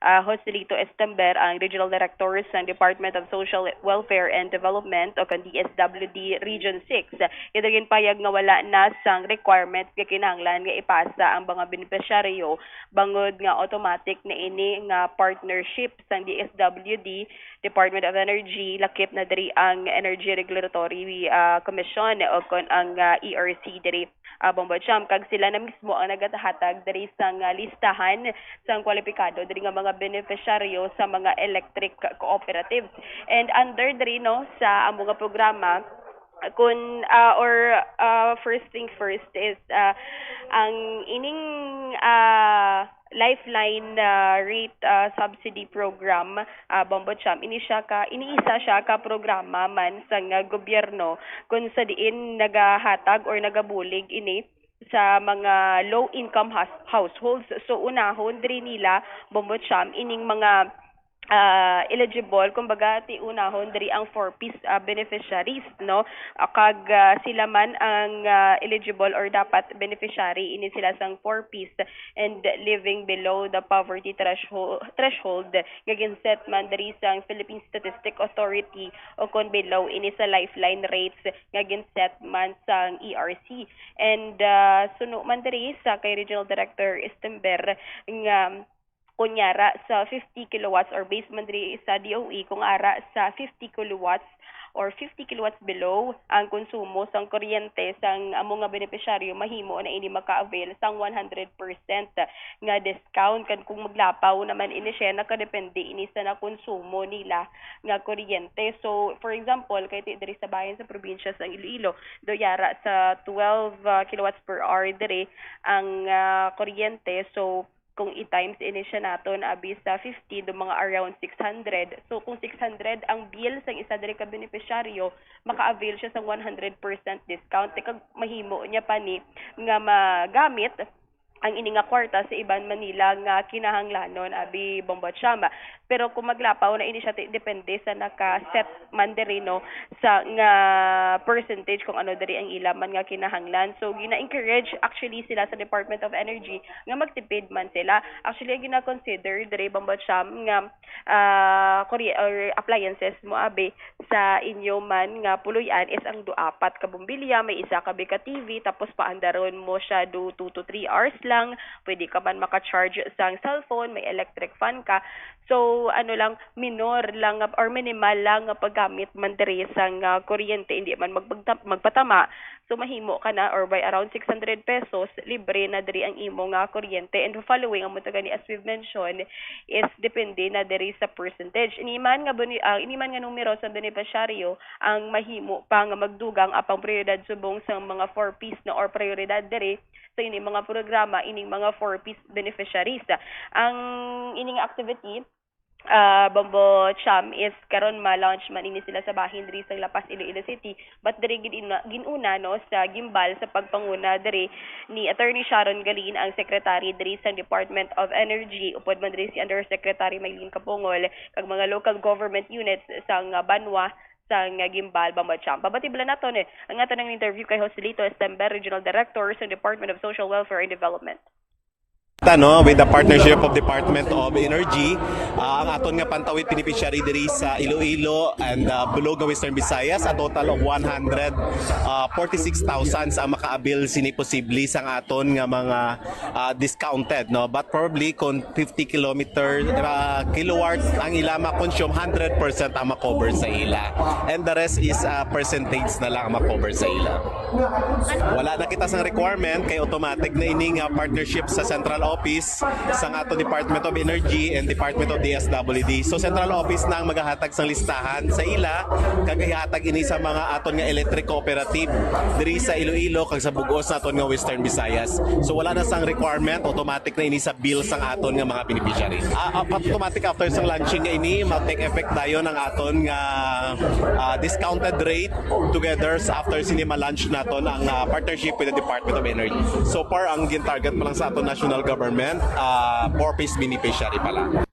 Joselito Estember, ang Regional Director sa Department of Social Welfare and Development o kan DSWD Region 6. Idagin payag nga wala na sang requirement nga kinahanglan nga ipasa ang mga beneficiaryo bangod nga automatic na ini nga partnership sang DSWD Department of Energy lakip na diri ang Energy Regulatory Commission o kon ang ERC diri Bombo Cham kag sila na mismo ang nagatahatag diri sang listahan sang kwalipikado diri nga mga beneficiaryo sa mga electric cooperatives. And under diri no sa among nga programa kun first thing first is ang ining lifeline rate subsidy program Bombo Cham iniisa siya ka programa man sa gobyerno kung sa diin nagahatag or nagabulig ini sa mga low income households. So unahon diri nila Bombo Cham ining mga eligible kumbaga ti unahon diri ang 4-piece beneficiaries no kag sila man ang eligible or dapat beneficiary ini sila sang 4-piece and living below the poverty threshold nga ginset man diri sang Philippine Statistic Authority o kon below ini sa lifeline rates nga ginset man sang ERC. And suno man diri sa kay Regional Director Estember nga kunyara sa 50 kilowatts or base man diri sa DOE kung ara sa 50 kilowatts or 50 kilowatts below ang konsumo sang kuryente sang among nga beneficiaryo mahimo na ini maka-avail sang 100% nga discount kan kung maglapaw naman ini siya nakadepende ini sa nakonsumo nila nga kuryente. So for example kay diri sa bayan sa probinsya sa Iloilo do yara sa 12 kilowatts per hour diri ang kuryente. So kung i-times ini siya naton abi sa 50 do mga around 600. So kung 600 ang bill sang isa diri ka beneficiaryo, maka-avail siya sang 100% discount kag mahimo niya pa ni nga magamit ang ini nga kwarta sa Iban Manila nga kinahanglanon abi Bombo Cham. Pero kung maglapaw na ini siya depende sa naka-set man diri no sa nga percentage kung ano diri ang ilaman nga kinahanglan. So gina-encourage actually sila sa Department of Energy nga magtipid man sila. Actually gina-consider diri Bombo Cham nga or appliances mo abi sa inyo man nga puluyan is ang 2-4 ka bumbilya, may isa ka ka TV tapos paandaron mo siya do 2 to 3 hours lang. Pwede ka man maka-charge sa cellphone, may electric fan ka. So ano lang minor lang or minimal lang nga paggamit man diri sang kuryente hindi man magpatama. So mahimo ka na or by around 600 pesos libre na diri ang imo nga kuryente. And following ang mutagani as we've mentioned is depende na diri sa percentage. Iniman nga numero sa beneficiaryo ang mahimo pa nga magdugang apang prioridad subong sa mga 4-piece na or prioridad diri sa ining mga programa ining mga 4-piece beneficiaries. Ang ining activity Bombo Cham is karon ma-launch man ini sila sa bahin diri sa Lapas, Iloilo City, but diri ginuna no sa gimbal sa pagpanguna diri ni Attorney Sharon Galin ang secretary diri sa Department of Energy upod man diri si Undersecretary Maylin Kapungol kag mga local government units sang Banwa sang gimbal Bombo Cham. Pabatibla naton ang aton ng interview kay Joselito Estember, Regional Director sa Department of Social Welfare and Development. With the partnership of Department of Energy, ang aton nga pantawid beneficiary diri sa Iloilo and Bulog Western Visayas, a total of 146,000 ang maka-avail sini posible sang aton nga mga discounted no, but probably kung 50 kilowatt ang ila ma-consume 100% ang ma-cover sa ila and the rest is percentage na lang ang ma-cover sa ila. Wala na kita sang requirement kay automatic na ining partnership sa Central Office sa ato Department of Energy and Department of DSWD. So Central Office na ang magahatag sang listahan sa ila kag ihatag ini sa mga aton nga electric cooperative diri sa Iloilo kag sa bugos sa aton nga Western Visayas. So wala na sang requirement, automatic na ini sa bill sang aton nga mga beneficiary. Automatic after sang launching nga ini mag-take effect dayon ang aton nga discounted rate together after sinima launch naton ang partnership with the Department of Energy. So far ang gin-target pa lang sa aton national government 4-piece beneficiary pala.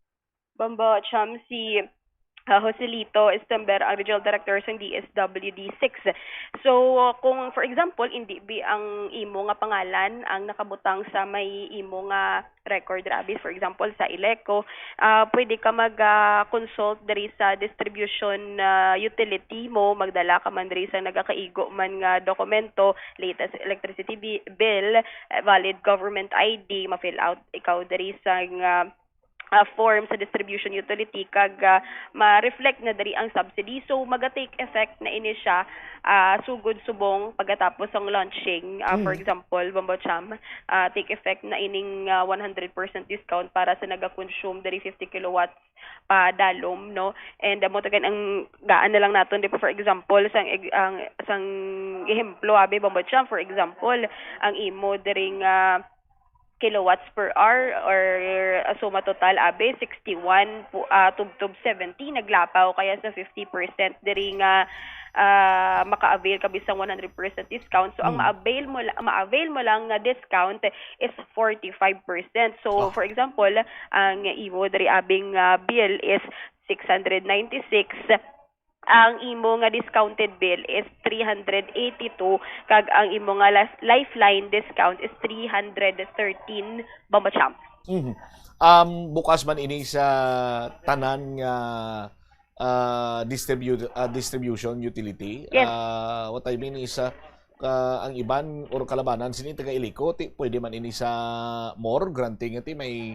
Bombo Cham si Joselito Estember, ang Regional Director sa DSWD 6. So, kung for example, hindi ang imo nga pangalan ang nakabutang sa may imo nga record rabi, for example, sa Ileco, pwede ka mag-consult diri sa distribution utility mo, magdala ka man diri sa nagakaigo man nga dokumento, latest electricity bill, valid government ID, ma-fill out ikaw diri sa form sa distribution utility kag ma-reflect na dari ang subsidy. So maga-take effect na ini siya sugod subong pagkatapos ang launching. For example, Bombo Cham, take effect na ining 100% discount para sa naga-consume dari 50 kilowatts pa dalom, no? And mo tagan ang gaan na lang naton di for example sang ehemplo abi Bombo Cham, for example, ang imo diri kilowatts per hour or suma total abe 61 tubtob 70 naglapaw kaya sa 50% diri nga maka-avail ka bisang 100% discount. So ang ma-avail mo lang nga discount is 45%. So for example, ang imo diri abing bill is 696, ang imo nga discounted bill is 382 kag ang imo nga lifeline discount is 313 Bombo Cham. Bukas man ini sa tanan nga distribution utility. Yes. What I mean is ang iban or kalabanan sini taga Ileco pwede man ini sa more granting iti may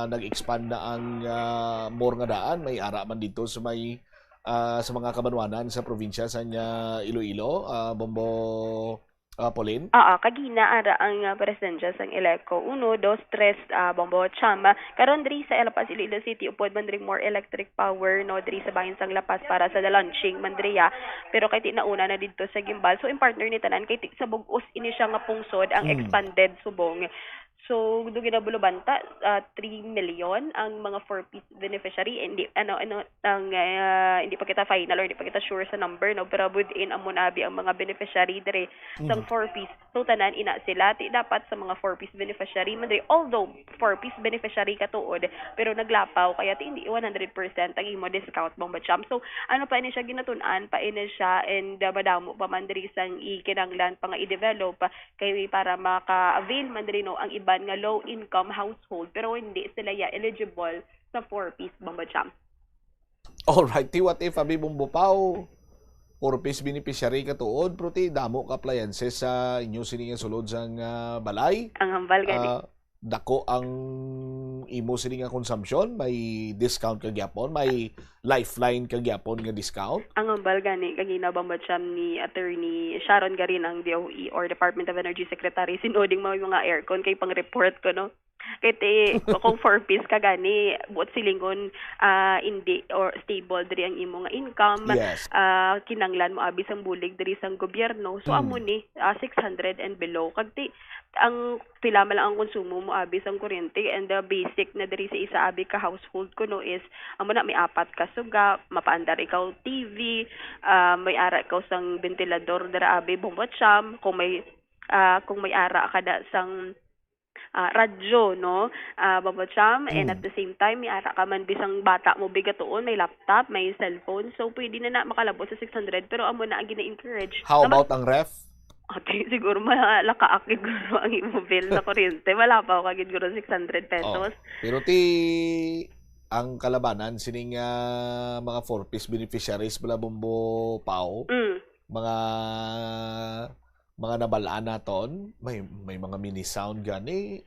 nag-expand na ang more nga daan, may ara man dito sa may sa mga kabanwanan sa probinsya sa Iloilo, Bombo Pauline? Kagina ara ang presensya sang Ileco. 1, 2, 3, Bombo Chama. Karon diri sa La Paz, Iloilo City, upod man diri more electric power, no, diri sa bahin sang La Paz para sa launching man diriya. Pero kay nauna na dito sa Gimbal. So, in partner ni tanan, kay sa Bugos, ini siya nga pungsod, ang expanded subong. So, do ginabulo banta 3 million ang mga 4-piece beneficiary. Hindi hindi pa kita final or hindi pa kita sure sa number, no, pero within amon abi ang mga beneficiary dire sa 4-piece. So tanan ina sila dapat sa mga 4-piece beneficiary man dire, although 4-piece beneficiary katuod pero naglapaw kaya hindi 100% ang imo discount Bombo Cham. So ano pa ini siya ginatun-an pa ini siya, and madamo pa man diri sang ikinanglan pa nga i-develop kay para maka-avail man diri, no, ang iba nga low income household pero hindi sila eligible sa 4-piece Bombo Cham. Alright, what if abi Bombo Pao 4-piece beneficiary katuod pero damo ka appliances sa inyo sininga sulod sang balay. Ang hambal gani. Dako ang imo sininga consumption, may discount ka gyapon, may lifeline ka gyapon nga discount. Ang hambal gani kagina Bombo Cham ni Attorney Sharon Garin ang DOE or Department of Energy Secretary sinoding mga aircon kay pang-report ko, no. Kaya kung 4-piece ka gani, buot silingon hindi or stable diri ang imo nga income. Yes. Kinanglan mo abi sang bulig diri sang gobyerno. So amo ni 600 and below. Kagti ang pila man lang ang konsumo mo abi sang kuryente, and the basic na diri sa isa abi ka household kuno is amo na may 4 ka suga, mapaandar ikaw TV, may ara ikaw sang ventilador dira abi Bombo Cham, kung may ara kada sang radyo, no, Bombo Cham, and at the same time may ara ka man bisang bata mo bigatoon, may laptop, may cellphone, so pwede na makalabot sa 600 pero amo na ang gina-encourage. How about ang ref? Okay, siguro malakaak siguro ang imo bill sa kuryente. Wala pa ako kagid siguro 600 pesos. Pero ang kalabanan sining mga 4-piece beneficiaries bala Bombo Pao, mga nabalaan naton, may mga mini sound gani.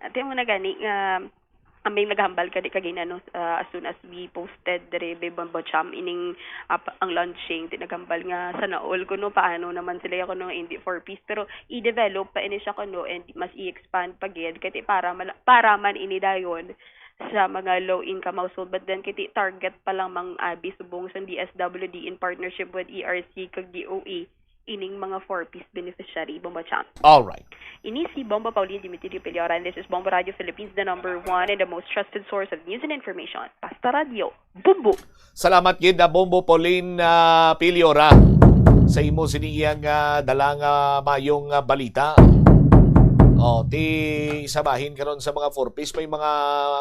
Ate mo na gani may naghambal kagina, no, as soon as we posted dere Bombo Cham ining ang launching, naghambal nga sana all kuno paano naman sila ko no hindi 4-piece pero i-develop pa ini siya kuno and mas i-expand pa gid kay para man ini dayon sa mga low income household, but then kiti target pa lang mang abi subong sa DSWD in partnership with ERC kag DOE ining mga 4-piece beneficiary Bombo Cham. All right. Ini si Bombo Pauline Dimitri Piliora, and this is Bombo Radio Philippines, the #1 and the most trusted source of news and information. Basta Radio, Bumbo. Salamat gid Bombo Pauline Piliora sa imo siniyang dalang mayong balita. Ti isabahin karon sa mga 4-piece, may mga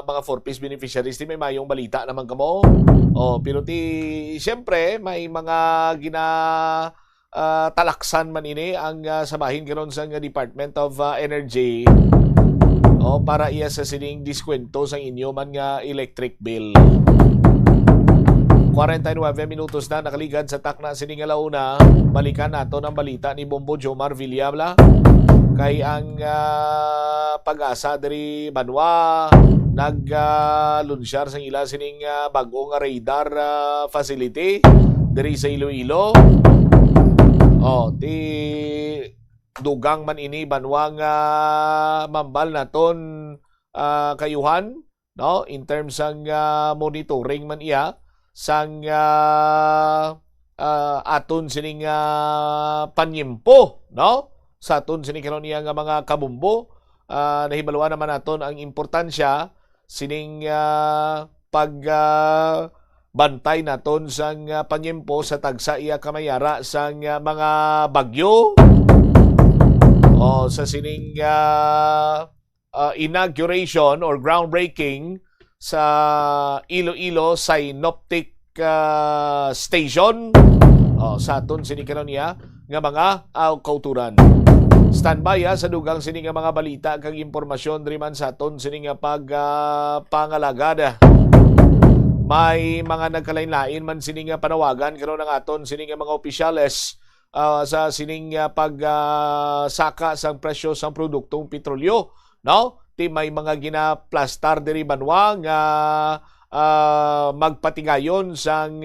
4-piece beneficiaries di may mayong balita naman kamo. Pero siyempre may mga talaksan man ini ang sabahin karon sa Department of Energy para iya sa sining diskwento sa inyo man nga electric bill. 49 minutos na nakaligad sa takna sining alauna. Balikan nato ang balita ni Bombo Jomar Villabla. Kay ang pag-asa diri Banwa nag-lunsyar sa ila sining bagong radar facility diri sa Iloilo. Ti dugang man ini Banwa nga mambal naton kayuhan no in terms sang monitoring man iya sang aton sining panyimpo no sa aton sining karon niya nga mga kabumbo. Nahibaluan naman naton ang importansya sining pagbantay naton sang panyempo sa tagsa iya kamayara sang mga bagyo sa sining inauguration or groundbreaking sa Iloilo Synoptic Station sa aton sining karon niya nga mga kauturan. Standby sa dugang sining nga mga balita kag impormasyon diri man sa aton sining nga pangalagad. May mga nagkalain-lain man sining nga panawagan karon ng aton sining nga mga opisyales sa sining pagsaka sang presyo sang produktong petrolyo, no? May mga ginaplastar diri Banwa nga magpatingayon sang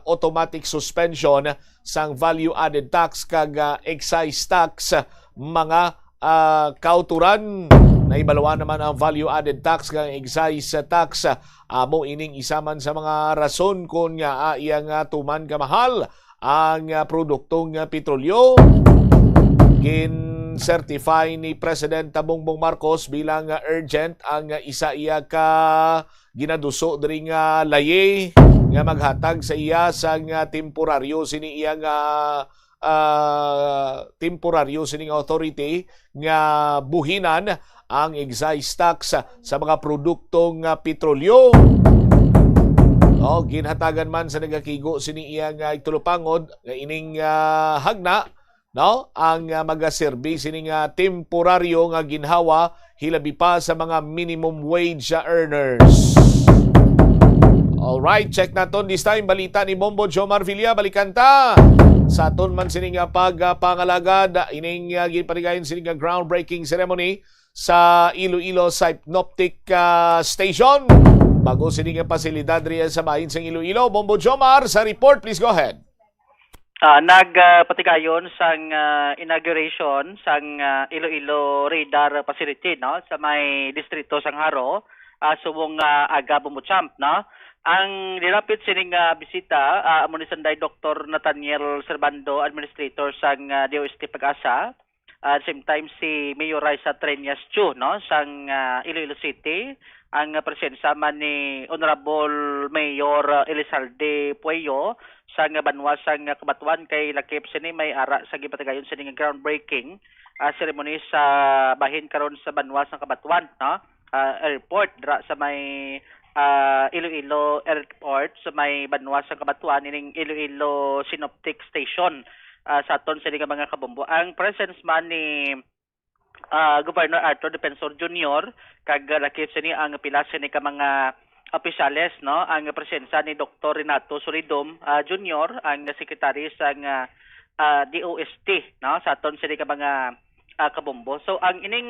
automatic suspension sang value-added tax kag excise tax mga kauturan. Naibalawan naman ang value-added tax kag excise tax. Amo ining isa man sa mga rason kung nga iyang tuman kamahal ang produktong petrolyo. Certify ni President Bongbong Marcos bilang urgent ang isa iya ka ginaduso diri nga laye nga maghatag sa iya sang temporaryo sini iya nga temporaryo sining authority nga buhinan ang excise tax sa mga produktong petrolyo. Ginhatagan man sa nagakigo sini iya nga itulupangod nga ining hagna no ang magaserbi sining temporaryo nga ginhawa hilabi pa sa mga minimum wage earners. Alright, check naton this time balita ni Bombo Jomar Villa. Balikan ta sa aton man sining pagpangalagad ining ginpanigayon sining groundbreaking ceremony sa Iloilo Synoptic Station. Bago sining pasilidad riyan sa bahin sa Iloilo. Bombo Jomar sa report, please go ahead. Nagpatigayon sang inauguration sang Iloilo Radar Facility no sa may distrito sang Haro subong aga Bumutsamp no. Ang nilapit sining bisita amo ni Sanday Dr. Nathaniel Servando, administrator sang DOST Pag-asa. Same time si Mayor Raisa Treñas Chu no sang Iloilo City. Ang presensya man ni Honorable Mayor Elizalde Pueyo sang Banwa sang Kabatuan kay lakip sini may ara sa gipatigayon sining groundbreaking ceremony sa bahin karon sa Banwa sang Kabatuan no airport dra sa may Iloilo Airport sa may Banwa sang Kabatuan ining Iloilo Synoptic Station sa aton sining mga kabombo. Ang presence man ni Governor Arthur Defensor Jr. kag lakip sini ang pila sini ka mga opisyales no ang presensya ni Dr. Renato Solidum Jr. ang sekretary sang DOST no sa aton sini ka mga kabombo. So ang ining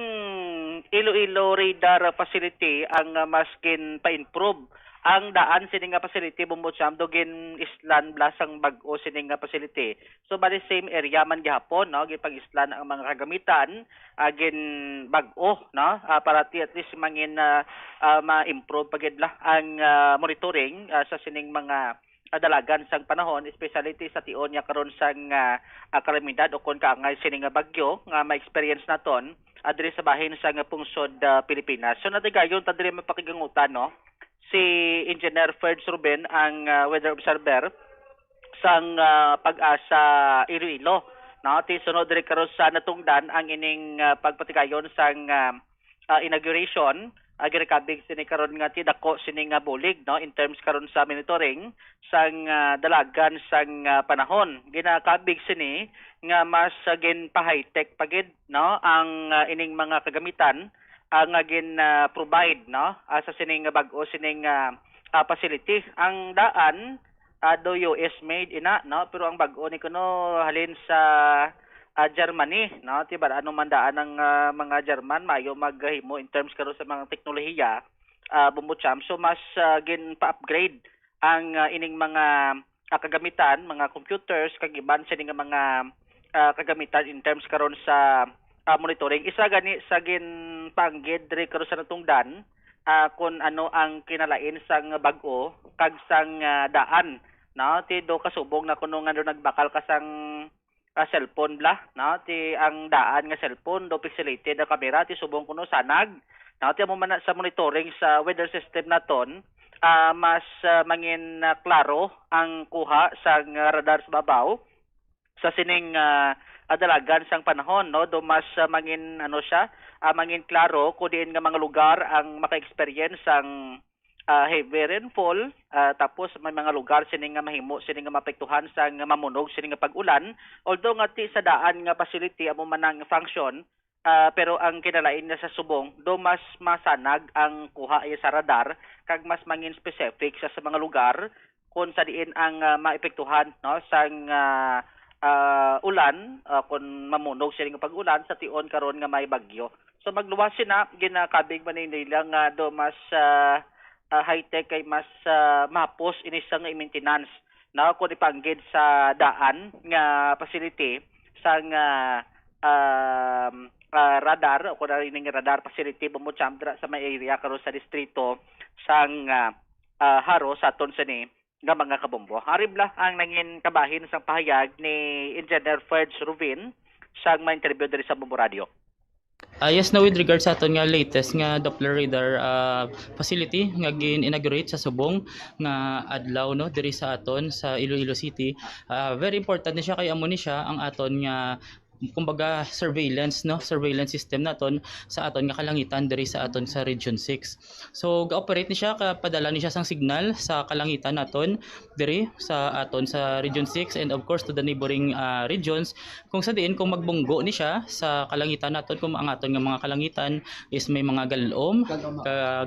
Iloilo Radar Facility ang maskin pa-improve ang daan sining facility Bumbutsam dugin islan blasang bag-o sining facility. So bali same area man gihapon no gipag-islan ang mga kagamitan agin bag-o no para at least mangin ma-improve pagidla ang monitoring sa sining mga dalagan sang panahon, especially sa tion niya karon sang kalamidad o kon kaangay sining bagyo nga ma-experience naton adiri sa bahin sang pungsod Pilipinas. So nadigayon ta diri mapakigangutan no si Engineer Ferds Ruben ang weather observer sang Pag-asa Iloilo no ti sunod diri karon sa natungdan ang ining pagpatigayon sang inauguration ginakabig sini karon nga ti dako sini nga bulig no in terms karon sa monitoring sang dalagan sang panahon. Ginakabig sini nga mas gin pa high tech pagid no ang ining mga kagamitan ang gin provide no sa sining bag-o sining facility. Ang daan do US made ina no pero ang bag-o ni kuno halin sa Germany no ti ano man daan ng mga German mayo maghimo in terms karon sa mga teknolohiya bumucham so mas gin pa-upgrade ang ining mga kagamitan mga computers kag iban sa mga kagamitan in terms karon sa monitoring. Isa gani sa gin panggid diri karon sa natungdan kung ano ang kinalain sang bag-o kag sang daan no ti do kasubong na kuno nga do nagbakal ka sang cellphone bla no ti ang daan nga cellphone do pixelated na camera ti subong kuno sanag no ti amo man sa monitoring sa weather system naton mas mangin klaro ang kuha sang radar sa babaw sa sining dalagan sang panahon no do mas mangin siya mangin klaro kung diin nga mga lugar ang maka-experience ang heavy rainfall tapos may mga lugar sini nga mahimo sini nga mapektuhan sang mamunog sini nga pag-ulan although nga ti sa daan nga facility amo man ang function pero ang kinalain na sa subong do mas masanag ang kuha sa radar kag mas mangin specific sa mga lugar kung sa diin ang maepektuhan no sang ulan kung mamunog sini nga pag-ulan sa tion karon nga may bagyo. So magluwas na ginakabig man nila nga do mas high-tech kay mas mapos inisang maintenance na kung ipanggid sa daan nga facility sang radar o kung ning radar facility bumucham dra sa may area karon sa distrito sang Haro sa aton sini nga mga kabombo. Haribla ang nangin kabahin sa pahayag ni Engineer Ferds Rubin sang may interview diri sa Bombo Radio. Yes, na with regards sa aton nga latest nga Doppler radar facility nga gin-inaugurate sa Subong nga adlaw no diri sa aton sa Iloilo City. Very important ni siya kay amo ni siya ang aton nga kumbaga surveillance system naton sa aton nga kalangitan diri sa aton sa Region 6. So ga-operate ni siya kapadala ni siya sang signal sa kalangitan naton diri sa aton sa Region 6 and of course to the neighboring regions kung sa diin kung magbunggo ni siya sa kalangitan naton kung ang aton nga mga kalangitan is may mga galom kag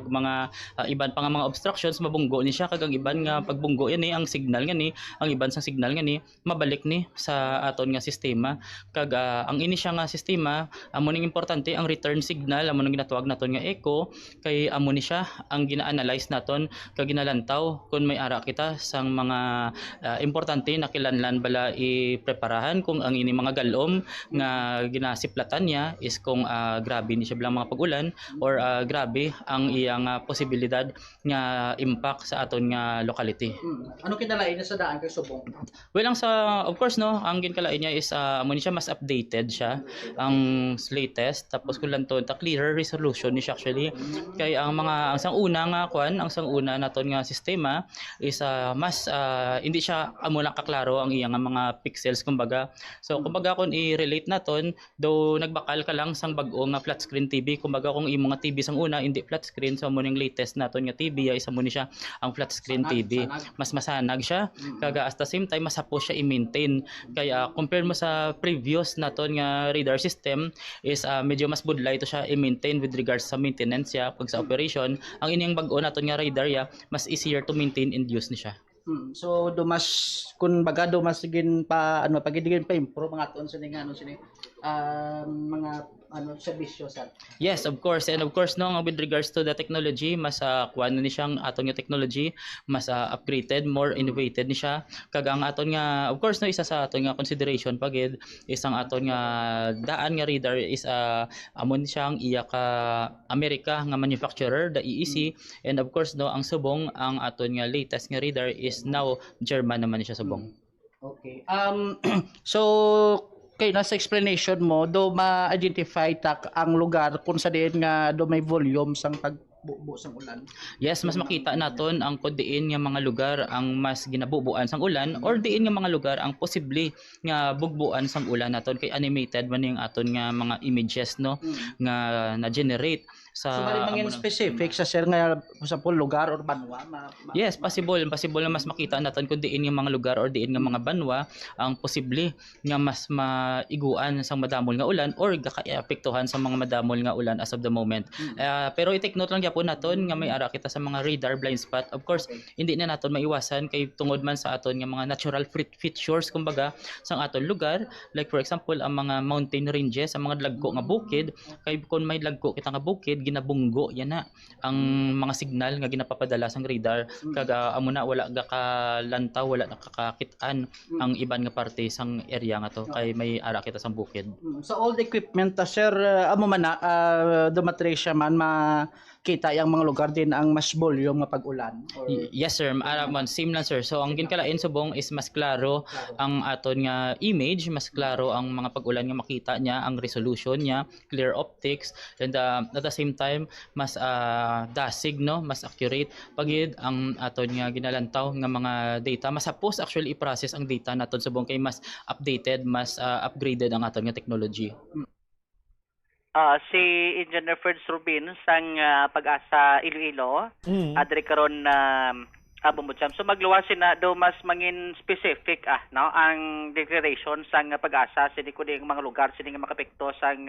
mga iban pa nga mga obstructions mabunggo ni siya kag ang iban nga pagbunggo ini ang signal nga ni ang iban sang signal nga ni mabalik ni sa aton nga sistema kag ang ini siya nga sistema amo ning importante ang return signal amo nang ginatawag naton nga echo kay amo ni siya ang gina-analyze naton kag ginalantaw kung may ara kita sang mga importante na kilanlan bala ipreparahan kung ang ini mga galom nga ginasiplatan niya is kung grabe ni siya bilang mga pag-ulan or grabe ang iyang posibilidad nga impact sa aton nga locality. Ano kinalain niya sa daan kay Subong? Well, ang sa of course no, ang ginkalain niya is amo ni siya mas updated siya ang latest tapos kulanton ta clearer resolution ni siya actually kay ang mga ang sang una nga kwan ang sang una naton nga sistema is mas hindi siya amo lang kaklaro ang iyang mga pixels kumbaga. So kumbaga kung i-relate naton do nagbakal ka lang sang bag-o nga flat screen TV kumbaga kung imo nga TV sang una hindi flat screen so amo ning latest naton nga TV ay amo ni siya ang flat screen TV mas masanag siya kaga at the same time mas hapos siya i-maintain kaya compare mo sa previous naton nga radar system is medyo mas budlay ito siya i-maintain with regards sa maintenance ya pag sa operation ang inyang bag-o naton nga radar ya mas easier to maintain and use ni siya. So dumas kun baga dumas sigin pa pagiging pa improve mga aton sa mga serbisyo sa. Yes, of course. And of course no with regards to the technology mas kuan ni siyang aton nga technology mas upgraded, more innovated ni siya. Kag ang aton nga of course no isa sa aton nga consideration pagid isang aton nga daan nga radar is amon siyang iya ka Amerika nga manufacturer the EEC and of course no ang Subong ang aton nga latest nga radar is now German naman ni siya Subong. Okay. So kay nasa explanation mo do ma-identify ang lugar kung sa diin nga do may volume sang buo sang ulan. Yes, mas makita naton ang kung diin nga mga lugar ang mas ginabubuan sang ulan or diin nga mga lugar ang posible nga bugbuan sang ulan naton kay animated man yung aton nga mga images no nga na-generate sa So mali mangin specific sa sir nga sa lugar or banwa Yes, possible na mas makita natin kung diin nga mga lugar or diin nga mga banwa ang posible nga mas maiguan sang madamol nga ulan or gakaapektuhan sa mga madamol nga ulan as of the moment. Pero i-take note lang gyapon naton nga may ara kita sa mga radar blind spot. Of course, hindi na naton maiwasan kay tungod man sa aton nga mga natural features kumbaga sang aton lugar, like for example ang mga mountain ranges, ang mga lagko nga bukid, kay kung may lagko kita nga bukid ginabunggo yan na ang mga signal nga ginapapadala sang radar kaga amo na wala gakalantaw, wala nakakakitaan ang iban nga parte sang area nga to kay may ara kita sang bukid. Sa old equipment sir amo man na dumatry siya man makita yang mga lugar din ang mas volume nga pag-ulan. Yes sir, same lang sir. So ang ginkalain subong is mas klaro ang aton nga image, mas klaro ang mga pag-ulan nga makita niya, ang resolution niya, clear optics, and at the same time mas dasig no, mas accurate pagid ang aton nga ginalantaw nga mga data. Mas suppose actually i-process ang data naton subong kay mas updated, mas upgraded ang aton nga technology. Si Engineer Ferds Rubin sang Pag-asa Iloilo, adre karon Bumbudsam. So magluwasin na do mas mangin specific no ang declaration sang Pag-asa sini kuning mga lugar sini nga makapekto sang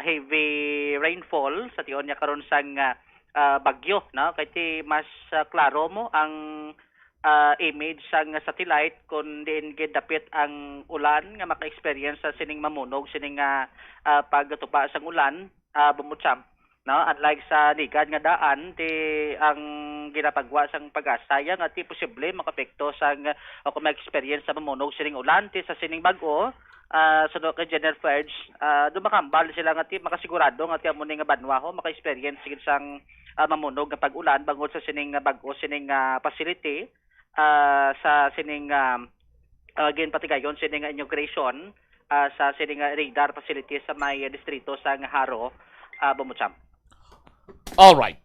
heavy rainfall sa tion nya karon sang bagyo no kay mas klaro mo ang image sang satellite kung din gidapit ang ulan nga maka-experience sa sining mamunog sining pagtupa sang ulan Bumbudsam no unlike sa ligad nga daan ti ang ginapagwa sang Pag-asa nga ti posible makapekto sang kung ma-experience sa mamunog sining ulan ti sa sining bag-o so kay General Ferds dumakambal sila nga ti makasigurado nga ti amo nga banwa ho maka-experience sigid sang mamunog nga pag-ulan bangod sa sining bag-o sining facility sa sining ginpatigayon sining inauguration sa sining radar facility sa may distrito sa Haro Bumbudsam. All right.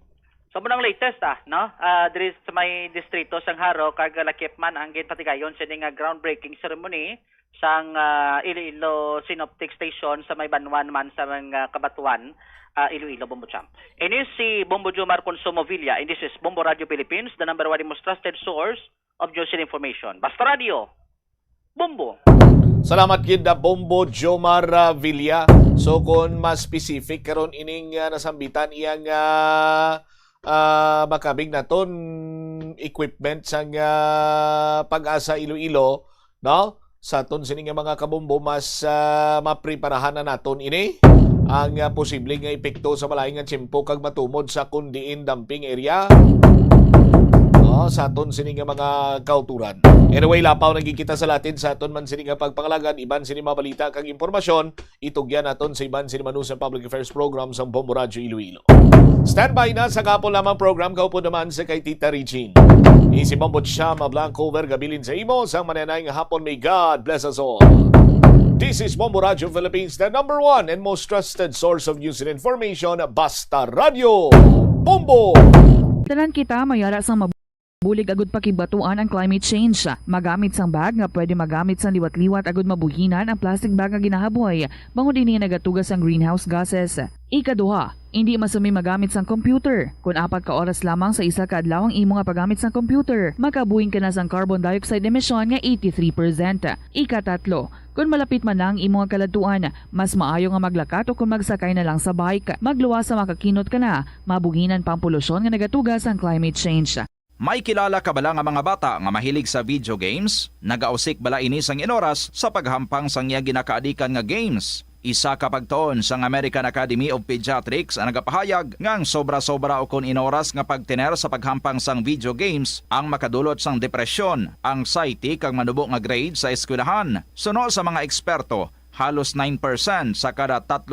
So munang latest no diri sa may distrito sang Haro kag lakip man ang ginpatigayon sining groundbreaking ceremony sang Iloilo Synoptic Station sa may Banwan man sa mga Kabatuan Iloilo Bumbudsam. Ini si Bombo Jomar Consumo Villa and this is Bombo Radio Philippines, the number one most trusted source of news and information. Basta Radio, Bombo. Salamat gid Bombo Jomar Villa. So kung mas specific karon ining nasambitan iyang makabig naton equipment sang Pag-asa Iloilo no sa aton sining mga kabombo mas mapreparahan na naton ini ang posibleng nga epekto sa malaing nga tiyempo kag matumod sa kundiin dumping area sa aton sining nga mga kauturan. Anyway, lapaw nagkikita sa latin sa aton man sining nga pagpangalagan, iban sining mga balita kag impormasyon, itugyan naton sa iban sining manus sa Public Affairs Program sa Bombo Radio Iloilo. Standby na sa kapon lamang program, kaupo naman sa kay Tita Regine. Isi Bombudsam Blanco Vergabilin sa imo sa mananay nga hapon. May God bless us all. This is Bombo Radio Philippines, the number one and most trusted source of news and information. Basta Radio Bombo! Tanan kita mayara sa bulig agud pakibatuan ang climate change. Magamit sang bag nga pwede magamit sang liwat-liwat agud mabuhinan ang plastic bag nga ginahaboy bangod dinhi nagatugas ang greenhouse gases. Ikaduha, hindi masumi magamit sang computer. Kung 4 ka oras lamang sa isa ka adlaw ang imo nga paggamit sang computer, makabuhing ka na sang carbon dioxide emission nga 83%. Ikatatlo, kung malapit man lang imo nga kaladtuan, mas maayo nga maglakat o kung magsakay na lang sa bike. Magluwas sa makakinot ka na, mabuhinan pang polusyon nga nagatugas ang climate change. May kilala ka bala nga mga bata nga mahilig sa video games? Nagausik bala ini sang inoras sa paghampang sang iya ginakaadikan nga games? Isa ka pagtuon sang American Academy of Pediatrics ang nagapahayag ngang sobra-sobra o kon inoras nga pagtiner sa paghampang sang video games ang makadulot sang depresyon, anxiety kag manubo nga grade sa eskwelahan. Suno sa mga eksperto, halos 9% sa kada 3,000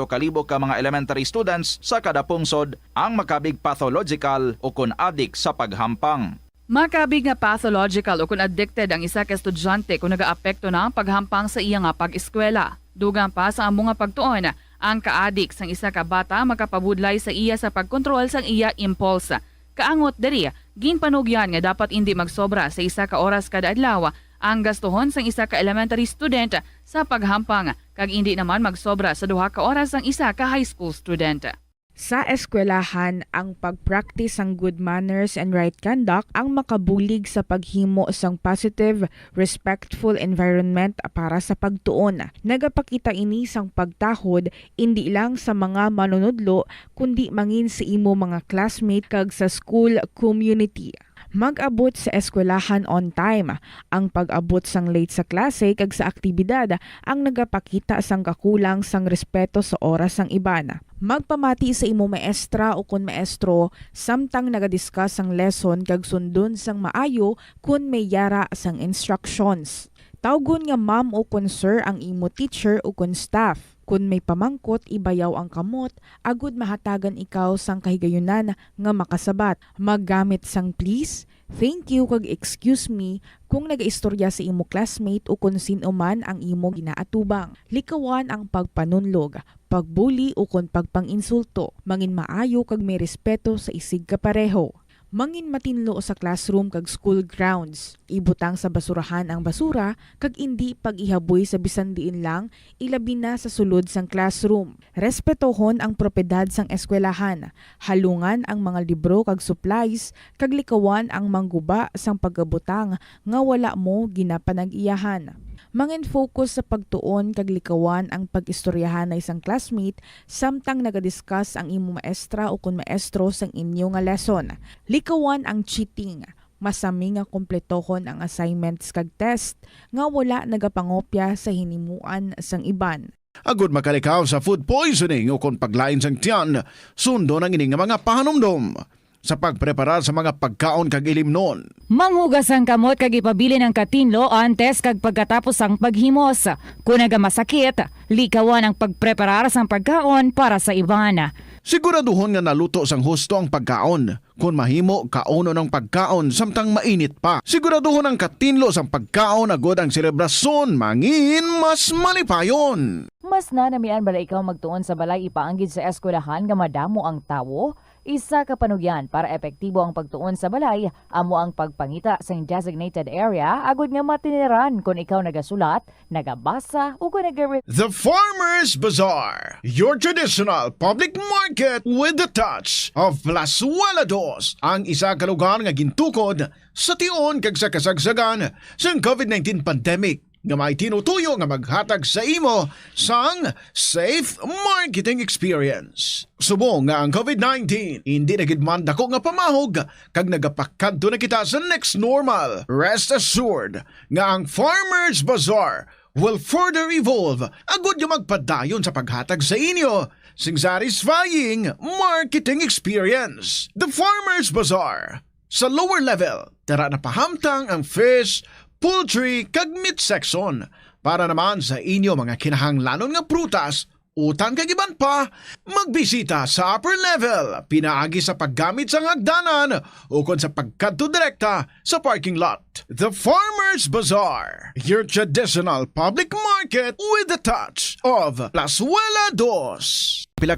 ka mga elementary students sa kada pungsod ang makabig pathological o kun addict sa paghampang. Makabig nga pathological o kung addicted ang isa ka estudyante kung nagaapekto na ang paghampang sa iya nga pag-eskwela. Dugang pa sa amo nga pagtuon, Ang kaadik sang isa ka bata makapabudlay sa iya sa pagkontrol sang iya impulse. Kaangot diri, ginpanugyan nga dapat hindi magsobra sa isa ka oras kada adlaw ang gastuhon sang isa ka elementary student sa paghampang kag hindi naman magsobra sa 2 ka oras ang isa ka high school student. Sa eskwelahan, ang pag-practice ang good manners and right conduct ang makabulig sa paghimo sang positive, respectful environment para sa pagtuon. Nagapakita ini sang pagtahod hindi lang sa mga manunudlo kundi mangin sa imo mga classmate kag sa school community. Mag-abot sa eskwelahan on time. Ang pag-abot sang late sa klase kag sa aktibidad ang nagapakita sang kakulang sang respeto sa oras sang iban. Magpamati sa imo maestra o kun maestro samtang nagadiscuss sang lesson kag sundon sang maayo kun may yara sang instructions. Tawgon nga ma'am o kun sir ang imo teacher o kun staff. Kun may pamangkot, ibayaw ang kamot, agud mahatagan ikaw sang kahigayunan nga makasabat. Maggamit sang please, thank you kag excuse me kung nagaistorya sa imo classmate o kung sino man ang imo ginaatubang. Likawan ang pagpanunlog, pagbuli o kung pagpanginsulto. Mangin maayo kag may respeto sa isig kapareho. Mangin matinlo sa classroom kag school grounds. Ibutang sa basurahan ang basura kag indi pag-ihaboy sa bisan diin lang ilabi na sa sulod sang classroom. Respetohon ang propiedad sang eskwelahan. Halungan ang mga libro kag supplies kag likawan ang mangguba sang pagabutang nga wala mo ginapanag-iyahan. Mangin focus sa pagtuon kag likawan ang pag-istoryahan na isang classmate samtang nagadiscuss ang imo maestra o kun maestro sang inyo nga lesson. Likawan ang cheating. Masami nga kompletohon ang assignments kag test nga wala nagapangopya sa hinimuan sang iban. Agud makalikaw sa food poisoning o kung paglain sang tiyan, sundo ng ining nga mga pahanumdom sa pagpreparar sa mga pagkaon kag ilimnon. Manghugas ang kamot kag ipabili ng katinlo antes kag pagkatapos ang paghimos. Kung nagamasakit, likawan ang pagpreparar sang pagkaon para sa iban. Siguraduhon nga naluto sang husto ang pagkaon. Kung mahimo, kauno ng pagkaon samtang mainit pa. Siguraduhon ang katinlo sang pagkaon agud ang selebrasyon mangin mas malipayon. Mas nanamian bala ikaw magtuon sa balay ipaanggid sa eskwelahan nga madamo ang tawo? Isa ka panugyan para epektibo ang pagtuon sa balay, amo ang pagpangita sa designated area agud nga matiniran kung ikaw nagasulat, nagabasa o kung The Farmers Bazaar, your traditional public market with the touch of Plazuela Dos, ang isa ka lugar nga gintukod sa tion kag sa kasagsagan sa COVID-19 pandemic nga may tinutuyo nga maghatag sa imo sang safe marketing experience. Subong nga ang COVID-19 hindi na gid man dako nga pamahog kag nagapakadto na kita sa next normal. Rest assured nga ang Farmers Bazaar will further evolve agud nga magpadayon sa paghatag sa inyo sing satisfying marketing experience. The Farmers Bazaar. Sa lower level, tara na pahamtang ang fish, poultry kag meat section para naman sa inyo mga kinahanglanon nga prutas, utang kag iban pa, magbisita sa upper level, pinaagi sa paggamit sa hagdanan o kon sa pagkadto direkta sa parking lot. The Farmers Bazaar, your traditional public market with the touch of Plazuela Dos. Pila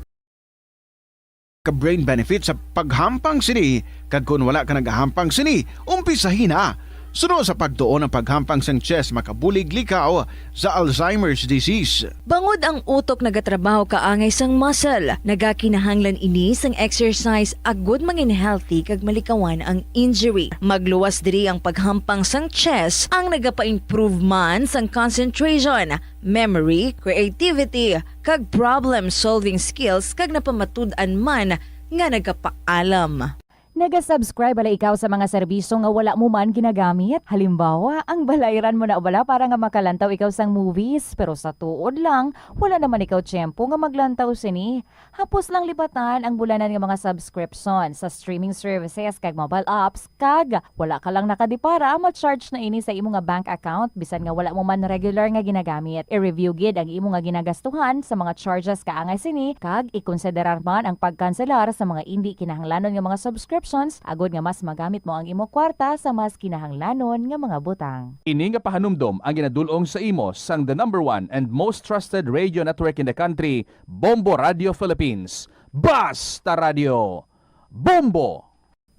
ka brain benefit sa paghampang sini, kag kung wala ka nagahampang sini, umpisahin na. Sunod sa pagtuon ng paghampang sang chest makabulig likaw sa Alzheimer's disease. Bangod ang utok nagatrabaho kaangay sang muscle, nagakinahanglan ini sang exercise agud mangin healthy kag malikawan ang injury. Magluwas diri ang paghampang sang chest ang nagapa-improve man sang concentration, memory, creativity kag problem solving skills kag napamatud-an man nga nagapaalam. Naga-subscribe bala ikaw sa mga serbisyo nga wala mo man ginagamit. Halimbawa, ang balayran mo na bala para nga makalantaw ikaw sang movies. Pero sa tuod lang, wala naman ikaw tiyempo nga maglantaw sini. Hapos lang libatan ang bulanan nga mga subscription sa streaming services kag mobile apps. Kag, wala ka lang nakadipara, ma-charge na ini sa imo nga bank account bisan nga wala mo man regular nga ginagamit. I-review gid ang imo nga ginagastuhan sa mga charges kaangay sini. Kag, ikonsiderar man ang pagkanselar sa mga hindi kinahanglanon nga mga subscription subscriptions agod nga mas magamit mo ang imo kwarta sa mas kinahanglanon nga mga butang. Ini nga pahanumdom ang ginadulong sa imo sang the #1 and most trusted radio network in the country, Bombo Radio Philippines. Basta Radio Bombo!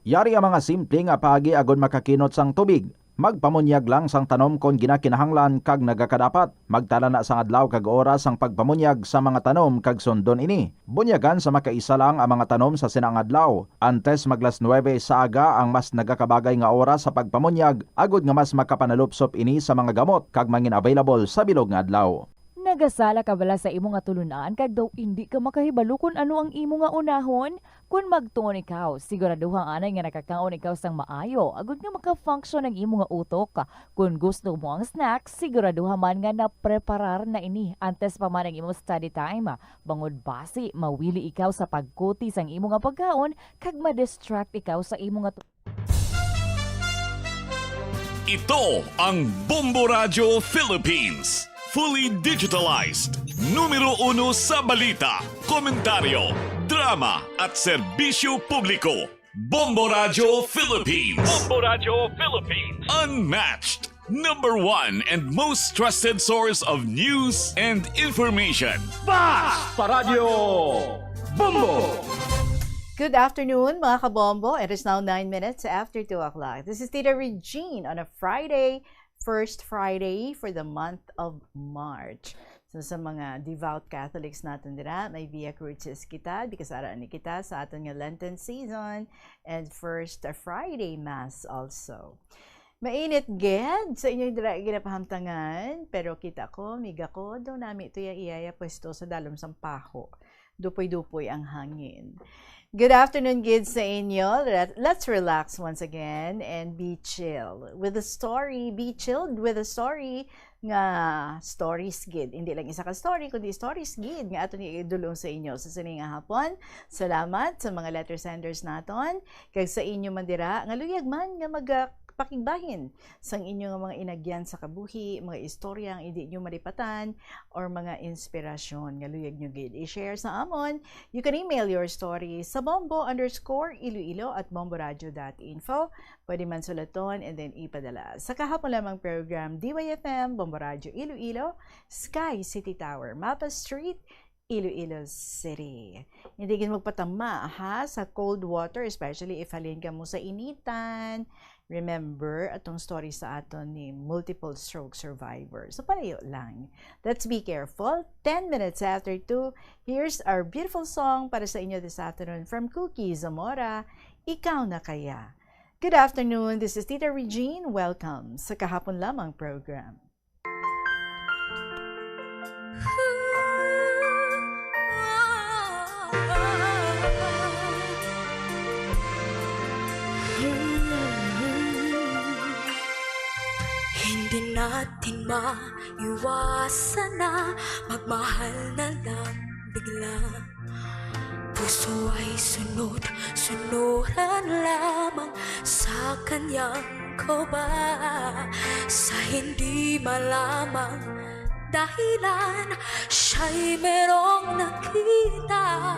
Yari ang mga simple nga paagi agod makakinot sang tubig. Magpamunyag lang sang tanom kon ginakinahanglan kag nagakadapat. Magtala na sang adlaw kag oras sang pagpamunyag sa mga tanom kag sundon ini. Bunyagan sa makaisa lang ang mga tanom sa sinang adlaw. Antes maglas 9 sa aga ang mas nagakabagay nga oras sa pagpamunyag agod nga mas makapanalupsop ini sa mga gamot kag mangin available sa bilog nga adlaw. Nagasala ka bala sa imo nga tulunan kag daw hindi ka makahibalo kung ano ang imo nga unahon? Kung magtuon ikaw, siguraduhang anay nga nakakaon ikaw sang maayo agud nga maka-function ang imo nga utok. Kung gusto mo ang snacks, siguraduhan man nga na-preparar na ini antes pa man ang imo study time. Bangod basi, mawili ikaw sa pagkuti sang imo nga pagkaon kag ma-distract ikaw sa imo nga Ito ang Bombo Radio Philippines. Fully digitalized. Numero 1 sa balita, komentaryo, drama at serbisyo publiko. Bombo Radio Philippines. Bombo Radio Philippines. Unmatched. #1 and most trusted source of news and information. Basta Radio Bombo! Good afternoon mga kabombo. It is now 9 minutes after 2 o'clock. This is Tita Regine on a Friday, first Friday for the month of March. So sa mga devout Catholics natin dira, may Via Crucis kita, because araan ni kita sa aton nga Lenten season, and first Friday Mass also. Mainit ged sa inyo dira ginapahamtangan, pero kita ko, miga ko, daw nami ito iyaya pwesto sa dalom sang paho. Dupoy-dupoy ang hangin. Good afternoon, kids sa inyo. Let's relax once again and be chill with a story. Be chilled with a story nga stories gid. Hindi lang isa ka story, kundi stories gid nga ato ni idulong sa inyo sa sining nga hapon. Salamat sa mga letter senders naton. Kag sa inyo man dira nga luyag man nga pakigbahin sang inyo nga mga inagyan sa kabuhi, mga istorya ang hindi nyo malipatan, or mga inspirasyon nga luyag nyo gid i-share sa amon. You can email your story sa bombo_iloilo@bomboradio.info. Pwede man sulaton and then ipadala. Sa kahapon lamang program, DYFM, Bombo Radio Iloilo, Sky City Tower, Mapa Street, Iloilo City. Hindi gin magpatama ha sa cold water, especially if halin ka mo sa initan. Remember, atong story sa aton ni multiple stroke survivor. So, palayo lang. Let's be careful. 10 minutes after 2, here's our beautiful song para sa inyo this afternoon from Cookie Zamora, Ikaw Na Kaya. Good afternoon. This is Tita Regine. Welcome sa Kahapon Lamang program. Hindi natin maiwasan na magmahal na lang bigla. Puso ay sunod-sunuran lamang sa kanyang koba. Sa hindi malamang dahilan, siya'y merong nakita.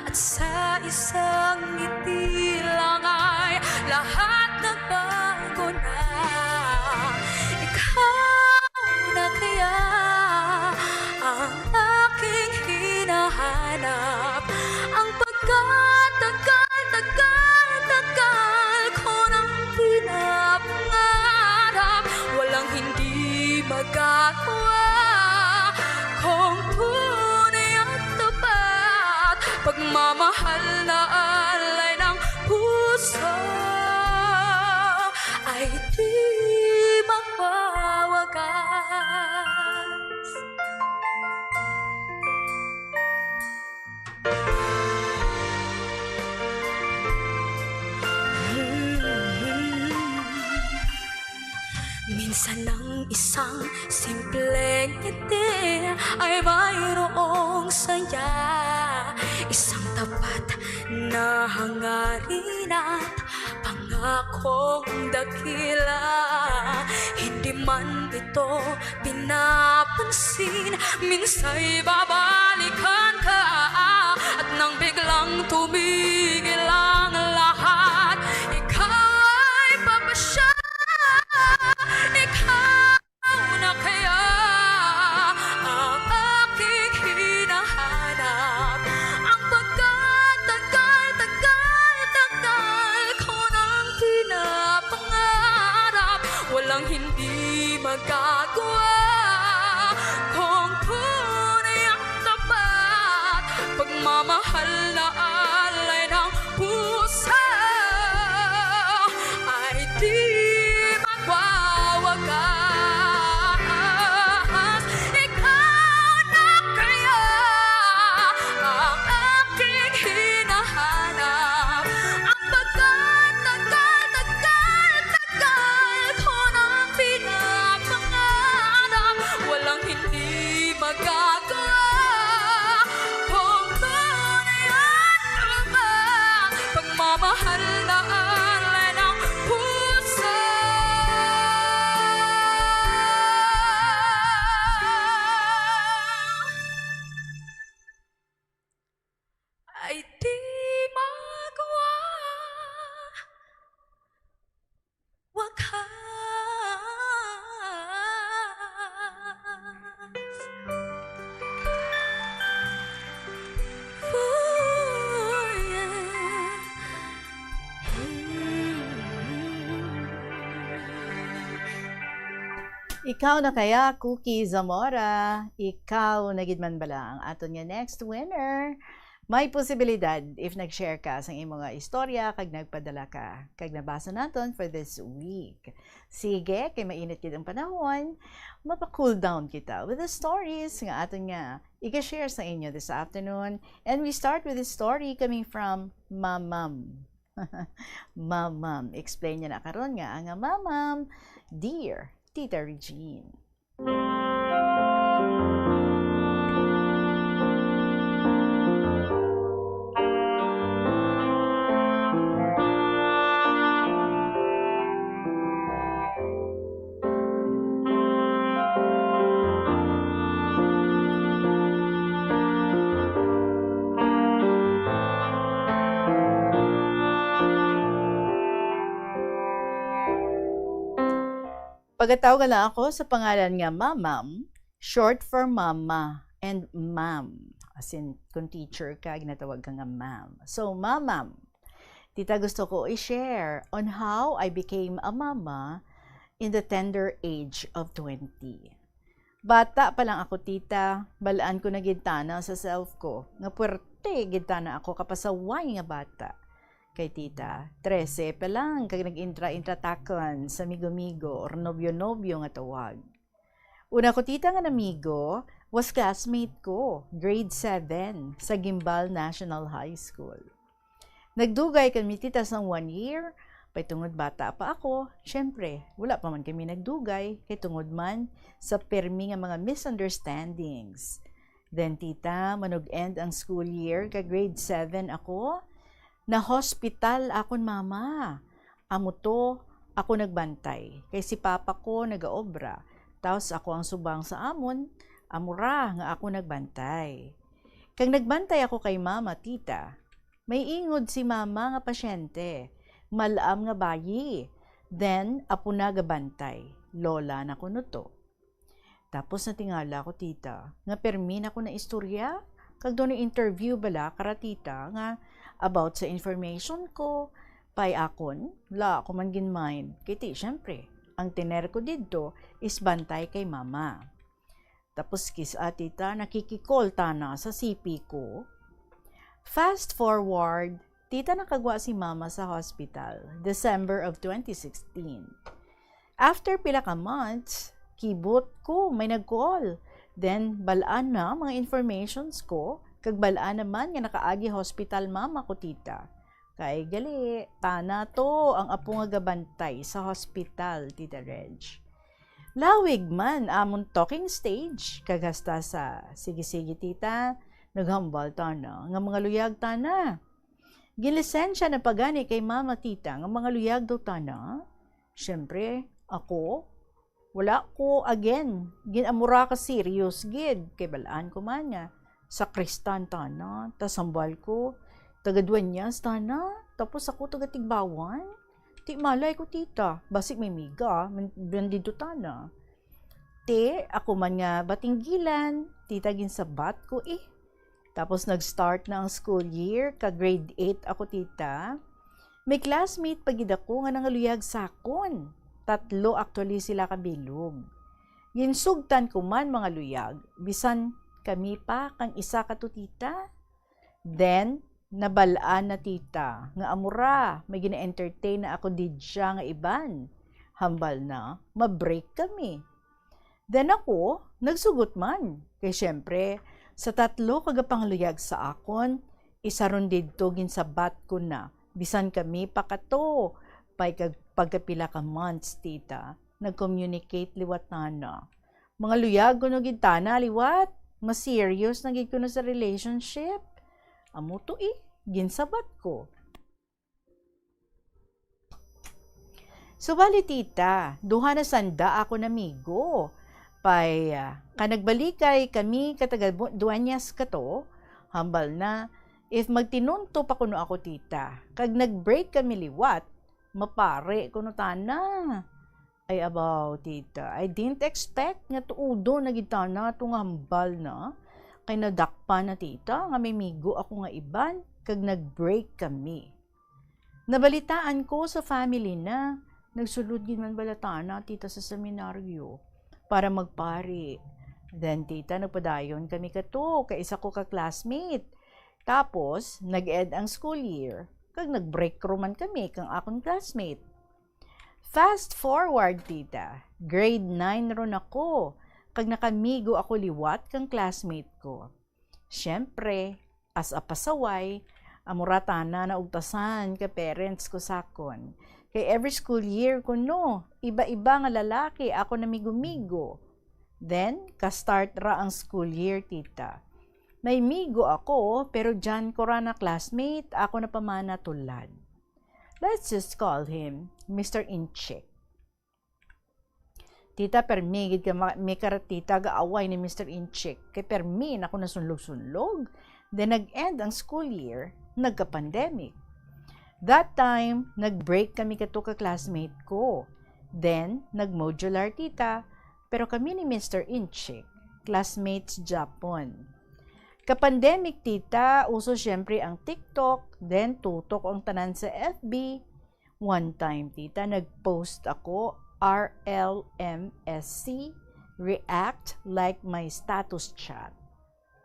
At sa isang ngiti lang ay lahat nagbago na. Na kaya ang aking hinahanap, ang pagkatagal ko nang pinapangarap, walang hindi magagawa kung tunay at tapat, pagmamahal na alay ng puso ay di magwawagas. Minsan ang isang simpleng ngiti ay mayroong saya, isang tapat na hangarin at pangakong dakila. Hindi man ito pinapansin, minsa'y babalikan ka, at nang biglang tumigil ang lahat, hindi magagawa kung tunay ang tapat, pagmamahal na alay ng pusa ay di magwawagas. Ikaw na kaya ang aking hinahanap, ang pagkatagal ko nang pinapangarap. Walang hindi magagawa kung tunay at tapat, pagmamahal na alay ng pusa ay di magwawakas. Oh, yeah. Ikaw na kaya, Cookie Zamora? Ikaw na gid man bala ang aton nga next winner. May posibilidad if nag-share ka sa imong nga istorya kag nagpadala ka kag nabasa naton for this week. Sige, kay mainit gid ang panahon, mapa-cool down kita with the stories nga aton nga i-share sa inyo this afternoon. And we start with the story coming from Mamam. Mamam, explain niya na karon nga ang Mamam, Dear Tita Regine. Pagkatawag lang ako sa pangalan nga Mamam, short for Mama and Ma'am. As in, kung teacher ka, ginatawag ka nga Ma'am. So, Mamam, tita gusto ko i-share on how I became a mama in the tender age of 20. Bata pa lang ako, tita, balaan ko na gintana sa self ko. Nga puwerte gintana ako kapasaway nga bata. Kay tita, 13 pa lang kag nag-intra-intratakan sa migo-migo or nobyo-nobyo nga tawag. Una ko tita nga namigo was classmate ko, grade 7 sa Gimbal National High School. Nagdugay kami tita sa 1 year, pay tungod bata pa ako, syempre, wala pa man kami nagdugay, kay tungod man sa permi nga mga misunderstandings. Then tita, manog-end ang school year, kag grade 7 ako, na hospital akon mama. Amo to, ako nagbantay. Kay si papa ko nagaobra. Tapos ako ang subang sa amon, amura nga ako nagbantay. Kag nagbantay ako kay mama, tita, may ingod si mama nga pasyente. Malaam nga bayi. Then, apo na gabantay. Lola na ko to. Tapos natingala ko, tita, nga permin ako na istorya. Kag doon interview bala, kara tita, nga about sa information ko, pay akon, la ako man ginmind. Kiti, syempre, ang tiner ko dito is bantay kay mama. Tapos kis tita, nakikikol tana sa CP ko. Fast forward, tita nakagwa si mama sa hospital, December of 2016. After pila ka months, kibot ko, may nag-call. Then, balaan na mga informations ko, kag balaan naman nga nakaagi hospital mama ko, tita. Kay gali, tana to ang apo nga gabantay sa hospital, tita Reg. Lawig man amon talking stage, kag hasta sa sige-sige tita, naghambal tana, nga mga luyag tana. Gilisensya na pagani kay mama tita, nga mga luyag daw tana. Syempre, ako, wala ko again, ginamura ka serious gid, kay balaan ko man nga. Sa Kristan tana, tasambal ko, taga-Dueñas tana, tapos ako taga-Tigbawan. Ti malay ko tita, basik may miga, bandito tana. Ti, ako man nga batinggilan, tita ginsabat ko eh. Tapos nag-start na ang school year, ka grade 8 ako tita. May classmate pagid ako nga nangaluyag sakon. tatlo actually sila kabilog. Ginsugtan ko man mga luyag, bisan kami pa kang isa ka to tita. Then, nabalaan na tita, nga amura, may gina-entertain na ako didya nga iban. Hambal na, ma-break kami. Then ako, nagsugot man. Kay syempre, sa tatlo kagapangluyag sa akon, isa ron didto ginsabat ko na, bisan kami pa kato, pagkapila ka months tita, nag-communicate liwat na. Mga luyag ko no gintana liwat, mas serious na gid ko na sa relationship. Amo to ginsabat ko. Subali tita, duha na sanda ako namigo. Pay, kanagbalikay kami katagal duanyas kato, hambal na, if magtinunto pa kuno ako tita, kag nag-break kami liwat, mapare kuno tana. Ay abaw tita, I didn't expect nga tuudo na gitana itong hambal na. Kay nadakpa na tita, nga may migo ako nga iban, kag nag-break kami. Nabalitaan ko sa family na, nagsulod din man balatana tita sa seminaryo, para magpari. Then tita, nagpadayon kami kato, kay isa ko ka-classmate. Tapos, nag-end ang school year, kag nag-break roman kami kang akong classmate. Fast forward tita, grade 9 ron ako, kag nakamigo ako liwat kang classmate ko. Siyempre, as a pasaway, amuratana na ugtasan ka parents ko sakon. Kay every school year ko no, iba-iba nga lalaki ako namigo-migo. Then, ka-start ra ang school year tita. May migo ako, pero dyan ko ra na classmate, ako na pamana tulad. Let's just call him Mr. Inchik. Tita, permigid ka may karatita gaaway ni Mr. Inchik. Kay permi na ako nasunlog-sunlog. Then nag-end ang school year, nagka-pandemic. That time, nag-break kami kato ka-classmate ko. Then, nag-modular tita, pero kami ni Mr. Inchik, classmates Japon. Ka-pandemic tita, uso syempre ang TikTok, then tutok ang tanan sa FB. One time tita, nag-post ako, RLMSC, react like my status chat.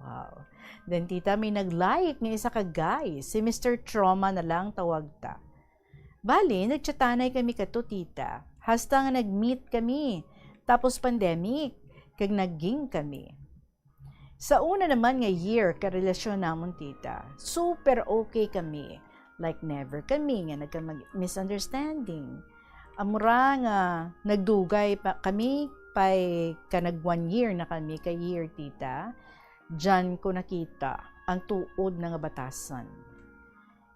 Wow. Then tita, may nag-like ng isa ka guy, si Mr. Trauma na lang tawag ta. Bali, nagchatanay kami kato tita, hasta nga nag-meet kami, tapos pandemic, kag naging kami. Sa una naman nga year, karelasyon namon tita, super okay kami. Like never kami nga nagka-misunderstanding. Amura nga nagdugay pa kami, pay kanag 1 year na kami ka year tita. Diyan ko nakita ang tuod nga batasan.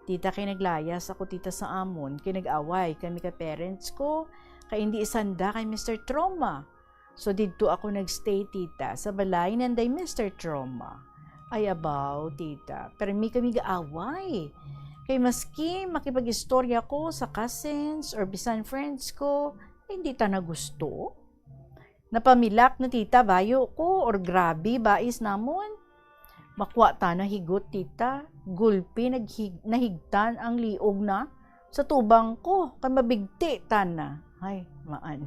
Tita, kay naglayas ako tita sa amon, kay nag-away kami ka parents ko, kay hindi isanda kay Mr. Trauma. So, dito ako nagstay, tita, sa balay nanday Mr. Trauma. Ay, abaw, tita. Pero may kami gaaway. Kay maski makipag-istorya ko sa cousins or bisan friends ko, hindi ta na gusto. Napamilak na tita, bayo ko, or grabe, bais namon. Makwa ta na higot, tita. Gulpi, nahigtan ang liog na. Sa tubang ko, kay mabigti ta na. Ay, maan.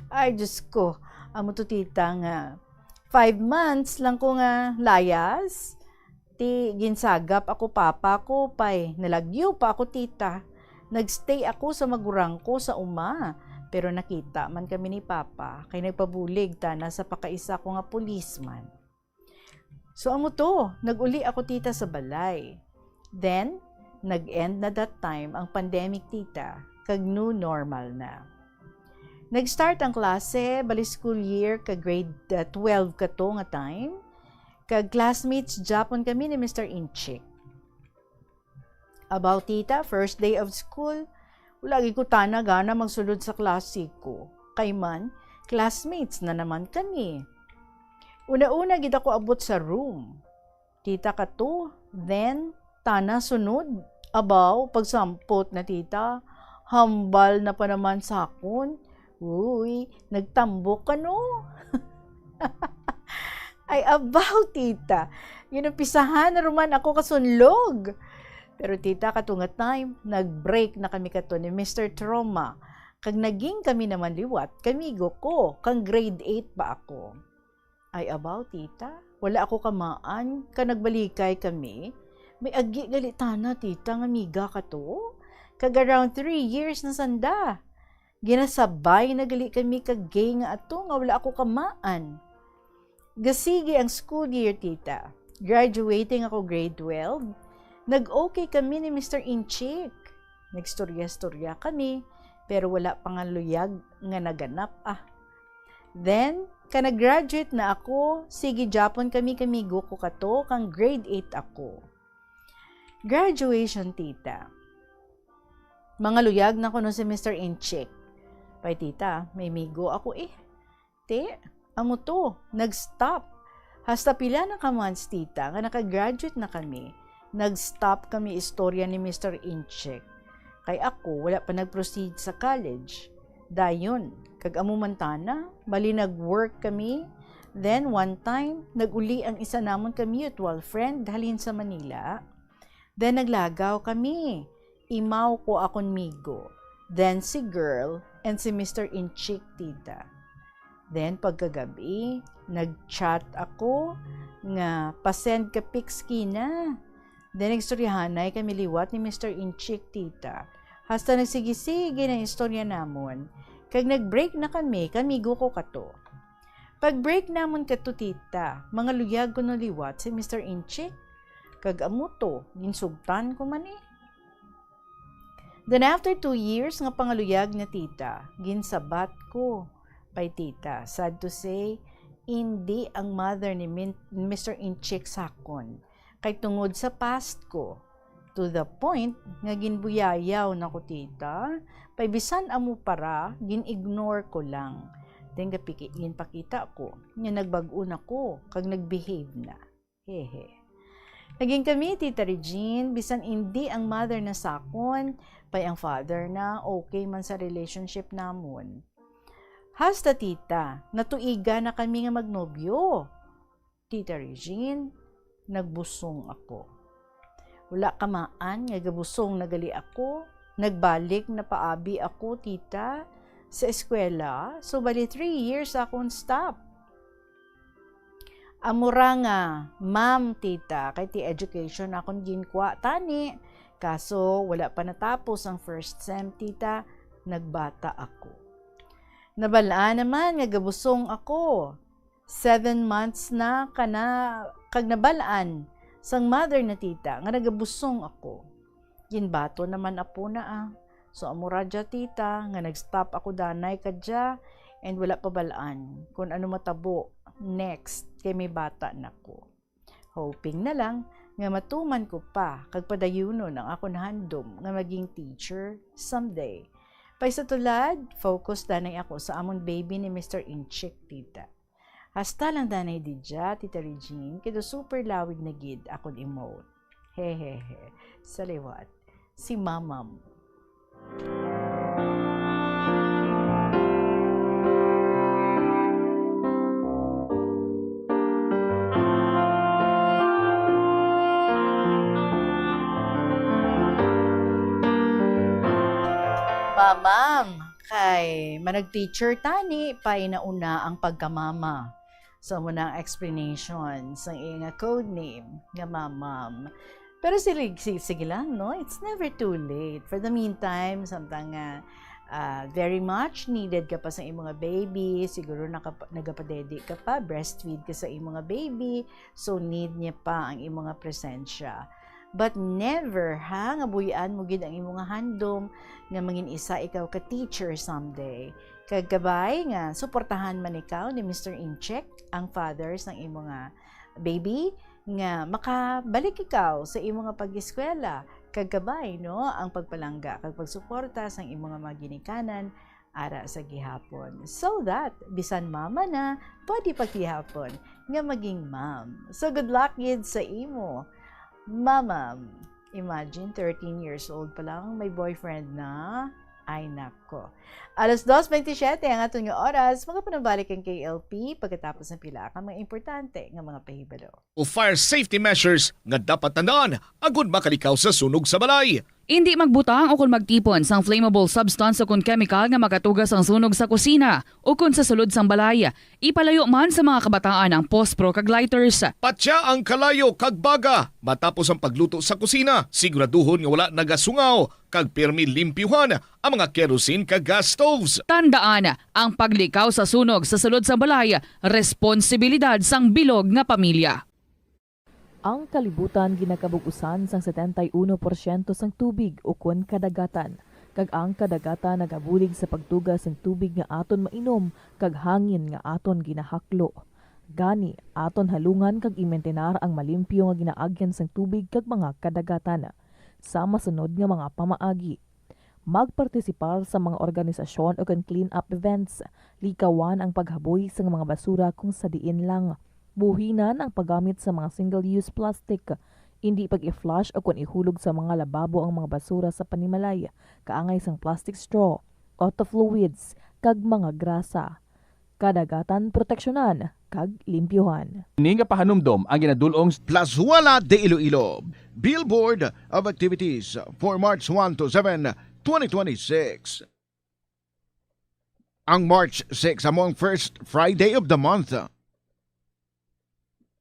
Ay, Diyos ko. Amo to tita nga, 5 months lang ko nga layas. Ti ginsagap ako papa ko, pay nalagyo pa ako tita. Nagstay ako sa magurang ko sa uma. Pero nakita man kami ni papa, kay nagpabulig ta na sa pakaisa ko nga policeman. So amo to, naguli ako tita sa balay. Then, nag-end na that time ang pandemic tita, kag new normal na. Nag-start ang klase, bali school year, ka grade 12 ka to nga time. Kag classmates Japon kami ni Mr. Inchik. About tita, first day of school, lagi ko tana gana magsulod sa klase ko. Kay man, classmates na naman kami. Una-una gid ako abot sa room. Tita ka to, then tana sunod. Abaw, pagsampot na tita, hambal na pa naman sa akon. Uy, nagtambok ka no? Ay, abaw, tita. Ginumpisahan na ruman ako kasunlog. Pero tita, katunga time, nag-break na kami kato ni Mr. Trauma. Kag naging kami naman liwat, kamigo ko, kang grade 8 pa ako. Ay abaw, tita, wala ako kamaan, ka nagbalikay kami. May agi galitana, tita, nga miga ka to. Kag around 3 years na sanda. Ginasabay na gali kami kagay nga ato, nga wala ako kamaan. Gasigi ang school year, tita. Graduating ako grade 12. Nag-okay kami ni Mr. Inchik. Nagstorya-storya kami. Pero wala pang luyag nga naganap Then, nag-graduate na ako, sige Japon kamigo ko kato, kang grade 8 ako. Graduation, tita. Mga luyag na ko no si Mr. Inchik. Pay tita, may migo ako Te, amo to, nag-stop. Hasta pila na kamans, tita, nga nakagraduate na kami. Nag-stop kami istorya ni Mr. Inchik. Kay ako, wala pa nag-proceed sa college. Dayon, kag amumantana, bali nag-work kami. Then, one time, nag-uli ang isa namon ka mutual friend halin sa Manila. Then, naglagaw kami. Imaw ko akong migo. Then, si girl and si Mr. Inchik, tita. Then, pagkagabi, nag-chat ako nga pasend ka pics kina. Then, nagstoryahanay kami liwat ni Mr. Inchik, tita. Hasta nagsigi-sige ng istorya namon. Kag nag-break na kami, kamigo ko kato. Pag-break namon kato, tita, mga luyag ko no liwat si Mr. Inchik. Kag amuto, ginsugtan ko man Then after 2 years nga pangaluyag na tita, ginsabat ko. Pay tita, sad to say, hindi ang mother ni Mr. Inchik sakon. Kay tungod sa past ko. To the point nga ginbuyayaw na ko tita, paibisan amo para, gin-ignore ko lang. Then ginpakita ko, nga nagbago na ko, kag nag-behave na. Hehe. Naging kami, Tita Regine, bisan hindi ang mother na sakon, pay ang father na, okay man sa relationship namon. Hasta tita, natuiga na kami nga magnobyo. Tita Regine, nagbusong ako. Wala kamaan, nga gabusong nagali ako. Nagbalik na paabi ako, tita, sa eskwela. So, bali 3 years akong stop. Amura nga, ma'am, tita, kay ti education akong ginkwa tani. Kaso, wala pa natapos ang first sem, tita, nagbata ako. Nabalaan naman, nga gabusong ako. 7 months na kag nabalaan. Sang mother na tita, nga nagabusong ako. Ginbato naman apo na So amura dya tita, nga nag-stop ako danay kadya, and wala pa balaan. Kung ano matabo, next, kay may bata na ko. Hoping na lang, nga matuman ko pa, kag padayuno ng ako nahandom, nga maging teacher someday. Pay sa tulad, focus danay ako sa amon baby ni Mr. Inchik, tita. Hasta lang danay di dya, Tita Regine, kito super lawig na gid akong emote. Hehehe, sa liwat, si mamam. Mamam, kay manag-teacher tani, pay nauna ang pagkamama. So, muna ang explanation sa iyong code name nga mamam. Pero sige lang, no? It's never too late. For the meantime, samtang very much needed ka pa sa iyong mga baby, siguro nagapadedi ka pa, breastfeed ka sa iyong mga baby, so need niya pa ang iyong mga presensya. But never, nga buyan mo gid ang iyong mga handom, nga mangin isa ikaw ka teacher someday. Kagabay nga, suportahan man ikaw ni Mr. Inchik, ang fathers ng iyong mga baby, nga makabalik ikaw sa iyong mga pag-eskwela. Kagabay, no, ang pagpalangga, kag pagsuporta sa iyong mga ginikanan, ara sa gihapon. So that, bisan mama na, pwede pagkihapon, nga maging mom. So good luck gid sa imo. Mama, imagine 13 years old pa lang, may boyfriend na. Ay nako. 2:27 ang atong oras, magapanabalik ang KLP pagkatapos ng pila ka mga importante nga mga pahibalo. O fire safety measures nga dapat tandaan agud makalikaw sa sunog sa balay. Hindi magbutang o kung magtipon sang flammable substance o kung chemical nga makatugas ang sunog sa kusina o kung sa sulod sang balay. Ipalayo man sa mga kabataan ang pospro kag lighters. Patya ang kalayo kag baga matapos ang pagluto sa kusina. Siguraduhon nga wala nagasungaw kag pirmi limpyuhan ang mga kerosene kag gas stoves. Tandaan, ang paglikaw sa sunog sa sulod sang balay, responsibilidad sang bilog nga pamilya. Ang kalibutan ginakabugusan sang 71% sang tubig o kun kadagatan. Kag ang kadagatan nagabulig sa pagtugas sang tubig nga aton mainom kag hangin nga aton ginahaklo. Gani, aton halungan kag imentenar ang malimpyo nga ginaagyan sang tubig kag mga kadagatan. Sa masunod nga mga pamaagi. Magpartisipar sa mga organisasyon o kan clean-up events. Likawan ang paghaboy sa mga basura kung sa diin lang. Buhinan ang paggamit sa mga single-use plastic. Hindi pag-i-flush o kung ihulog sa mga lababo ang mga basura sa panimalay, kaangay sang plastic straw, auto fluids, kag mga grasa. Kadagatan proteksyonan, kag limpyuhan. Ini nga pahanumdom ang ginadulong Plazuela de Iloilo, Billboard of Activities for March 1 to 7, 2026. Ang March 6 among first Friday of the month.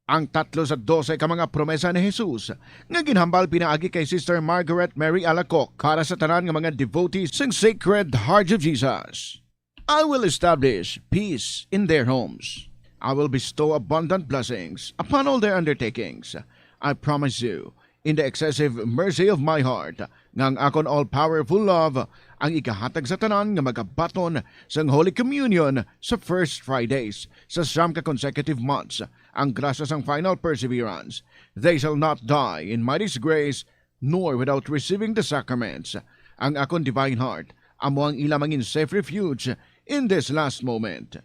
Ang 3 sa 12 ka mga promesa ni Jesus nga ginhambal pinaagi kay Sister Margaret Mary Alacoc para sa tanan nga mga devotees ng Sacred Heart of Jesus. I will establish peace in their homes. I will bestow abundant blessings upon all their undertakings. I promise you, in the excessive mercy of my heart, nga ang akon all-powerful love ang ikahatag sa tanan nga magabaton sa Holy Communion sa first Fridays sa 9 ka consecutive months. Ang grasya sang final perseverance. They shall not die in my disgrace, nor without receiving the sacraments. Ang akon divine heart, amo ang ila mangin safe refuge in this last moment.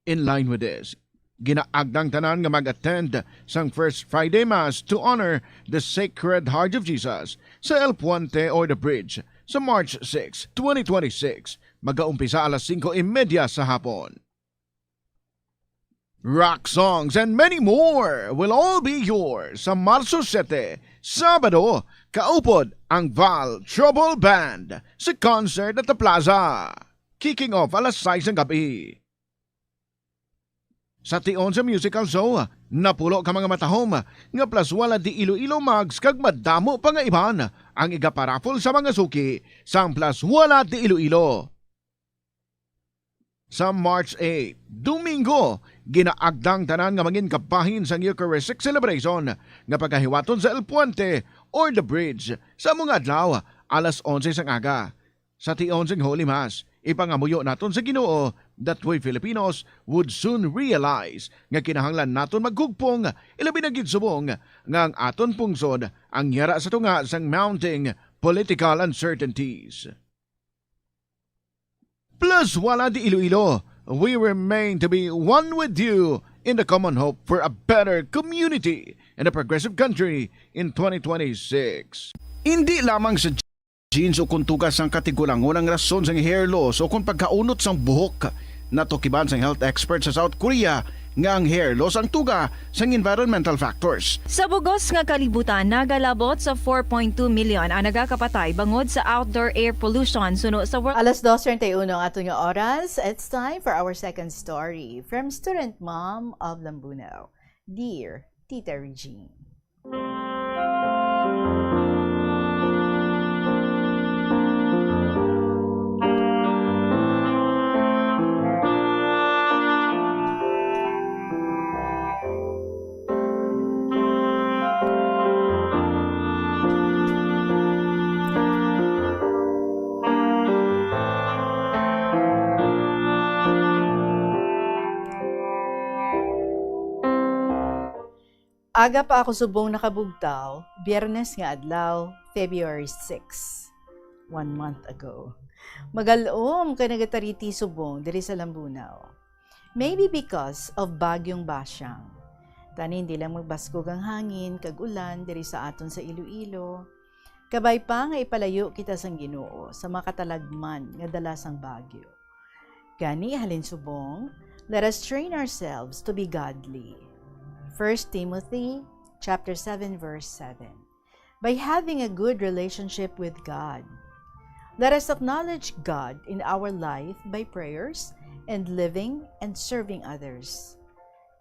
In line with this, ginaagdang tanan nga mag-attend sang First Friday Mass to honor the Sacred Heart of Jesus sa El Puente or the Bridge sa March 6, 2026. Mag-aumpisa alas 5:30 sa hapon. Rock songs and many more will all be yours sa Marso 7, Sabado, kaupod ang Val Trouble Band sa concert at the Plaza. Kicking off alas 6 ng gabi. Sa tion sa musical show, napulo ka mga matahom nga Plazuela de Iloilo Mags kag madamo pa nga iban ang igaparafol sa mga suki sa Plazuela de Iloilo. Sa March 8, Domingo, ginaagdang tanan nga mangin kabahin sa Eucharistic celebration nga pagkahiwaton sa El Puente or the Bridge sa mga adlaw alas 11 sang aga. Sa tion sang Holy Mass, ipangamuyo naton sa Ginoo that we Filipinos would soon realize nga kinahanglan naton maghugpong ilabi na gid subong nga ang aton pungsod ang yara sa tunga sang mounting political uncertainties. Plazuela de Iloilo, we remain to be one with you in the common hope for a better community and a progressive country in 2026. Hindi lamang sa jeans o kung tugas ang katigulangon ang rason sang hair loss o kung pagkaunot sang buhok. Natukiban sang health expert sa South Korea nga ang hair loss ang tuga sang environmental factors. Sa bugos nga kalibutan, nagalabot sa 4.2 million ang nagakapatay bangod sa outdoor air pollution suno sa world. Alas 2:31 ang ato nga oras. It's time for our second story from student mom of Lambuno. Dear Tita Regine. Aga pa ako subong nakabugtaw, Biyernes nga adlaw, February 6, 1 month ago. Magalom kay nagatariti subong diri sa Lambunaw. Maybe because of bagyong Basyang. Tani hindi lang magbaskog ang hangin kag ulan diri sa aton sa Iloilo. Kabay pa nga ipalayo kita sang Ginoo sa makatalagman nga dala sang bagyo. Gani halin subong, let us train ourselves to be godly. 1 Timothy chapter 7 verse 7. by having a good relationship with God. Let us acknowledge God in our life by prayers and living and serving others.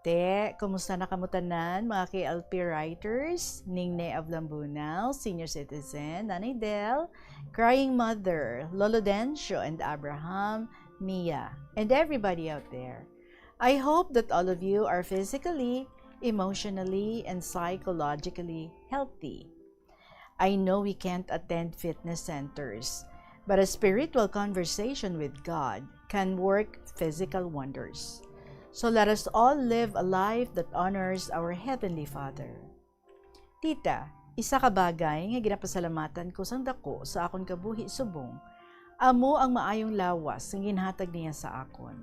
Te, kumusta na kamutanan mga KLP writers? Ningne of Lambunao, Senior Citizen, Nanay Del, Crying Mother, Lolo Dencio and Abraham, Mia, and everybody out there. I hope that all of you are physically, emotionally, and psychologically healthy. I know we can't attend fitness centers, but a spiritual conversation with God can work physical wonders. So let us all live a life that honors our Heavenly Father. Tita, isa ka bagay nga ginapasalamatan ko sang dako sa akon kabuhi subong, amo ang maayong lawas ng ginhatag niya sa akon.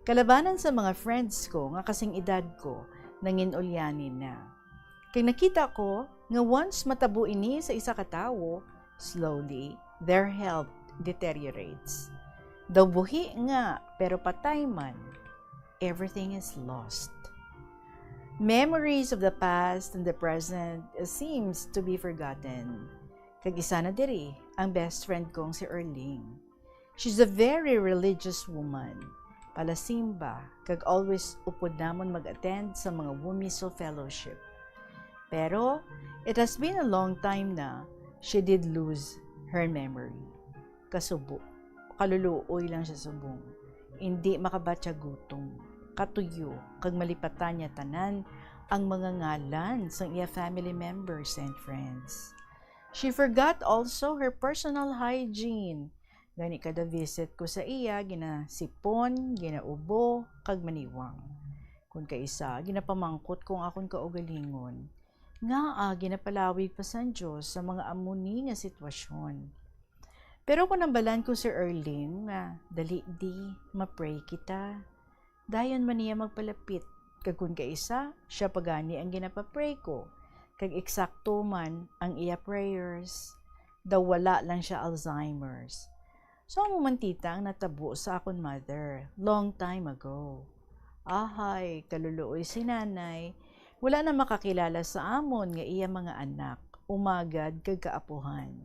Kalabanan sa mga friends ko nga kasing edad ko, nanginulyanin na. Kaya nakita ko nga once matabo ini sa isa ka tawo, slowly, their health deteriorates. Daw buhi nga, pero patay man, everything is lost. Memories of the past and the present seems to be forgotten. Kag isa na diri, ang best friend kong si Erling. She's a very religious woman. Palasimba, kag always upod namon mag-attend sa mga Wumiso Fellowship. Pero, it has been a long time na she did lose her memory. Kasubo, kaluluoy lang siya subong. Hindi makabatya gutom, katuyo, kag malipatan niya tanan ang mga ngalan sa iya family members and friends. She forgot also her personal hygiene. Gani kada visit ko sa iya, ginasipon, ginaubo, kag maniwang. Kung kaisa, ginapamangkot kung akon kaugalingon. Nga ginapalawig pa sa Diyos sa mga amuni nga sitwasyon. Pero kung nambalan ko si Erling nga, dali di, mapray kita. Dayon man niya magpalapit, kag kung kaisa, siya pagani ang ginapapray ko, kag eksakto man ang iya prayers, daw wala lang siya Alzheimer's. So, ang mumantita ang natabo sa akon mother, long time ago. Ahay, kaluluoy si nanay, wala na makakilala sa amon nga iya mga anak, umagad kag kaapuhan.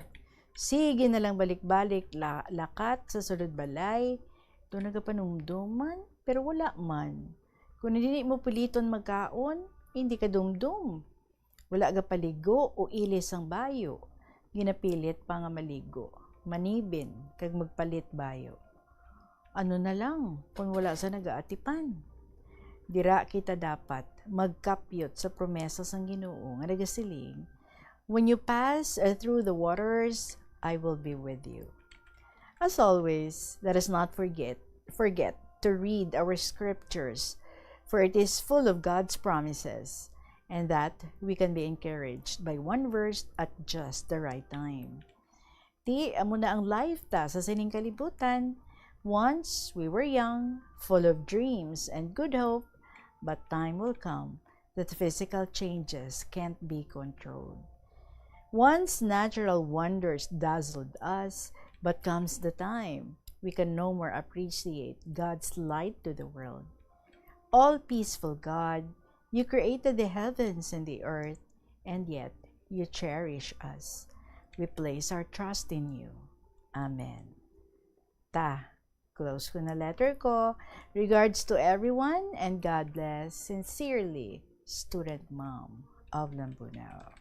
Sige na lang balik-balik, lakat sa sulod balay, ito nagapanumduman, pero wala man. Kung hindi mo piliton magkaon, hindi ka dumdum. Wala ga paligo o ilis ang bayo, ginapilit pa nga maligo, manibin, kag magpalit bayo. Ano na lang, kung wala sa nagaatipan. Dira kita dapat magkapyot sa promesa sang Ginoo nga nagasiling, when you pass through the waters, I will be with you. As always, let us not forget to read our scriptures, for it is full of God's promises, and that we can be encouraged by one verse at just the right time. Ti, amo na ang life ta sa sining kalibutan. Once we were young, full of dreams and good hope, but time will come that physical changes can't be controlled. Once natural wonders dazzled us, but comes the time we can no more appreciate God's light to the world. All peaceful God, you created the heavens and the earth, and yet you cherish us. We place our trust in you. Amen. Close ko na letter ko. Regards to everyone and God bless. Sincerely, Student Mom of Lambunao.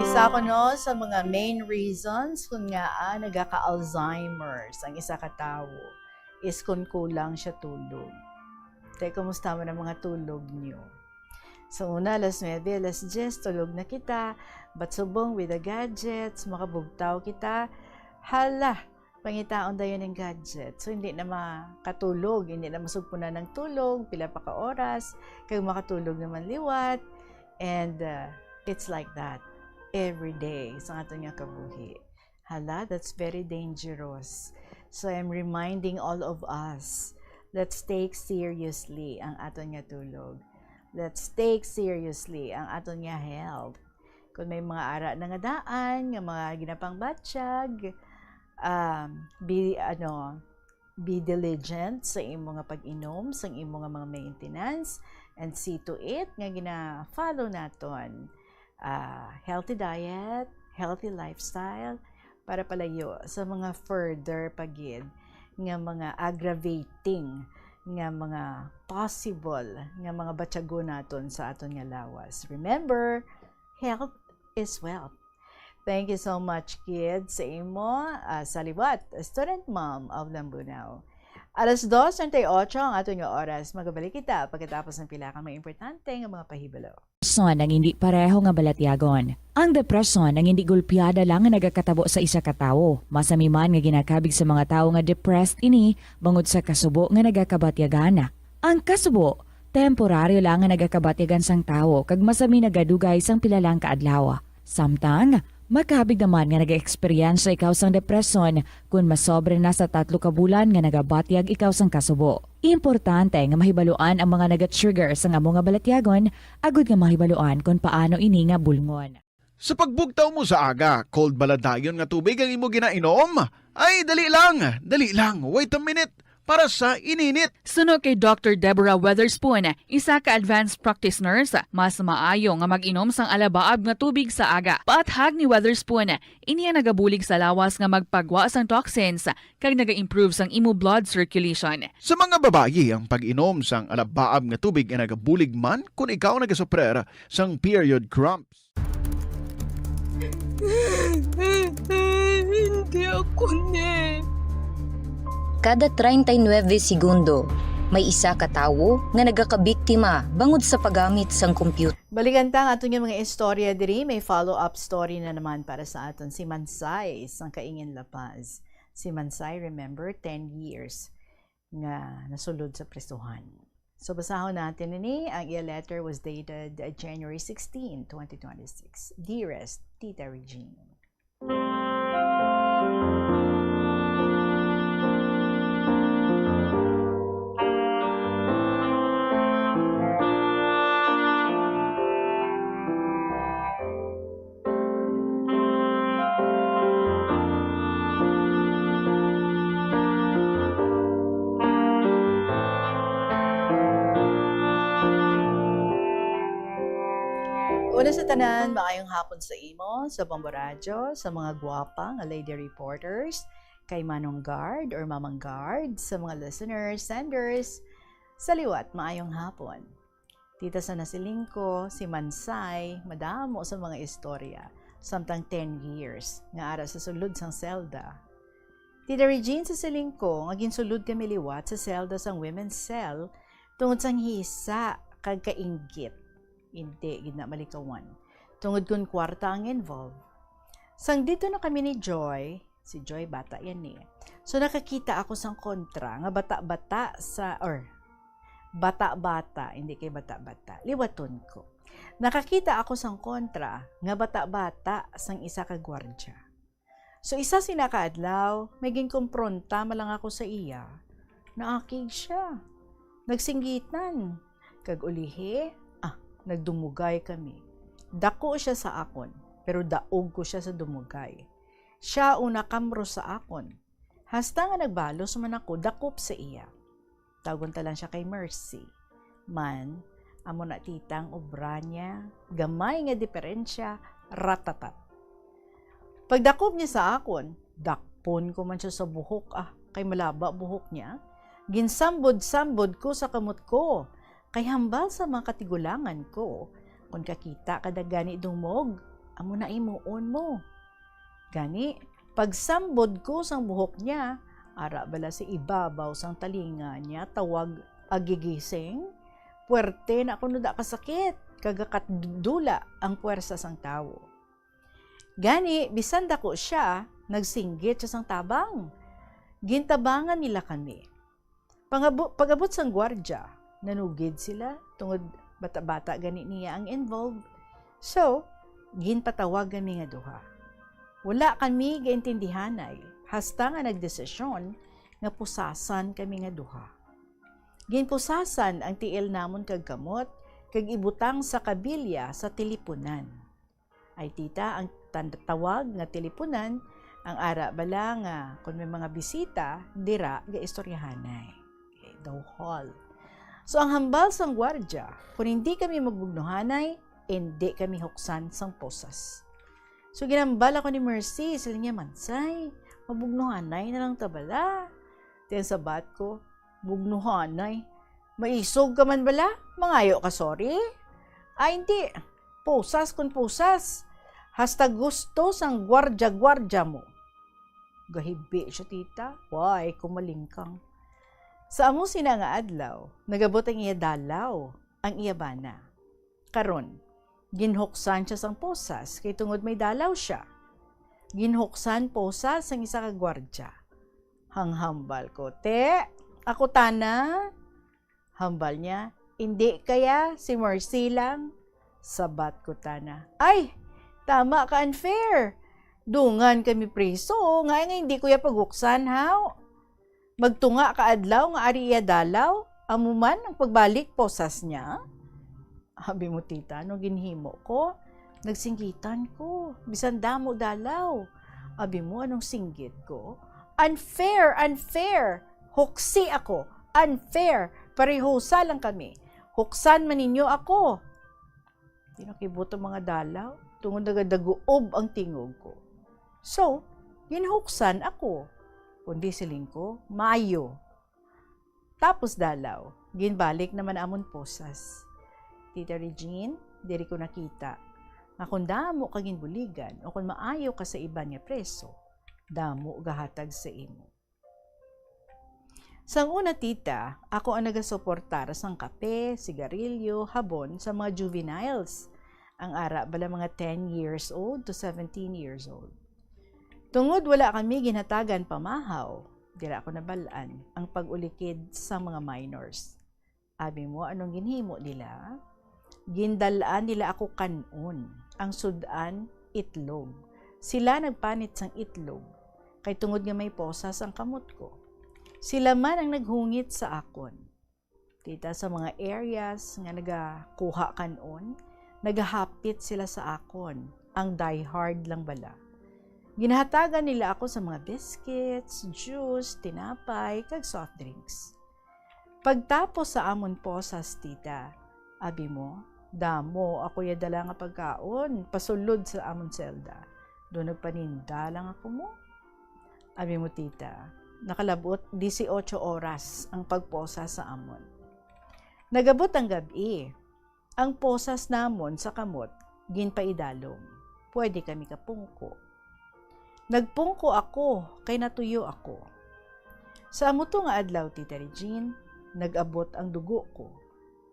Isa ko no sa mga main reasons kung nga nagaka-Alzheimer's ang isa ka tawo is kung kulang siya tulog. Kumusta mo na mga tulog niyo? So una, alas 9, alas 10, tulog na kita, but subong with the gadgets, makabugtaw kita, hala, pangitaon dayon ng gadget. So hindi na makatulog, hindi na masugpunan ng tulog, pila pa ka oras, kaya makatulog naman liwat, and it's like that every day sa ato nga kabuhi. Hala, that's very dangerous. So I'm reminding all of us, let's take seriously ang ato nga tulog. let's take seriously ang aton nga health. Kung may mga ara na nga daan, nga mga ginapang batsyag, be diligent sa imo nga pag-inom, sa imo nga mga maintenance, and see to it nga gina-follow naton healthy diet, healthy lifestyle, para palayo sa mga further pagid nga mga aggravating nga mga possible nga mga batyago naton sa aton nga lawas. Remember, health is wealth. Thank you so much, kids, sa imo. Saliwat, student mom of Lambunaw. 2:38 ang aton nga oras. Magabalik kita pagkatapos ng pila ka mga importante nga mga pahibalo. Depresyon ang hindi pareho nga balatyagon. Ang depresyon ang hindi gulpiyada lang nga nagakatabo sa isa ka tawo. Masami man nga ginakabig sa mga tawo nga depressed ini bangod sa kasubo nga nagakabatyagan. Ang kasubo, temporaryo lang nga nagakabatyagan sang tawo kag masami nagadugay sang pilalang kaadlaw. Samtang makabig naman nga nag-experience ikaw sang depresyon kung masobre na sa 3 ka bulan nga nagabatyag ikaw sang kasubo. Importante nga mahibaluan ang mga naga-trigger sa amo nga balatyagon, agud nga mahibaluan kung paano ini nga bulngon. Sa pagbugtaw mo sa aga, cold baladayon nga tubig ang imo ginainom? Ay, dali lang, wait a minute. Para sa ininit. Suno kay Dr. Deborah Weatherspoon, isa ka advanced practice nurse, mas maayo nga mag-inom sang alabaab nga tubig sa aga. Paathag ni Weatherspoon, iniya nagabulig sa lawas nga magpagwa sang toxins kag naga-improve sang imo blood circulation. Sa mga babayi, ang pag-inom sang alabaab nga tubig ay nagabulig man kung ikaw nagasuprer sang period cramps. Hindi ako Kada 39 segundo, may isa ka tawo nga nagakabiktima bangod sa paggamit sang computer. Balikan ta ang aton yung mga istorya diri, may follow-up story na naman para sa aton. Si Mansay, sang Kaingin La Paz. Si Mansay, remember, 10 years nga nasulod sa presuhan. So basahon natin ini, ang iya letter was dated January 16, 2026. Dearest Tita Regine. Una sa tanan, maayong hapon sa imo, sa Bombo Radyo, sa mga gwapa nga lady reporters, kay Manong Guard or Mamang Guard, sa mga listeners, senders, sa liwat, maayong hapon. Tita sa nasilingko, si Mansay, madamo sa mga istorya, samtang 10 years, nga ara sa sulod sang selda. Tita Regine sa silingko, nga ginsulod kami liwat sa selda sang women's cell, tungod sang hisa, kag kainggit. Hindi, gina malikawan. Tungod kun kwarta ang involved. Sang dito na kami ni Joy, si Joy bata yan eh. So nakakita ako sang kontra, nga bata-bata sa, or bata-bata, hindi kay bata-bata, liwaton ko. Nakakita ako sang kontra, nga bata-bata sang isa ka gwardya. So isa sinakaadlaw, may ginkompronta malang ako sa iya. Naakig siya. Nagsinggitan. Kag ulihi, nagdumugay kami. Dako siya sa akon, pero daog ko siya sa dumugay. Siya una kamro sa akon. Hasta nga nagbalos man ako, dakop sa iya. Tagon talan siya kay Mercy. Man, amo na titang obra niya, gamay nga diferensya, ratatat. Pagdakop niya sa akon, dakpon ko man siya sa buhok, kay malaba buhok niya. Ginsambod-sambod ko sa kamot ko, kay hambal sa mga katigulangan ko, kung kakita kada gani dumog, amo na imuon mo. Gani, pagsambod ko sang buhok niya, ara bala si ibabaw sang talinga niya, tawag agigising, puwerte na kuno da kasakit, kagakatdula ang puwersa sang tawo. Gani, bisan dako siya, nagsinggit siya sang tabang. Gintabangan nila kami. Pagabot sang gwardya, nanugid sila, tungod bata-bata gani niya ang involved. So, ginpatawag kami nga duha. Wala kami gaintindihanay, hasta nga nagdesisyon nga pusasan kami nga duha. Ginpusasan ang tiil namon kag kamot, kag ibutang sa kabilya sa teleponan. Ay tita, ang tawag nga teleponan, ang ara bala nga kung may mga bisita, dira ga istoryahanay. Okay, daw hall. So ang hambal sang gwardya, kung hindi kami magbugnuhanay, hindi kami huksan sang posas. So ginambal ako ni Mercy, sila niya mansay, mabugnuhanay na lang tabala. Tiyan sa bat ko, bugnuhanay. Maisog ka man bala? Mangayo ka, sorry? Ay, hindi. Posas kung posas. Hasta gusto sang gwardya-gwardya mo. Gahibi siya, tita. Why, kumalingkang. Sa amo sina nga adlaw, nagabot ang iya dalaw, ang iya bana. Karon, ginhuksan siya sang posas, kay tungod may dalaw siya. Ginhuksan posas sang isa ka gwardya. Hanghambal ko, te, ako tana. Hambal niya, hindi kaya si Mercy lang. Sabat ko tana, ay, tama ka, unfair. Dungan kami preso, nga hindi ko ya paghuksan, haw. Magtunga ka adlaw nga ari iya dalaw, amuman ang pagbalik posas niya. Habi mo tita, no ginhimo ko, nagsinggitan ko, bisan damo dalaw. Abi mo, anong singgit ko? Unfair, unfair. Huksi ako, unfair. Parehosa lang kami. Huksan man ninyo ako. Di nakibuto mga dalaw, tungod nagadaguob ang tingog ko. So, ginhuksan ako. Kundi siling ko, maayo. Tapos dalaw, ginbalik naman amon posas. Tita Regine, diri ko nakita. Nga kung damo ka ginbuligan o kung maayo ka sa iba niya preso, damo gahatag sa imo. Sang una tita, ako ang nagasuportar sang kape, sigarilyo, habon sa mga juveniles. Ang ara bala mga 10 years old to 17 years old. Tungod wala kami ginhatagan pamahaw, dira ako nabalaan ang pag-ulikid sa mga minors. Abi mo, anong ginhimo nila? Gindalaan nila ako kanon, ang sudan, itlog. Sila nagpanit sang itlog, kay tungod nga may posas ang kamot ko. Sila man ang naghungit sa akon. Tita, sa mga areas nga nagakuha kanon, nagahapit sila sa akon, ang diehard lang bala. Ginahatagan nila ako sa mga biscuits, juice, tinapay, kag soft drinks. Pagtapos sa amon posas, tita, abi mo, damo ako yadala nga pagkaon, pasulod sa amon selda. Doon nagpaninda lang ako mo. Abi mo, tita, nakalabot 18 oras ang pagposas sa amon. Nagabot ang gabi. Ang posas namon sa kamot, ginpaidalom. Pwede kami kapungko. Nagpungko ako, kay natuyo ako. Sa amo to nga adlaw, Tita Regine, nag-abot ang dugo ko.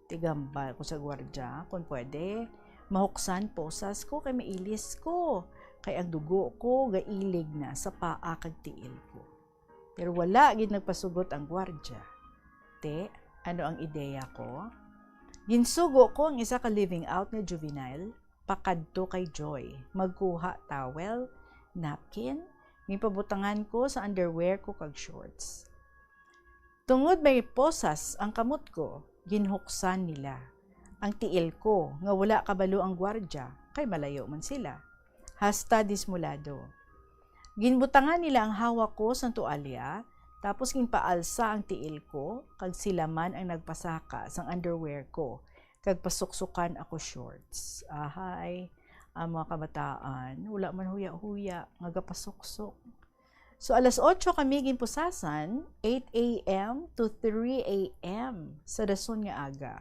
Tigambal ko sa gwardya, kung pwede, mahuksan posas ko, kay mailis ko. Kay ang dugo ko, gailig na sa paa kag tiil ko. Pero wala, gid nagpasugot ang gwardya. Te, ano ang ideya ko? Ginsugo ko ang isa ka living out na juvenile, pakadto kay Joy, magkuha towel, napkin, mipabutangan ko sa underwear ko kag shorts. Tungod may posas ang kamot ko, ginhuksan nila. Ang tiil ko, nga wala kabalo ang gwardya, kay malayo man sila. Hasta dismulado. Ginbutangan nila ang hawak ko sa tuwalya, tapos ginpaalsa ang tiil ko, kag sila man ang nagpasaka sang underwear ko, kag pasuksukan ako shorts. Ahay, ang mga kabataan, wala man huya-huya, nga gapasuksok. So, alas 8 kami ginpusasan, 8 a.m. to 3 a.m. sa dason nga aga.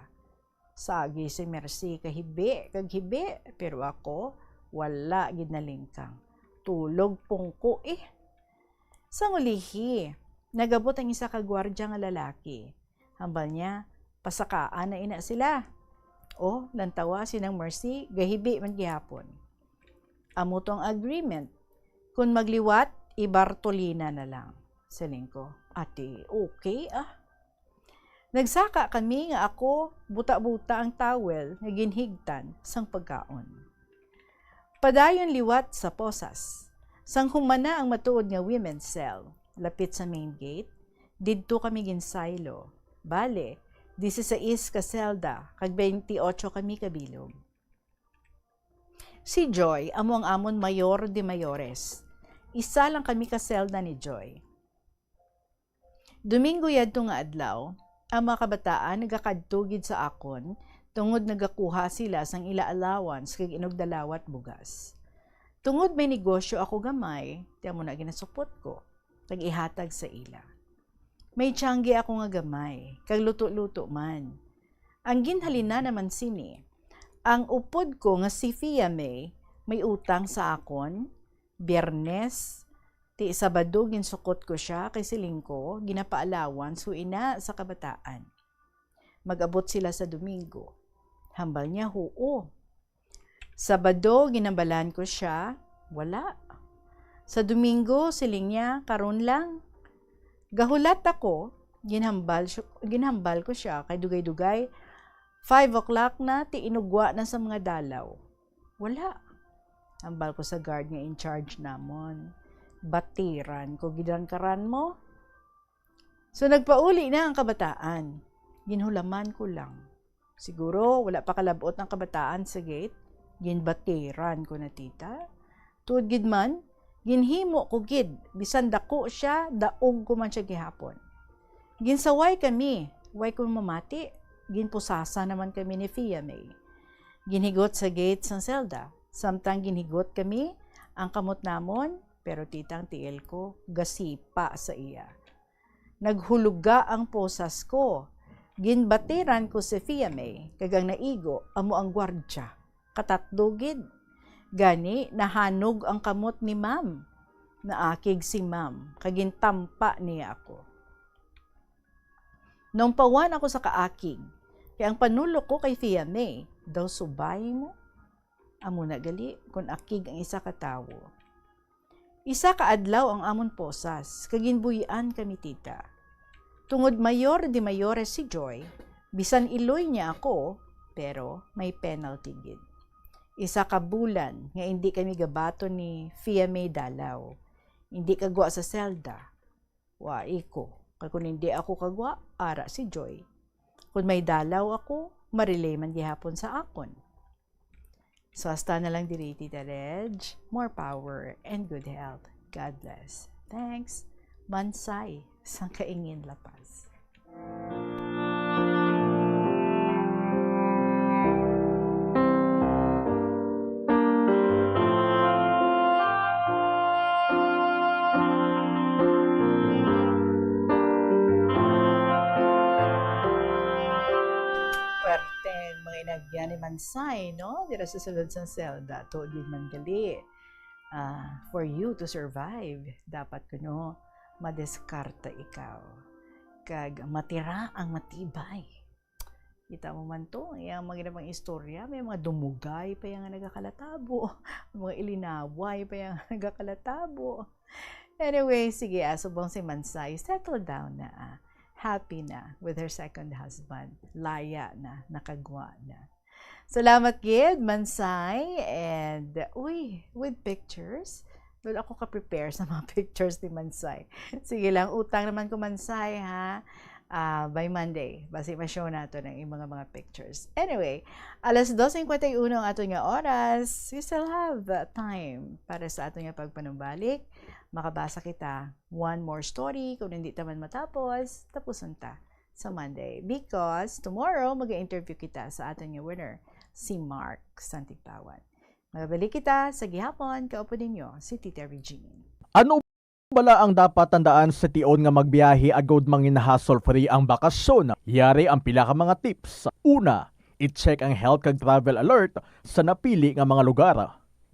Sagi si Mercy kahibi, kaghibi, pero ako, wala ginalingkang. Tulog pungko eh. Sa ngulihi, nagabot ang isa ka gwardya nga lalaki. Hambal niya, pasakaan na ina sila. O, lantawa sinang Mercy, gahibi man gihapon. Amo tong agreement. Kung magliwat, ibartolina na lang. Saling ko, ate, okay ah. Nagsaka kami nga ako, buta-buta ang towel nga ginhigtan sang pagkaon. Padayon liwat sa posas. Sang humana ang matuod nga women's cell, lapit sa main gate, didto kami ginsaylo. Bale, 16 ka selda, kag 28 kami kabilog. Si Joy, amo ang amon mayor de mayores. Isa lang kami ka selda ni Joy. Domingo yadto nga adlaw, ang mga kabataan nagakadtugid sa akon tungod nagakuha sila sang ila allowance kag inugdalawat bugas. Tungod may negosyo ako gamay, tiyan mo na ginasupot ko, kag ihatag sa ila. May tiyanggi ako nga gamay, kag luto-luto man. Ang ginhalina naman sini, ang upod ko nga si Fia May utang sa akon, Biyernes, ti Sabado ginsukot ko siya kay siling ko, ginapaalawan so ina sa kabataan. Mag-abot sila sa Domingo. Hambal niya, oo. Sabado, ginambalan ko siya, wala. Sa Domingo, siling niya, karon lang. Gahulat ako, ginhambal ko siya, kay dugay-dugay, 5 o'clock na, ti inugwa na sa mga dalaw. Wala. Hambal ko sa guard nga in charge namon. Batiran ko gidankaran mo. So nagpauli na ang kabataan. Ginhulaman ko lang. Siguro wala pa kalabot ng kabataan sa gate. Ginbatiran ko na tita. Tuod gid man, ginhimo ko gid. Bisan dako siya, daog ko man siya gihapon. Ginsaway kami. Way ko mamati. Ginpusasa naman kami ni Fia May. Ginhigot sa gate sa selda. Samtang ginhigot kami, ang kamot namon, pero titang tiil ko, gasipa sa iya. Naghuluga ang posas ko. Ginbatiran ko si Fia May, kagang naigo, amo ang gwardya. Katatlugid. Gani, nahanog ang kamot ni ma'am. Naakig si ma'am, kagintampa niya ako. Nung pawan ako sa kaakig, kaya ang panulok ko kay Fia May, daw subay mo. Amo na gali, kung akig ang isa ka tawo. Isa ka adlaw ang amon posas, kaginbuyan kami tita. Tungod mayor di mayores si Joy, bisan iloy niya ako, pero may penalty gid. Isa ka bulan nga hindi kami gabato ni Fia May dalaw. Hindi kagwa sa selda. Wa iko, kung hindi ako kagwa, ara si Joy. Kung may dalaw ako, marilay man gihapon sa akon. So, hasta na lang diri, Tita Reg. More power and good health. God bless. Thanks. Mansay, sang kaingin lapas. Inagyan ni Mansay, no? Dira sa sulod sa selda, tuod yun man gali. For you to survive, dapat kuno madeskarta ikaw. Kag matira ang matibay. Kita mo man to, yung mga ginapang istorya, may mga dumugay pa yung nagakalatabo. Mga ilinaway pa yung nagakalatabo. Anyway, sige, subong si Mansay, settle down na. Happy na with her second husband. Laya na, nakagwa na. Salamat gid, Mansay. And, with pictures. Well, ako ka-prepare sa mga pictures ni Mansay. Sige lang, utang naman ko Mansay, ha? By Monday. Basi ma-show nato ng mga pictures. Anyway, alas 2:51 ang ato nga oras. We still have time para sa ato nga pagpanumbalik. Makabasa kita one more story. Kung hindi taman matapos, tapusan ta sa Monday. Because tomorrow, mag-interview kita sa ating winner, si Mark Santigpawan. Magabalik kita sa gihapon, kaupo ninyo, si Tita Regine. Ano bala ang dapat tandaan sa tion nga magbiyahe agod mangin hassle-free ang bakasyon? Yari ang pila ka mga tips. Una, i-check ang health kag travel alert sa napili nga mga lugar.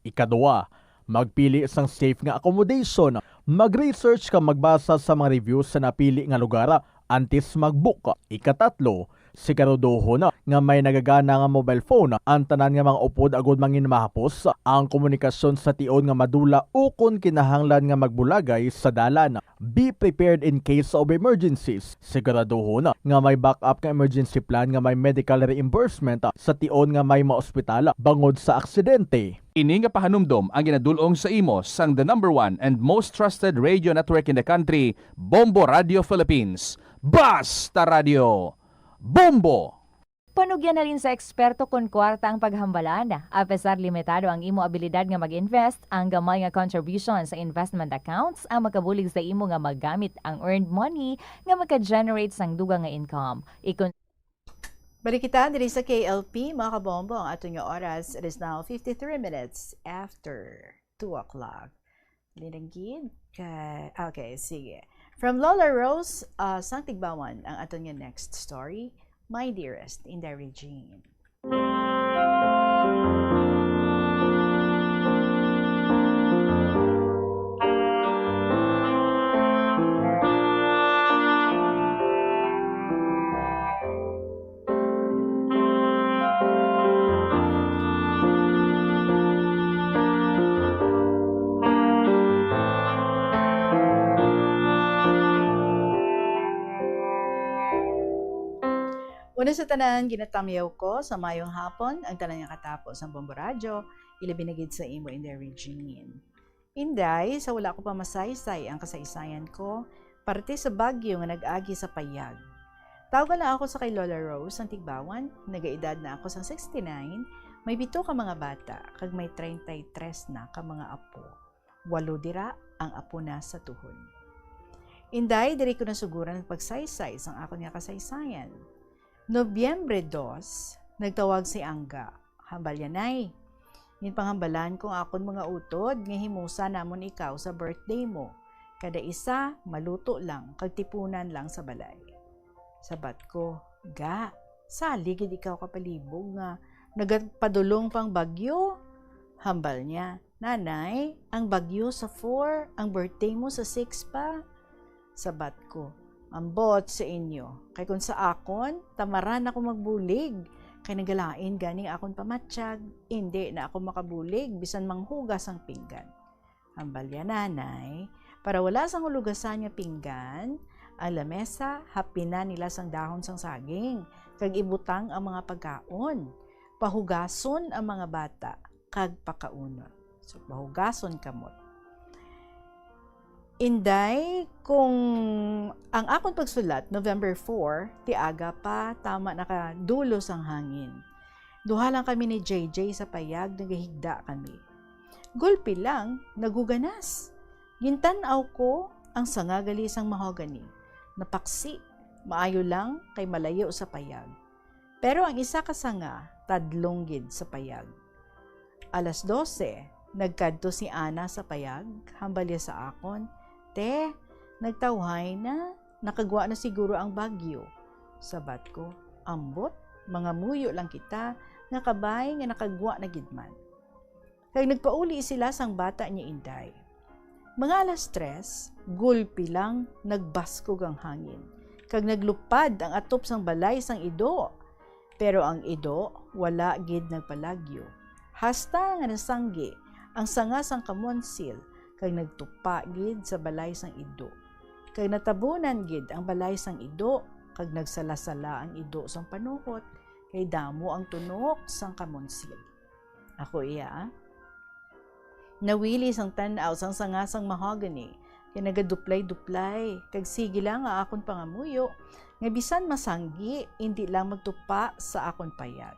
Ikadua, magpili isang safe nga accommodation. Mag-research ka magbasa sa mga reviews sa napili nga lugar antes mag-book. Ikatatlo, siguraduho na nga may nagagana nga mobile phone. Ang tanan nga mga upod agod mangin mahapos ang komunikasyon sa tion nga madula o kung kinahanglan nga magbulagay sa dalan. Be prepared in case of emergencies. Siguraduho na nga may backup nga emergency plan nga may medical reimbursement sa tion nga may maospital bangod sa aksidente. Ini nga pahanumdom ang ginadulong sa imo sang the #1 and most trusted radio network in the country, Bombo Radio Philippines. Basta Radio! Bombo! Panugyan na rin sa eksperto kun kwarta ang paghambalan. Apesar limitado ang imo abilidad nga mag-invest, ang gamay nga contribution sa investment accounts ang makabulig sa imo nga maggamit ang earned money nga maka-generate sang dugang nga income. Balik kita diri sa KLP, mga kabombo. Ang ato nga oras, it is now 53 minutes after 2 o'clock. Linagid? Okay, sige. From Lola Rose, sang Tigbawan, ang ato nga next story, My Dearest, Inday Regine. Una sa tanan, ginatamyaw ko sa mayong hapon, ang tanan nga katapos ang Bombo Radyo, ilabinagid sa imo Inday Regine. Inday, sa wala ko pa masaysay ang kasaysayan ko, parte sa bagyo nga nag-agi sa payag. Tawagan na ako sa kay Lola Rose ang Tigbawan, nagaedad na ako sa 69, may 7 ka mga bata, kag may 33 na ka mga apo. 8 dira ang apo na sa tuhod. Inday, diri ko na suguran ang pagsaysay sang ako nga kasaysayan. Nobyembre 2, nagtawag si Angga. Hambal yanay. Ngin panghambalan kong akon mga utod, nga himusa namon ikaw sa birthday mo. Kada isa, maluto lang, kagtipunan lang sa balay. Sabat ko, ga, saligid ikaw kapalibog nga, nagpadulong pang bagyo. Hambal niya, nanay, ang bagyo sa 4, ang birthday mo sa 6 pa. Sabat ko, ambot sa inyo. Kay kung sa akon, tamaran ako magbulig. Kay nagalain ganing akon pamatsyag. Hindi na ako makabulig, bisan manghugas ang pinggan. Hambal ya nanay, para wala sang hulugasan nga pinggan, ang lamesa, hapinan nila sang dahon sang saging. Kag ibutang ang mga pagkaon. Pahugason ang mga bata, kag pakaunon. So, pahugason kamot. Inday, kung ang akong pagsulat, November 4, tiaga pa, tama nakadulos ang hangin. Duha lang kami ni JJ sa payag, nagahigda kami. Gulpi lang, naguganas. Gintanaw ko ang sangagali sang mahogany. Napaksi, maayo lang kay malayo sa payag. Pero ang isa ka sanga, tadlonggid sa payag. Alas 12, nagkadto si Ana sa payag, hambalya sa akon. Te, nagtawhay na, nakagwa na siguro ang bagyo. Sabat ko, ambot, mga muyo lang kita, nga kabay nga nakagwa na gidman. Kaya nagpauli sila sang bata niya Inday. Mga alas 3, gulpi lang, nagbaskog ang hangin. Kag naglupad ang atop sang balay sang ido. Pero ang ido, wala gid nagpalagyo. Hasta nga nasanggi, ang sanga sang kamonsil, kag nagtupa gid sa balay sang ido. Kag natabunan gid ang balay sang ido, kag nagsalasala ang ido sang panuhot, kay damo ang tunok sang kamonsil. Ako iya, nawili sang tan-aw sang sanga sang mahogany, kay nagaduplay-duplay, kag sige lang nga akon pangamuyo, nga bisan masanggi, hindi lang magtupa sa akon payag.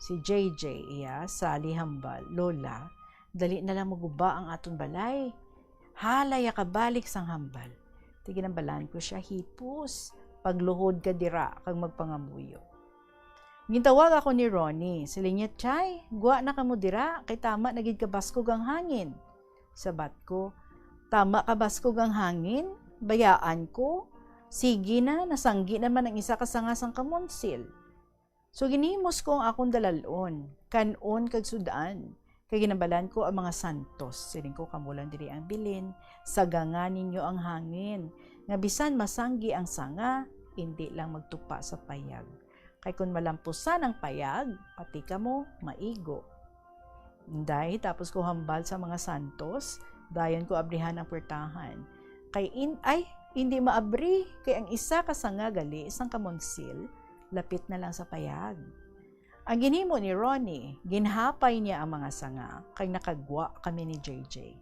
Si JJ iya, sali hambal, lola, dali na lang maguba ang aton balay. Halaya ka balik sang hambal. Tiginambalan ko siya, hipos. Pagluhod ka dira, kag magpangamuyo. Gintawag ako ni Ronnie. Sila niya, Chay, guwa na ka mo dira, kay tama nagid ka baskog ang hangin. Sabat ko, tama ka baskog ang hangin? Bayaan ko? Sige na, nasanggi naman ang isa kasangasang kamonsil. So ginhimos ko ang akong dalalon, kanon kag sudaan. Kay ginabalan ko ang mga santos, siling ko kamulan diri ang bilin, sagangan ninyo ang hangin, nga bisan masanggi ang sanga, hindi lang magtupa sa payag. Kay kung malampusan ang payag, pati ka mo, maigo. Dahil tapos ko hambal sa mga santos, dayon ko abrihan ang puertahan. Kay hindi maabri, kay ang isa ka sanga gali, isang kamonsil, lapit na lang sa payag. Ang ginhimo ni Ronnie, ginhapay niya ang mga sanga, kay nakagwa kami ni JJ.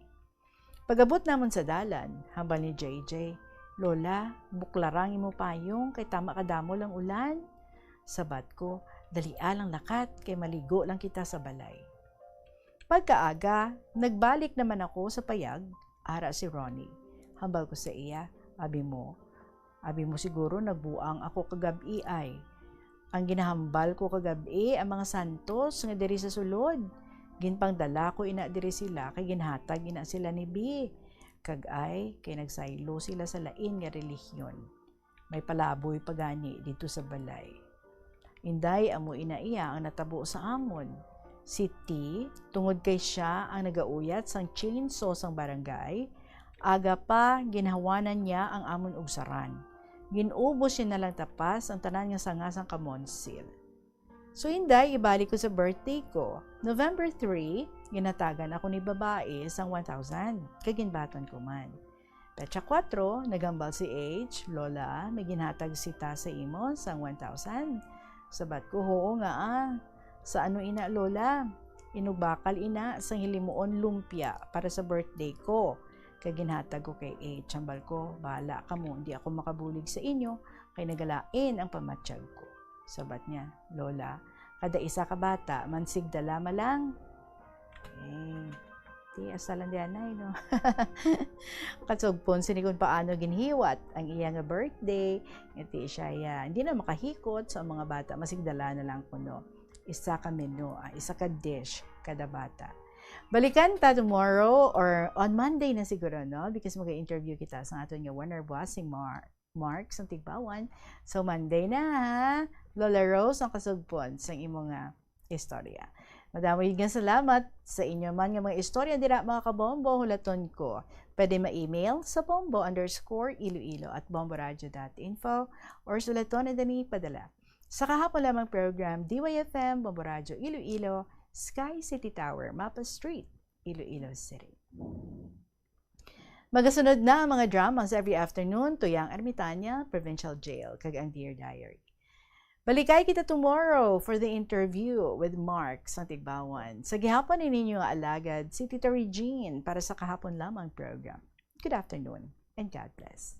Pagabot namon sa dalan, hambal ni JJ, Lola, buklarang mo payong, kay tama kadamo lang ulan. Sabat ko, dali alang lakat kay maligo lang kita sa balay. Pagkaaga, nagbalik naman ako sa payag, ara si Ronnie. Hambal ko sa iya, abi mo siguro nagbuang ako kagabi ay. Ang ginahambal ko kagabi ang mga santos nga diri sa sulod. Ginpangdala ko ina diri sila kay ginhatag ina sila ni B. Kagay kay nagsaylo sila sa lain nga relihiyon. May palaboy pagani dito sa balay. Inday amo ina iya ang natabo sa amon. Si T, tungod kay siya ang nagauyat sang chainsaw sang barangay, aga pa ginhawanan niya ang amon og saran. Ginubos siya na lang tapas ang tanan nga sanga sang kamonsil. So inday ibalik ko sa birthday ko. November 3, ginatagan ako ni babae sang 1,000 kay ginbaton ko man. Petsa 4, nagambal si H, Lola, may ginhatag sita sa imo sang 1,000. Sabat ko, hoo nga Sa ano ina, Lola? Inubakal ina sang hilimuon lumpia para sa birthday ko. Kay ginhatag ko kay H, ambal ko, bahala ka mo, hindi ako makabulig sa inyo, kay nagalain ang pamatsyag ko. Sabat niya, Lola, kada isa ka bata, mansig dalama lang. Ti asalan diyan ay no. Katsugpon sinikon paano ginhiwat ang iya nga birthday. Iti siya hindi na makahikot sa mga bata, masigdala na lang kuno. Isa ka menu, isa ka dish kada bata. Balikan ta tomorrow or on Monday na siguro, no? Because mag-interview kita sa aton nga winner boss si Mark sa Tigbawan. So Monday na ha. Lola Rose ang kasugpon sa imong istorya. Madamay nga salamat sa inyo man nga mga istorya dira mga kabombo, hulaton ko. Pwede ma-email sa bombo_iloilo@bomboradio.info or sulaton na dani padala. Sa kahapon lamang program, DYFM, Bombo Radio Iloilo, Sky City Tower, Mapa Street, Iloilo City. Magasunod na ang mga dramas every afternoon, Tuyang Ermitaña, Provincial Jail, kag ang Dear Diary. Balikay kita tomorrow for the interview with Mark sa Tigbawan. Sa gihapon ninyo nga alagad, si Tita Regine para sa kahapon lamang program. Good afternoon and God bless.